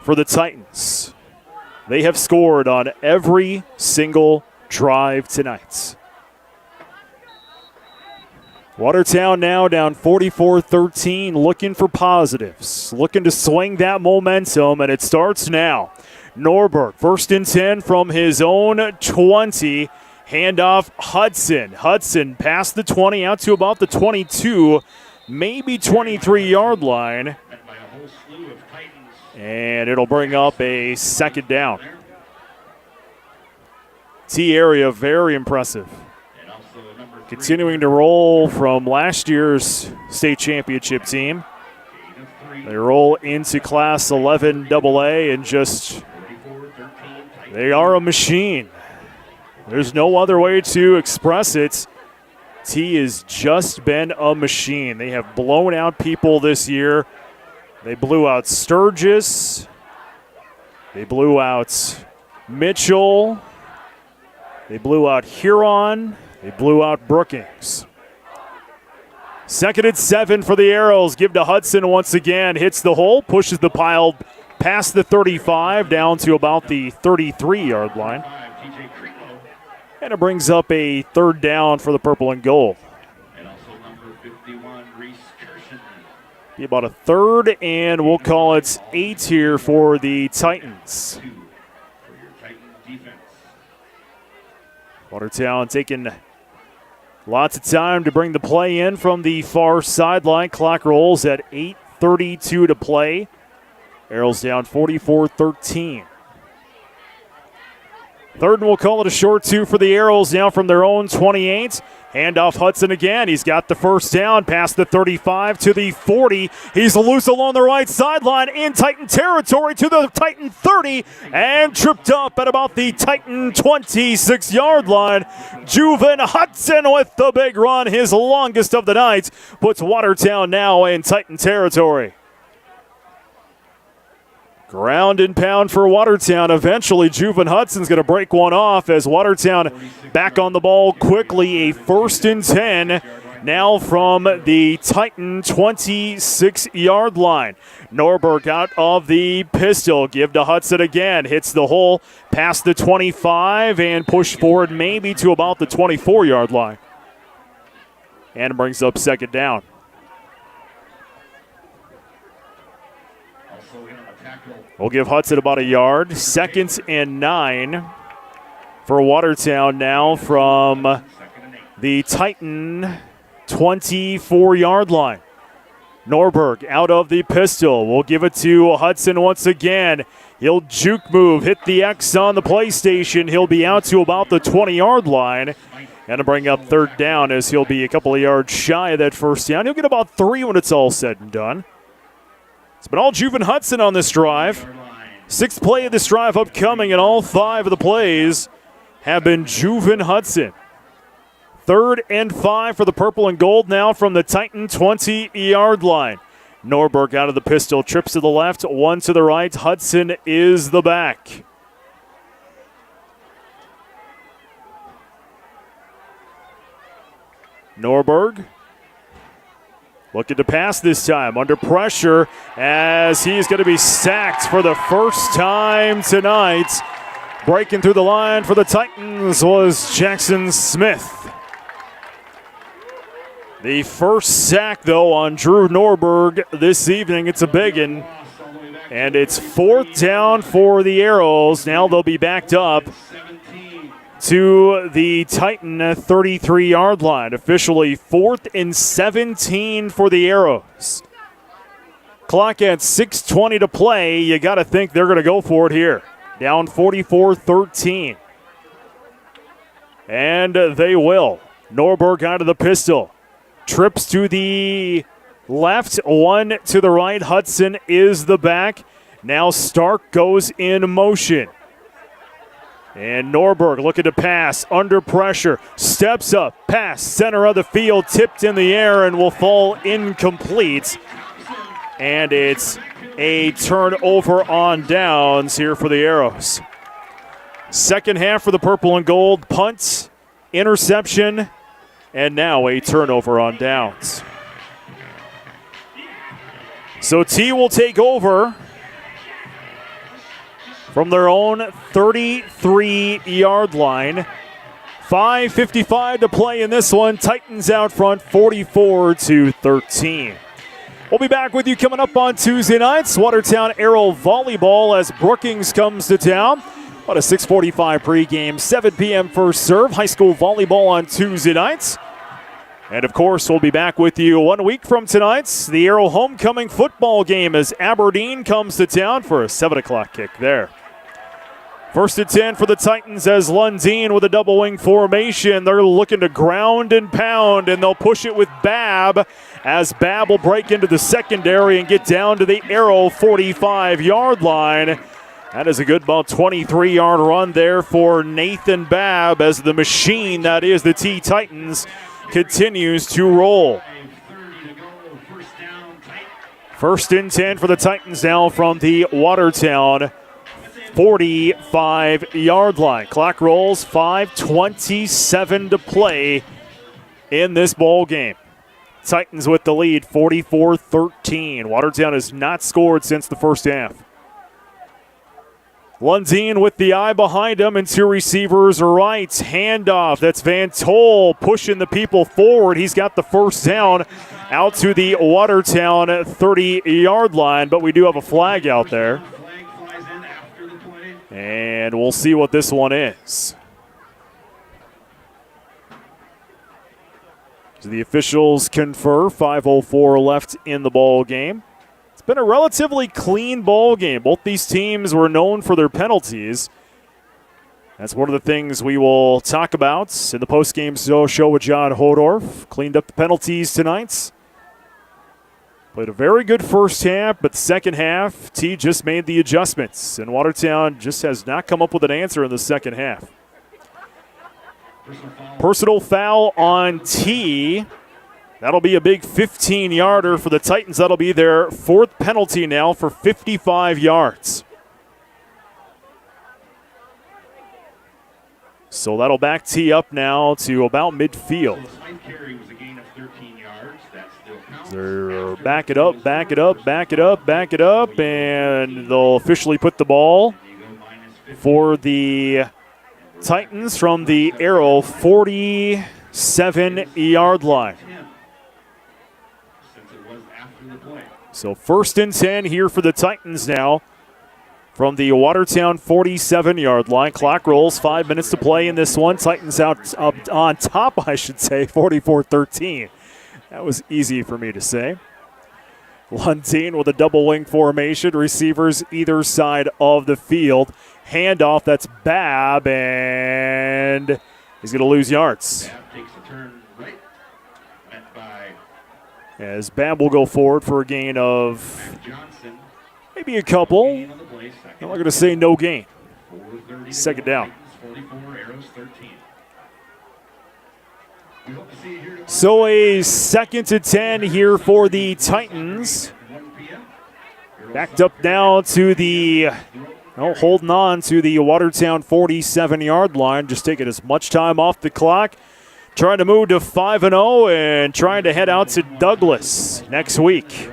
for the Titans. They have scored on every single drive tonight. Watertown now down 44-13, looking for positives, looking to swing that momentum, and it starts now. Norberg, 1st and 10 from his own 20. Handoff Hudson. Hudson past the 20 out to about the 22, maybe 23-yard line. And it'll bring up a second down. T area, very impressive. Continuing to roll from last year's state championship team. They roll into Class 11 AA and they are a machine. There's no other way to express it. T has just been a machine. They have blown out people this year. They blew out Sturgis. They blew out Mitchell. They blew out Huron. They blew out Brookings. 2nd and 7 for the Arrows. Give to Hudson once again. Hits the hole, pushes the pile past the 35 down to about the 33-yard line. And it brings up a third down for the purple and gold. Be about a third, and we'll call it 8 here for the Titans. Watertown taking lots of time to bring the play in from the far sideline. Clock rolls at 8:32 to play. Arrows down 44-13. Third, and we'll call it a short 2 for the Arrows now from their own 28. Handoff Hudson again. He's got the first down past the 35 to the 40. He's loose along the right sideline in Titan territory to the Titan 30 and tripped up at about the Titan 26-yard line. Juven Hudson with the big run, his longest of the night, puts Watertown now in Titan territory. Ground and pound for Watertown. Eventually, Juven Hudson's going to break one off as Watertown back on the ball quickly. A 1st and 10 now from the Titan 26-yard line. Norberg out of the pistol. Give to Hudson again. Hits the hole past the 25 and push forward maybe to about the 24-yard line. And brings up second down. We'll give Hudson about a yard. 2nd and 9 for Watertown now from the Titan 24-yard line. Norberg out of the pistol. We'll give it to Hudson once again. He'll juke move, hit the X on the PlayStation. He'll be out to about the 20-yard line. And to bring up third down as he'll be a couple of yards shy of that first down. He'll get about 3 when it's all said and done. It's been all Juven Hudson on this drive. 6th play of this drive upcoming, and all 5 of the plays have been Juven Hudson. 3rd and 5 for the purple and gold now from the Titan 20-yard line. Norberg out of the pistol, trips to the left, 1 to the right. Hudson is the back. Norberg looking to pass this time, under pressure as he's going to be sacked for the first time tonight. Breaking through the line for the Titans was Jackson Smith. The first sack, though, on Drew Norberg this evening. It's a big one. And it's 4th down for the Arrows. Now they'll be backed up to the Titan 33-yard line. Officially 4th and 17 for the Arrows. Clock at 6:20 to play. You got to think they're going to go for it here. Down 44-13. And they will. Norberg out of the pistol. Trips to the left, 1 to the right. Hudson is the back. Now Stark goes in motion. And Norberg looking to pass, under pressure, steps up, pass, center of the field, tipped in the air and will fall incomplete. And it's a turnover on downs here for the Arrows. Second half for the purple and gold, punt, interception, and now a turnover on downs. So T will take over from their own 33-yard line. 5:55 to play in this one. Titans out front, 44-13. We'll be back with you coming up on Tuesday nights. Watertown Arrow volleyball as Brookings comes to town. About a 6:45 pregame, 7 p.m. first serve. High school volleyball on Tuesday nights. And, of course, we'll be back with you 1 week from tonight's the Arrow homecoming football game as Aberdeen comes to town for a 7 o'clock kick there. First and 10 for the Titans as Lundeen with a double wing formation. They're looking to ground and pound, and they'll push it with Babb as Babb will break into the secondary and get down to the Arrow 45-yard line. That is a good about 23-yard run there for Nathan Babb as the machine that is the T Titans continues to roll. First and 10 for the Titans now from the Watertown 45-yard line. Clock rolls, 5:27 to play in this ball game. Titans with the lead, 44-13. Watertown has not scored since the first half. Lundeen with the eye behind him and two receivers right. Handoff, that's Van Tol pushing the people forward. He's got the first down out to the Watertown 30-yard line, but we do have a flag out there. And we'll see what this one is. So the officials confer, 5:04 left in the ball game. It's been a relatively clean ball game. Both these teams were known for their penalties. That's one of the things we will talk about in the postgame show with John Hodorf. Cleaned up the penalties tonight. Played a very good first half, but the second half, T just made the adjustments, and Watertown just has not come up with an answer in the second half. Personal foul on T. That'll be a big 15-yarder for the Titans. That'll be their fourth penalty now for 55 yards. So that'll back T up now to about midfield. They're back it up, back it up, back it up, back it up, and they'll officially put the ball for the Titans from the Arrow 47-yard line. So first and 10 here for the Titans now from the Watertown 47-yard line. Clock rolls, 5 minutes to play in this one. Titans out up on top, I should say, 44-13. That was easy for me to say. Lundeen with a double wing formation. Receivers either side of the field. Handoff, that's Babb, and he's going to lose yards. Babb takes a turn right. Met by as Babb will go forward for a gain of maybe a couple. I'm not going to say no gain. Second down. 44, Arrows 13. So a second to 10 here for the Titans. Backed up now to the, holding on to the Watertown 47-yard line. Just taking as much time off the clock. Trying to move to 5-0 and trying to head out to Douglas next week.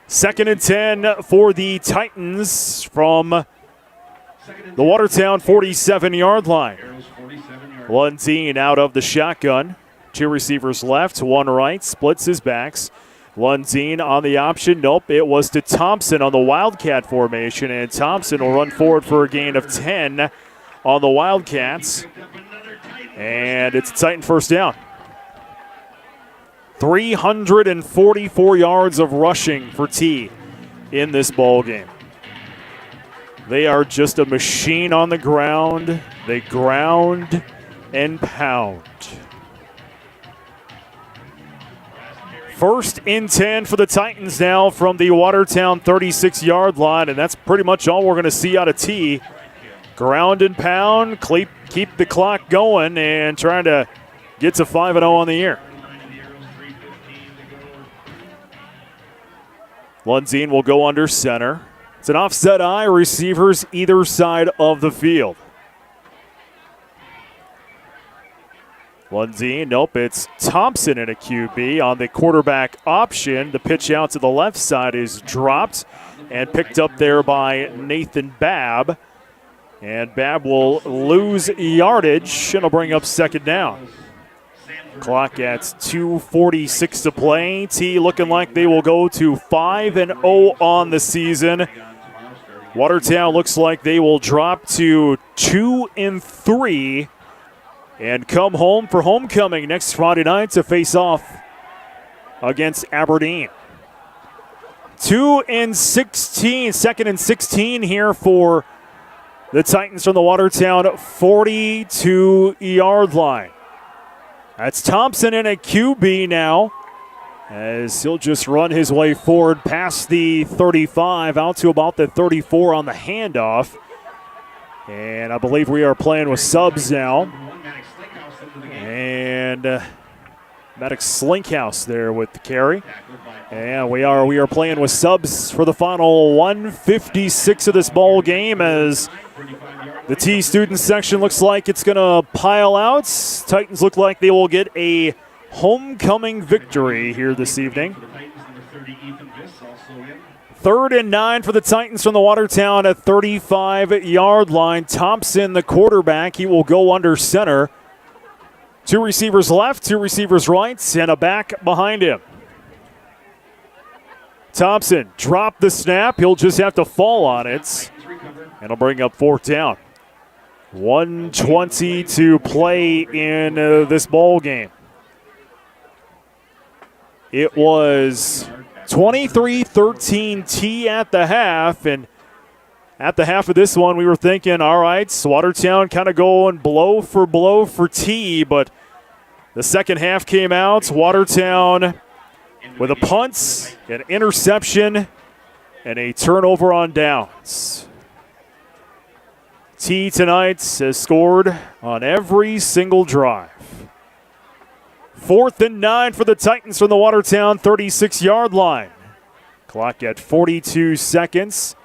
Second and 10 for the Titans from the Watertown 47-yard line. Lundeen out of the shotgun. Two receivers left, one right, splits his backs. Lundeen on the option. Nope, it was to Thompson on the Wildcat formation, and Thompson will run forward for a gain of 10 on the Wildcats. And it's a Titan first down. 344 yards of rushing for T in this ball game. They are just a machine on the ground. They ground and pound. First and 10 for the Titans now from the Watertown 36-yard line, and that's pretty much all we're going to see out of T. ground and pound, keep the clock going, and trying to get to 5-0 on the year. Lunzine will go under center. It's an offset eye, receivers either side of the field. Lunzine, nope, it's Thompson in a QB on the quarterback option. The pitch out to the left side is dropped and picked up there by Nathan Babb. And Babb will lose yardage, and will bring up second down. Clock at 2:46 to play. T looking like they will go to 5-0 on the season. Watertown looks like they will drop to 2-3 and come home for homecoming next Friday night to face off against Aberdeen. 2-16, second and 16 here for the Titans from the Watertown 42-yard line. That's Thompson in a QB now, as he'll just run his way forward past the 35 out to about the 34 on the handoff. And I believe we are playing with subs now. And Maddox Slinkhouse there with the carry. And we are playing with subs for the final 1:56 of this ball game, as the T student section looks like it's going to pile out. Titans look like they will get a homecoming victory here this evening. 3rd and 9 for the Titans from the Watertown at 35-yard line. Thompson, the quarterback, he will go under center. 2 receivers left, 2 receivers right, and a back behind him. Thompson dropped the snap. He'll just have to fall on it. And he'll bring up 4th down. 1:20 to play in this ball game. It was 23-13 T at the half. And at the half of this one, we were thinking, all right, Watertown kind of going blow for T. But the second half came out. Watertown with a punt, an interception, and a turnover on downs. T tonight has scored on every single drive. 4th and 9 for the Titans from the Watertown 36-yard line. Clock at 42 seconds.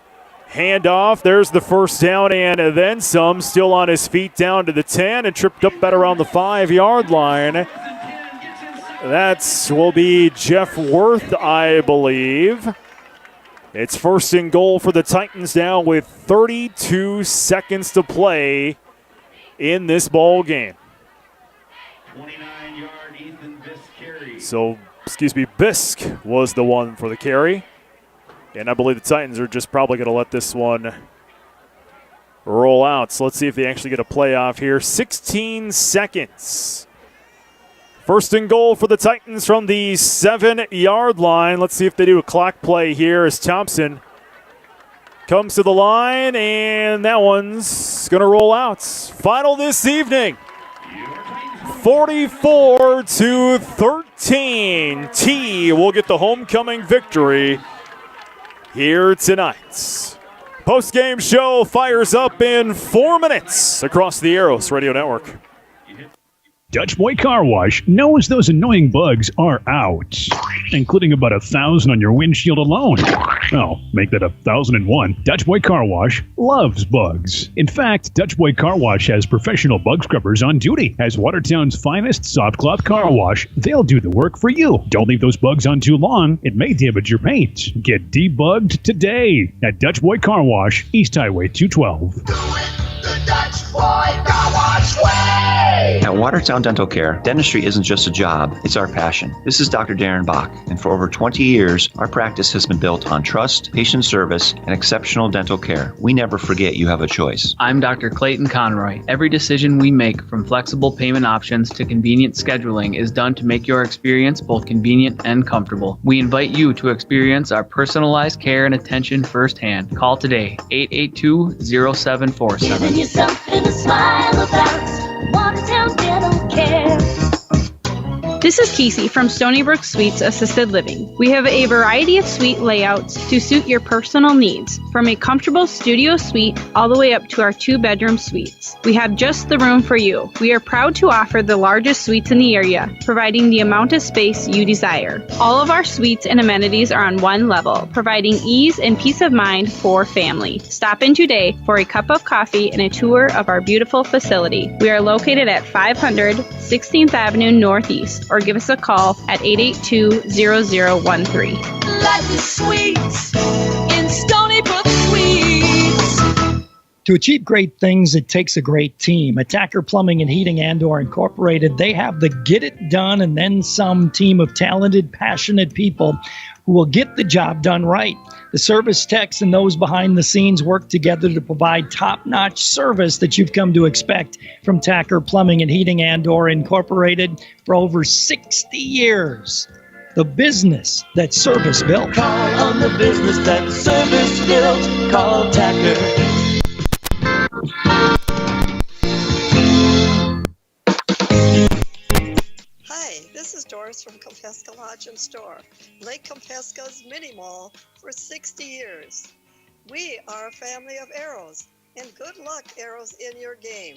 Handoff, there's the first down and then some. Still on his feet down to the 10 and tripped up at around the 5-yard line. That will be Jeff Worth, I believe. It's 1st and goal for the Titans now with 32 seconds to play in this ball game. 29-yard Ethan Bisk carry. So, Bisk was the one for the carry. And I believe the Titans are just probably going to let this one roll out. So let's see if they actually get a playoff here. 16 seconds. 1st and goal for the Titans from the 7-yard line. Let's see if they do a clock play here as Thompson comes to the line, and that one's going to roll out. Final this evening, 44-13. T will get the homecoming victory here tonight. Post-game show fires up in 4 minutes across the Arrows Radio Network. Dutch Boy Car Wash knows those annoying bugs are out, including about 1,000 on your windshield alone. Oh, make that 1,001. Dutch Boy Car Wash loves bugs. In fact, Dutch Boy Car Wash has professional bug scrubbers on duty. As Watertown's finest soft cloth car wash, they'll do the work for you. Don't leave those bugs on too long. It may damage your paint. Get debugged today at Dutch Boy Car Wash, East Highway 212. The Dutch Boy Car Wash way! At Watertown Dental Care, dentistry isn't just a job, it's our passion. This is Dr. Darren Bach, and for over 20 years, our practice has been built on trust, patient service, and exceptional dental care. We never forget you have a choice. I'm Dr. Clayton Conroy. Every decision we make, from flexible payment options to convenient scheduling, is done to make your experience both convenient and comfortable. We invite you to experience our personalized care and attention firsthand. Call today, 882-0747. Giving you something to smile about. Watertown Dental Care. This is Casey from Stony Brook Suites Assisted Living. We have a variety of suite layouts to suit your personal needs, from a comfortable studio suite all the way up to our 2-bedroom suites. We have just the room for you. We are proud to offer the largest suites in the area, providing the amount of space you desire. All of our suites and amenities are on one level, providing ease and peace of mind for family. Stop in today for a cup of coffee and a tour of our beautiful facility. We are located at 500 16th Avenue Northeast, or give us a call at 882-0013. Life is sweet in Stony Brook Suites. To achieve great things, it takes a great team. Attacker Plumbing and Heating Andor Incorporated, they have the get it done and then some team of talented, passionate people who will get the job done right. The service techs and those behind the scenes work together to provide top-notch service that you've come to expect from Tacker Plumbing and Heating Andor Incorporated for over 60 years. The business that service built. Call on the business that service built. Call Tacker. Hi, this is Doris from Compesca Lodge and Store, Lake Compesca's mini mall for 60 years. We are a family of arrows, and good luck, arrows, in your game.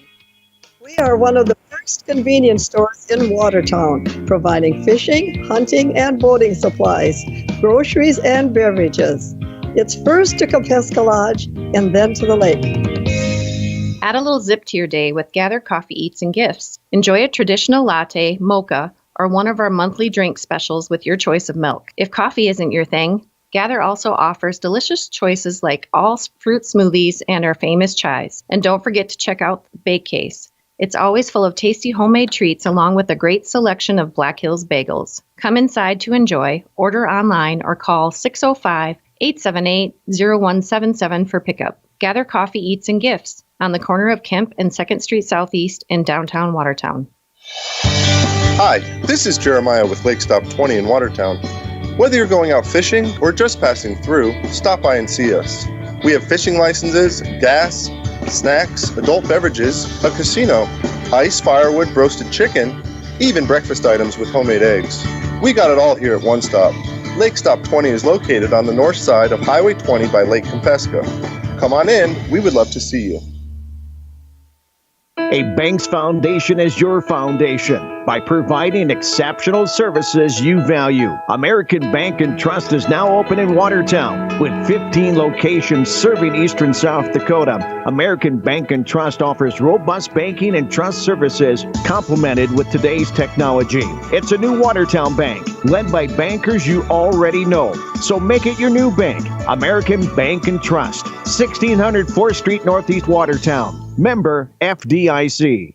We are one of the first convenience stores in Watertown, providing fishing, hunting, and boating supplies, groceries, and beverages. It's first to Compesca Lodge and then to the lake. Add a little zip to your day with Gather Coffee Eats and Gifts. Enjoy a traditional latte, mocha, or one of our monthly drink specials with your choice of milk. If coffee isn't your thing, Gather also offers delicious choices like all fruit smoothies and our famous chais. And don't forget to check out the Bake Case. It's always full of tasty homemade treats along with a great selection of Black Hills bagels. Come inside to enjoy, order online, or call 605-878-0177 for pickup. Gather Coffee Eats and Gifts on the corner of Kemp and 2nd Street Southeast in downtown Watertown. Hi, this is Jeremiah with Lake Stop 20 in Watertown. Whether you're going out fishing or just passing through, stop by and see us. We have fishing licenses, gas, snacks, adult beverages, a casino, ice, firewood, roasted chicken, even breakfast items with homemade eggs. We got it all here at One Stop. Lake Stop 20 is located on the north side of Highway 20 by Lake Compesca. Come on in, we would love to see you. A bank's foundation is your foundation by providing exceptional services you value. American Bank and Trust is now open in Watertown with 15 locations serving eastern South Dakota. American Bank and Trust offers robust banking and trust services complemented with today's technology. It's a new Watertown bank led by bankers you already know. So make it your new bank. American Bank and Trust, 1600 4th Street Northeast Watertown. Member FDIC.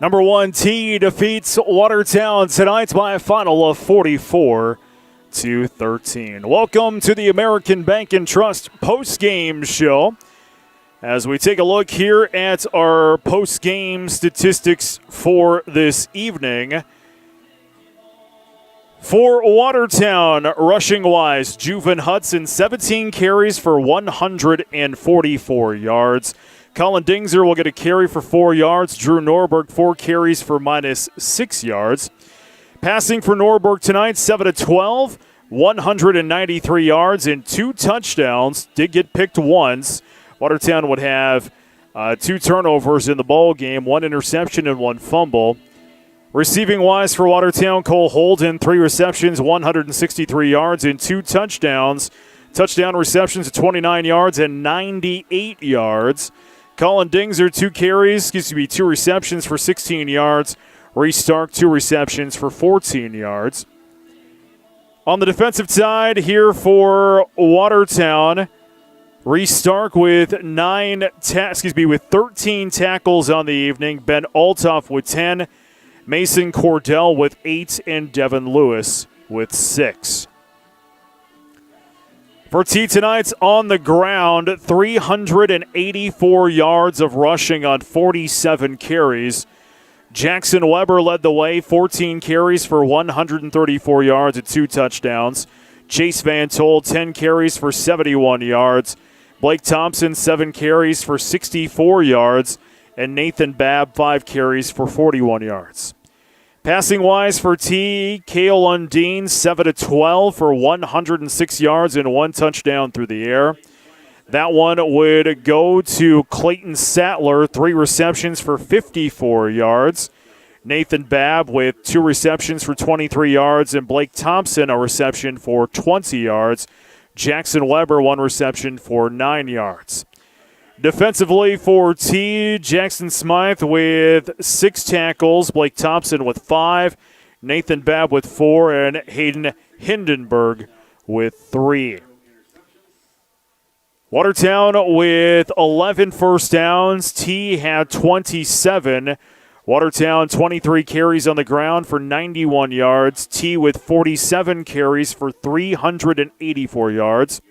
Number 1 T defeats Watertown tonight by a final of 44-13. Welcome to the American Bank and Trust post-game show. As we take a look here at our post-game statistics for this evening. For Watertown, rushing-wise, Juven Hudson, 17 carries for 144 yards. Colin Dingser will get a carry for 4 yards. Drew Norberg, 4 carries for -6 yards. Passing for Norberg tonight, 7-12, 193 yards and 2 touchdowns. Did get picked once. Watertown would have 2 turnovers in the ball game, 1 interception and 1 fumble. Receiving-wise for Watertown, Cole Holden, 3 receptions, 163 yards and 2 touchdowns. Touchdown receptions of 29 yards and 98 yards. Colin Dingser, 2 receptions for 16 yards. Reese Stark, 2 receptions for 14 yards. On the defensive side here for Watertown, Reese Stark with 13 tackles on the evening. Ben Altoff with 10. Mason Cordell with 8, and Devin Lewis with 6. For T tonight's on the ground, 384 yards of rushing on 47 carries. Jackson Weber led the way, 14 carries for 134 yards and 2 touchdowns. Chase Van Tol, 10 carries for 71 yards. Blake Thompson, 7 carries for 64 yards. and Nathan Babb 5 carries for 41 yards. Passing-wise for T, Cale Undine 7-12 for 106 yards and 1 touchdown through the air. That one would go to Clayton Sattler, 3 receptions for 54 yards. Nathan Babb with 2 receptions for 23 yards, and Blake Thompson a reception for 20 yards. Jackson Weber 1 reception for 9 yards. Defensively for T, Jackson Smythe with 6 tackles, Blake Thompson with 5, Nathan Babb with 4, and Hayden Hindenburg with 3. Watertown with 11 first downs. T had 27. Watertown 23 carries on the ground for 91 yards. T with 47 carries for 384 yards.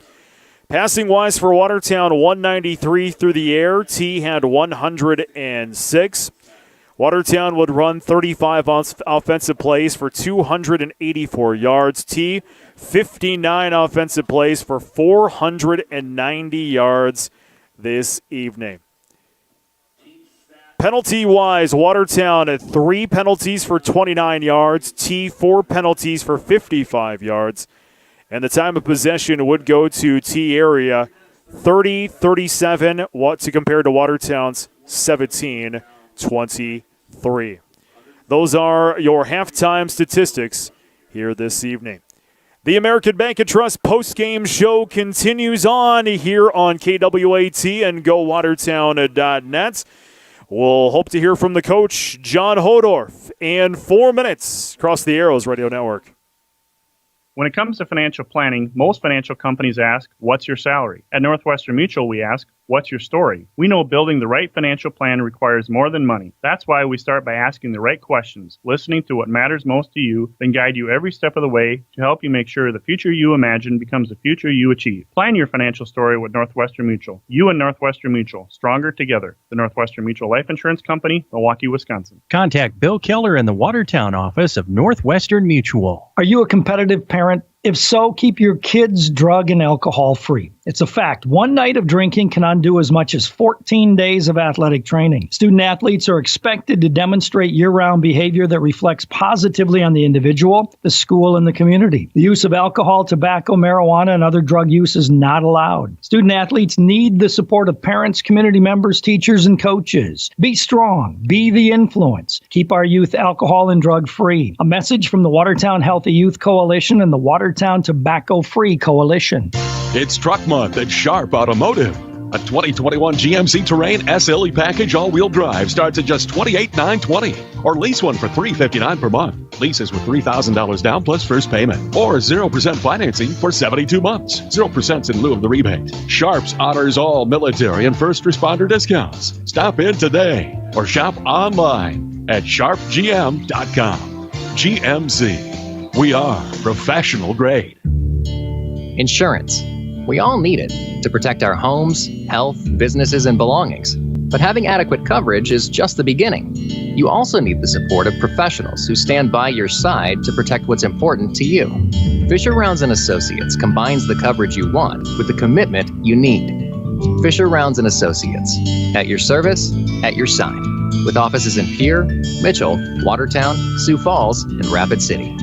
Passing-wise for Watertown, 193 through the air. T had 106. Watertown would run 35 offensive plays for 284 yards. T, 59 offensive plays for 490 yards this evening. Penalty-wise, Watertown had 3 penalties for 29 yards. T, 4 penalties for 55 yards. And the time of possession would go to T area, 30-37 to compare to Watertown's 17-23. Those are your halftime statistics here this evening. The American Bank and Trust post-game show continues on here on KWAT and GoWatertown.net. We'll hope to hear from the coach, John Hodorf, in 4 minutes across the Arrows Radio Network. When it comes to financial planning, most financial companies ask, what's your salary? At Northwestern Mutual, we ask, what's your story? We know building the right financial plan requires more than money. That's why we start by asking the right questions, listening to what matters most to you, then guide you every step of the way to help you make sure the future you imagine becomes the future you achieve. Plan your financial story with Northwestern Mutual. You and Northwestern Mutual, stronger together. The Northwestern Mutual Life Insurance Company, Milwaukee, Wisconsin. Contact Bill Keller in the Watertown office of Northwestern Mutual. Are you a competitive parent? If so, keep your kids drug and alcohol free. It's a fact. One night of drinking can undo as much as 14 days of athletic training. Student athletes are expected to demonstrate year-round behavior that reflects positively on the individual, the school, and the community. The use of alcohol, tobacco, marijuana, and other drug use is not allowed. Student athletes need the support of parents, community members, teachers, and coaches. Be strong. Be the influence. Keep our youth alcohol and drug free. A message from the Watertown Healthy Youth Coalition and the Watertown Tobacco Free Coalition. It's Truck Month at Sharp Automotive. A 2021 GMC Terrain SLE package all-wheel drive starts at just $28,920, or lease one for $359 per month. Leases with $3,000 down plus first payment, or 0% financing for 72 months. 0% in lieu of the rebate. Sharp's honors all military and first responder discounts. Stop in today or shop online at sharpgm.com. GMC. We are professional grade. Insurance. We all need it to protect our homes, health, businesses, and belongings. But having adequate coverage is just the beginning. You also need the support of professionals who stand by your side to protect what's important to you. Fisher Rounds & Associates combines the coverage you want with the commitment you need. Fisher Rounds & Associates. At your service, at your side. With offices in Pierre, Mitchell, Watertown, Sioux Falls, and Rapid City.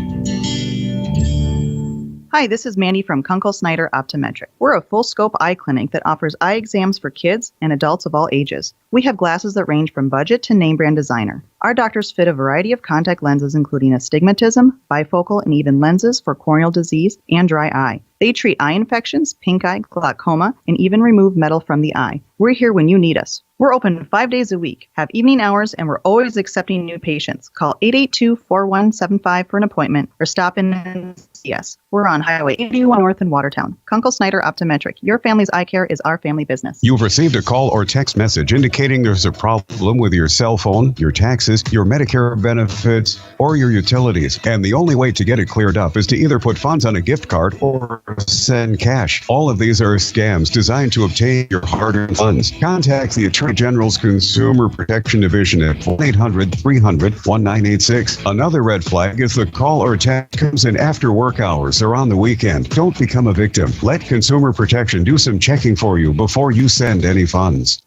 Hi, this is Mandy from Kunkel Snyder Optometric. We're a full-scope eye clinic that offers eye exams for kids and adults of all ages. We have glasses that range from budget to name-brand designer. Our doctors fit a variety of contact lenses, including astigmatism, bifocal, and even lenses for corneal disease and dry eye. They treat eye infections, pink eye, glaucoma, and even remove metal from the eye. We're here when you need us. We're open 5 days a week, have evening hours, and we're always accepting new patients. Call 882-4175 for an appointment or stop in and see us. We're on Highway 81 North in Watertown. Kunkel Snyder Optometric. Your family's eye care is our family business. You've received a call or text message indicating there's a problem with your cell phone, your taxes, your Medicare benefits, or your utilities. And the only way to get it cleared up is to either put funds on a gift card or send cash. All of these are scams designed to obtain your hard-earned funds. Contact the Attorney General's Consumer Protection Division at 1-800-300-1986. Another red flag is the call or text comes in after work hours or on the weekend. Don't become a victim. Let Consumer Protection do some checking for you before you send any funds.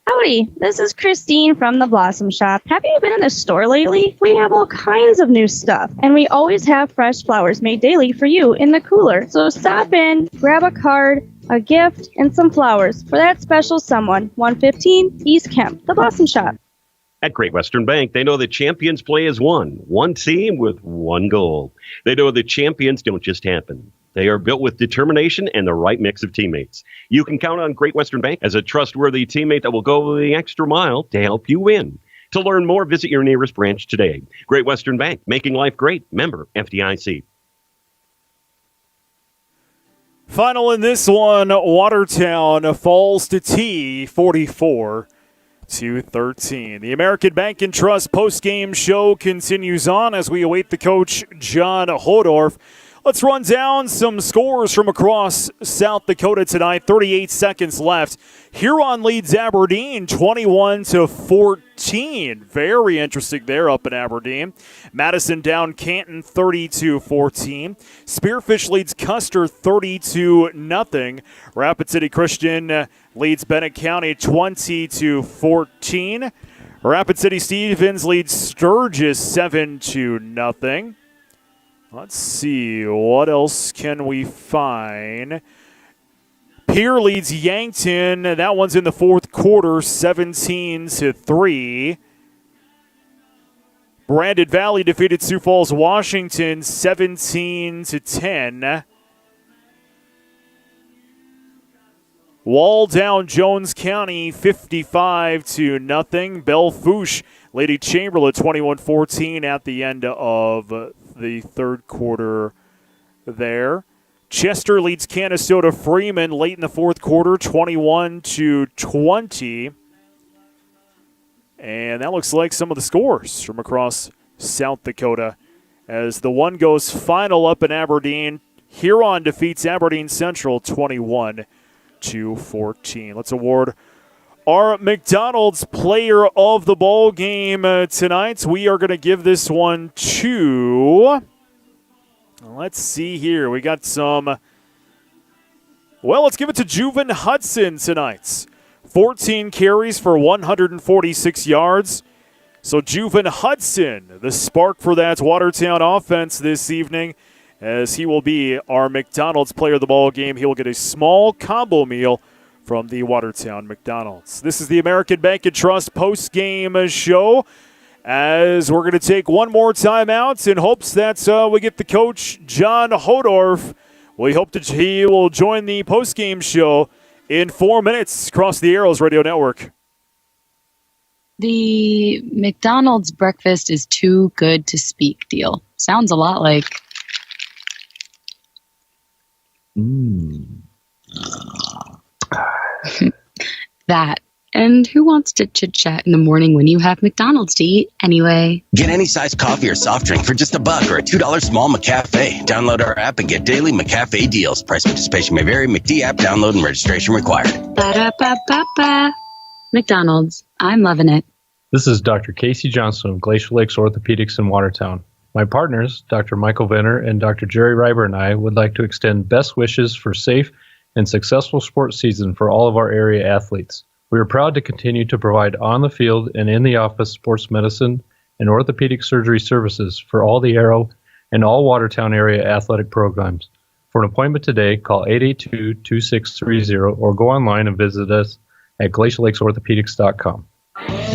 How Howdy, this is Christine from the Blossom Shop. Have you been in the store lately? We have all kinds of new stuff, and we always have fresh flowers made daily for you in the cooler. So stop in, grab a card, a gift, and some flowers for that special someone. 115 East Kemp, the Blossom Shop. At Great Western Bank, they know that champions play as one team with one goal. They know that champions don't just happen. They are built with determination and the right mix of teammates. You can count on Great Western Bank as a trustworthy teammate that will go the extra mile to help you win. To learn more, visit your nearest branch today. Great Western Bank, making life great. Member FDIC. Final in this one, Watertown falls to T 44-13. The American Bank and Trust post-game show continues on as we await the coach, John Hodorf. Let's run down some scores from across South Dakota tonight. 38 seconds left. Huron leads Aberdeen 21-14. Very interesting there up in Aberdeen. Madison down Canton 32-14. Spearfish leads Custer 30-0. Rapid City Christian leads Bennett County 20-14. Rapid City Stevens leads Sturgis 7-0. Let's see, what else can we find? Pierre leads Yankton. That one's in the fourth quarter, 17-3. Brandon Valley defeated Sioux Falls, Washington, 17-10. Wall down Jones County, 55-0. Belle Fourche Lady Chamberlain, 21-14 at the end of the third quarter there. Chester leads Canastota Freeman late in the fourth quarter, 21-20. And that looks like some of the scores from across South Dakota as the one goes final up in Aberdeen. Huron defeats Aberdeen Central 21-14. Let's award our McDonald's player of the ball game tonight. We are going to give this one to, let's see here. We got some, well, let's give it to Juven Hudson tonight. 14 carries for 146 yards. So Juven Hudson, the spark for that Watertown offense this evening, as he will be our McDonald's player of the ball game. He will get a small combo meal from the Watertown McDonald's. This is the American Bank and Trust post-game show, as we're going to take one more time out in hopes that we get the coach, John Hodorf. We hope that he will join the post-game show in 4 minutes across the Arrows Radio Network. The McDonald's breakfast is too good to speak deal. Sounds a lot like... that. And who wants to chit-chat in the morning when you have McDonald's to eat anyway? Get any size coffee or soft drink for just $1 or a $2 small McCafe. Download our app and get daily McCafe deals. Price participation may vary. McD app download and registration required. Ba-da-ba-ba-ba. McDonald's. I'm loving it. This is Dr. Casey Johnson of Glacial Lakes Orthopedics in Watertown. My partners, Dr. Michael Venner and Dr. Jerry Reiber, and I would like to extend best wishes for safe and successful sports season for all of our area athletes. We are proud to continue to provide on-the-field and in-the-office sports medicine and orthopedic surgery services for all the Arrow and all Watertown area athletic programs. For an appointment today, call 882-2630 or go online and visit us at glaciallakes.orthopedics.com.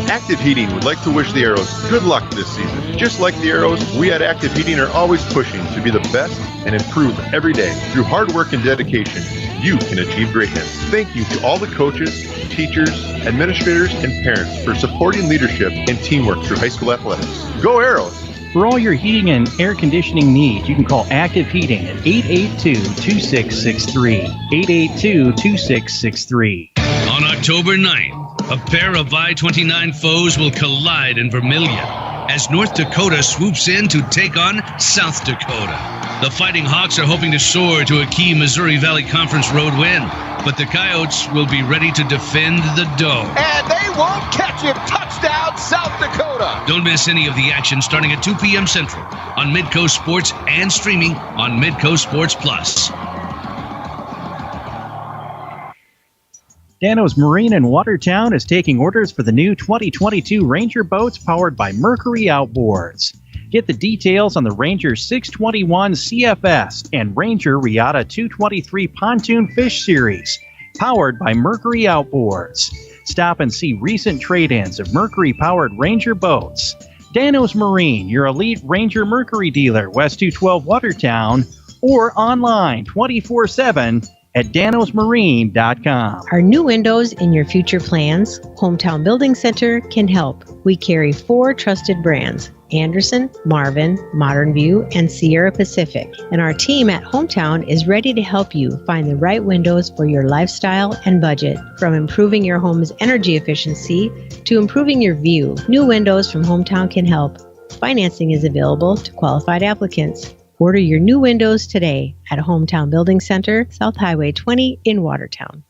Active Heating would like to wish the Arrows good luck this season. Just like the Arrows, we at Active Heating are always pushing to be the best and improve every day. Through hard work and dedication, you can achieve greatness. Thank you to all the coaches, teachers, administrators, and parents for supporting leadership and teamwork through high school athletics. Go Arrows! For all your heating and air conditioning needs, you can call Active Heating at 882-2663. 882-2663. On October 9th, a pair of I-29 foes will collide in Vermilion as North Dakota swoops in to take on South Dakota. The Fighting Hawks are hoping to soar to a key Missouri Valley Conference road win, but the Coyotes will be ready to defend the Dome. And they won't catch him. Touchdown, South Dakota. Don't miss any of the action starting at 2 p.m. Central on Midcoast Sports and streaming on Midcoast Sports Plus. Dano's Marine in Watertown is taking orders for the new 2022 Ranger boats powered by Mercury Outboards. Get the details on the Ranger 621 CFS and Ranger Regatta 223 Pontoon Fish Series, powered by Mercury Outboards. Stop and see recent trade-ins of Mercury-powered Ranger boats. Dano's Marine, your elite Ranger Mercury dealer, West 212 Watertown, or online 24/7 at danosmarine.com. Are new windows in your future plans? Hometown Building Center can help. We carry 4 trusted brands: Anderson, Marvin, Modern View, and Sierra Pacific. And our team at Hometown is ready to help you find the right windows for your lifestyle and budget. From improving your home's energy efficiency to improving your view, new windows from Hometown can help. Financing is available to qualified applicants. Order your new windows today at Hometown Building Center, South Highway 20 in Watertown.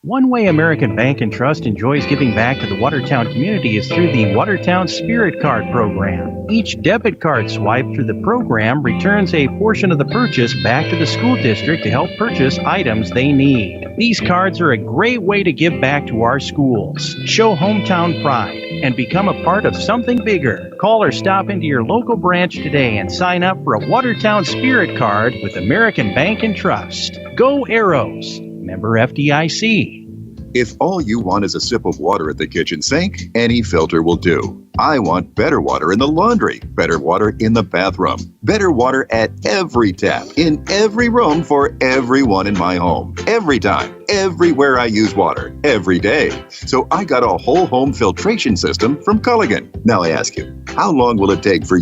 One way American Bank and Trust enjoys giving back to the Watertown community is through the Watertown Spirit Card program. Each debit card swipe through the program returns a portion of the purchase back to the school district to help purchase items they need. These cards are a great way to give back to our schools, show hometown pride, and become a part of something bigger. Call or stop into your local branch today and sign up for a Watertown Spirit Card with American Bank and Trust. Go Arrows! Member FDIC. If all you want is a sip of water at the kitchen sink, any filter will do. I want better water in the laundry, better water in the bathroom, better water at every tap, in every room for everyone in my home, every time, everywhere I use water, every day. So I got a whole home filtration system from Culligan. Now I ask you, how long will it take for you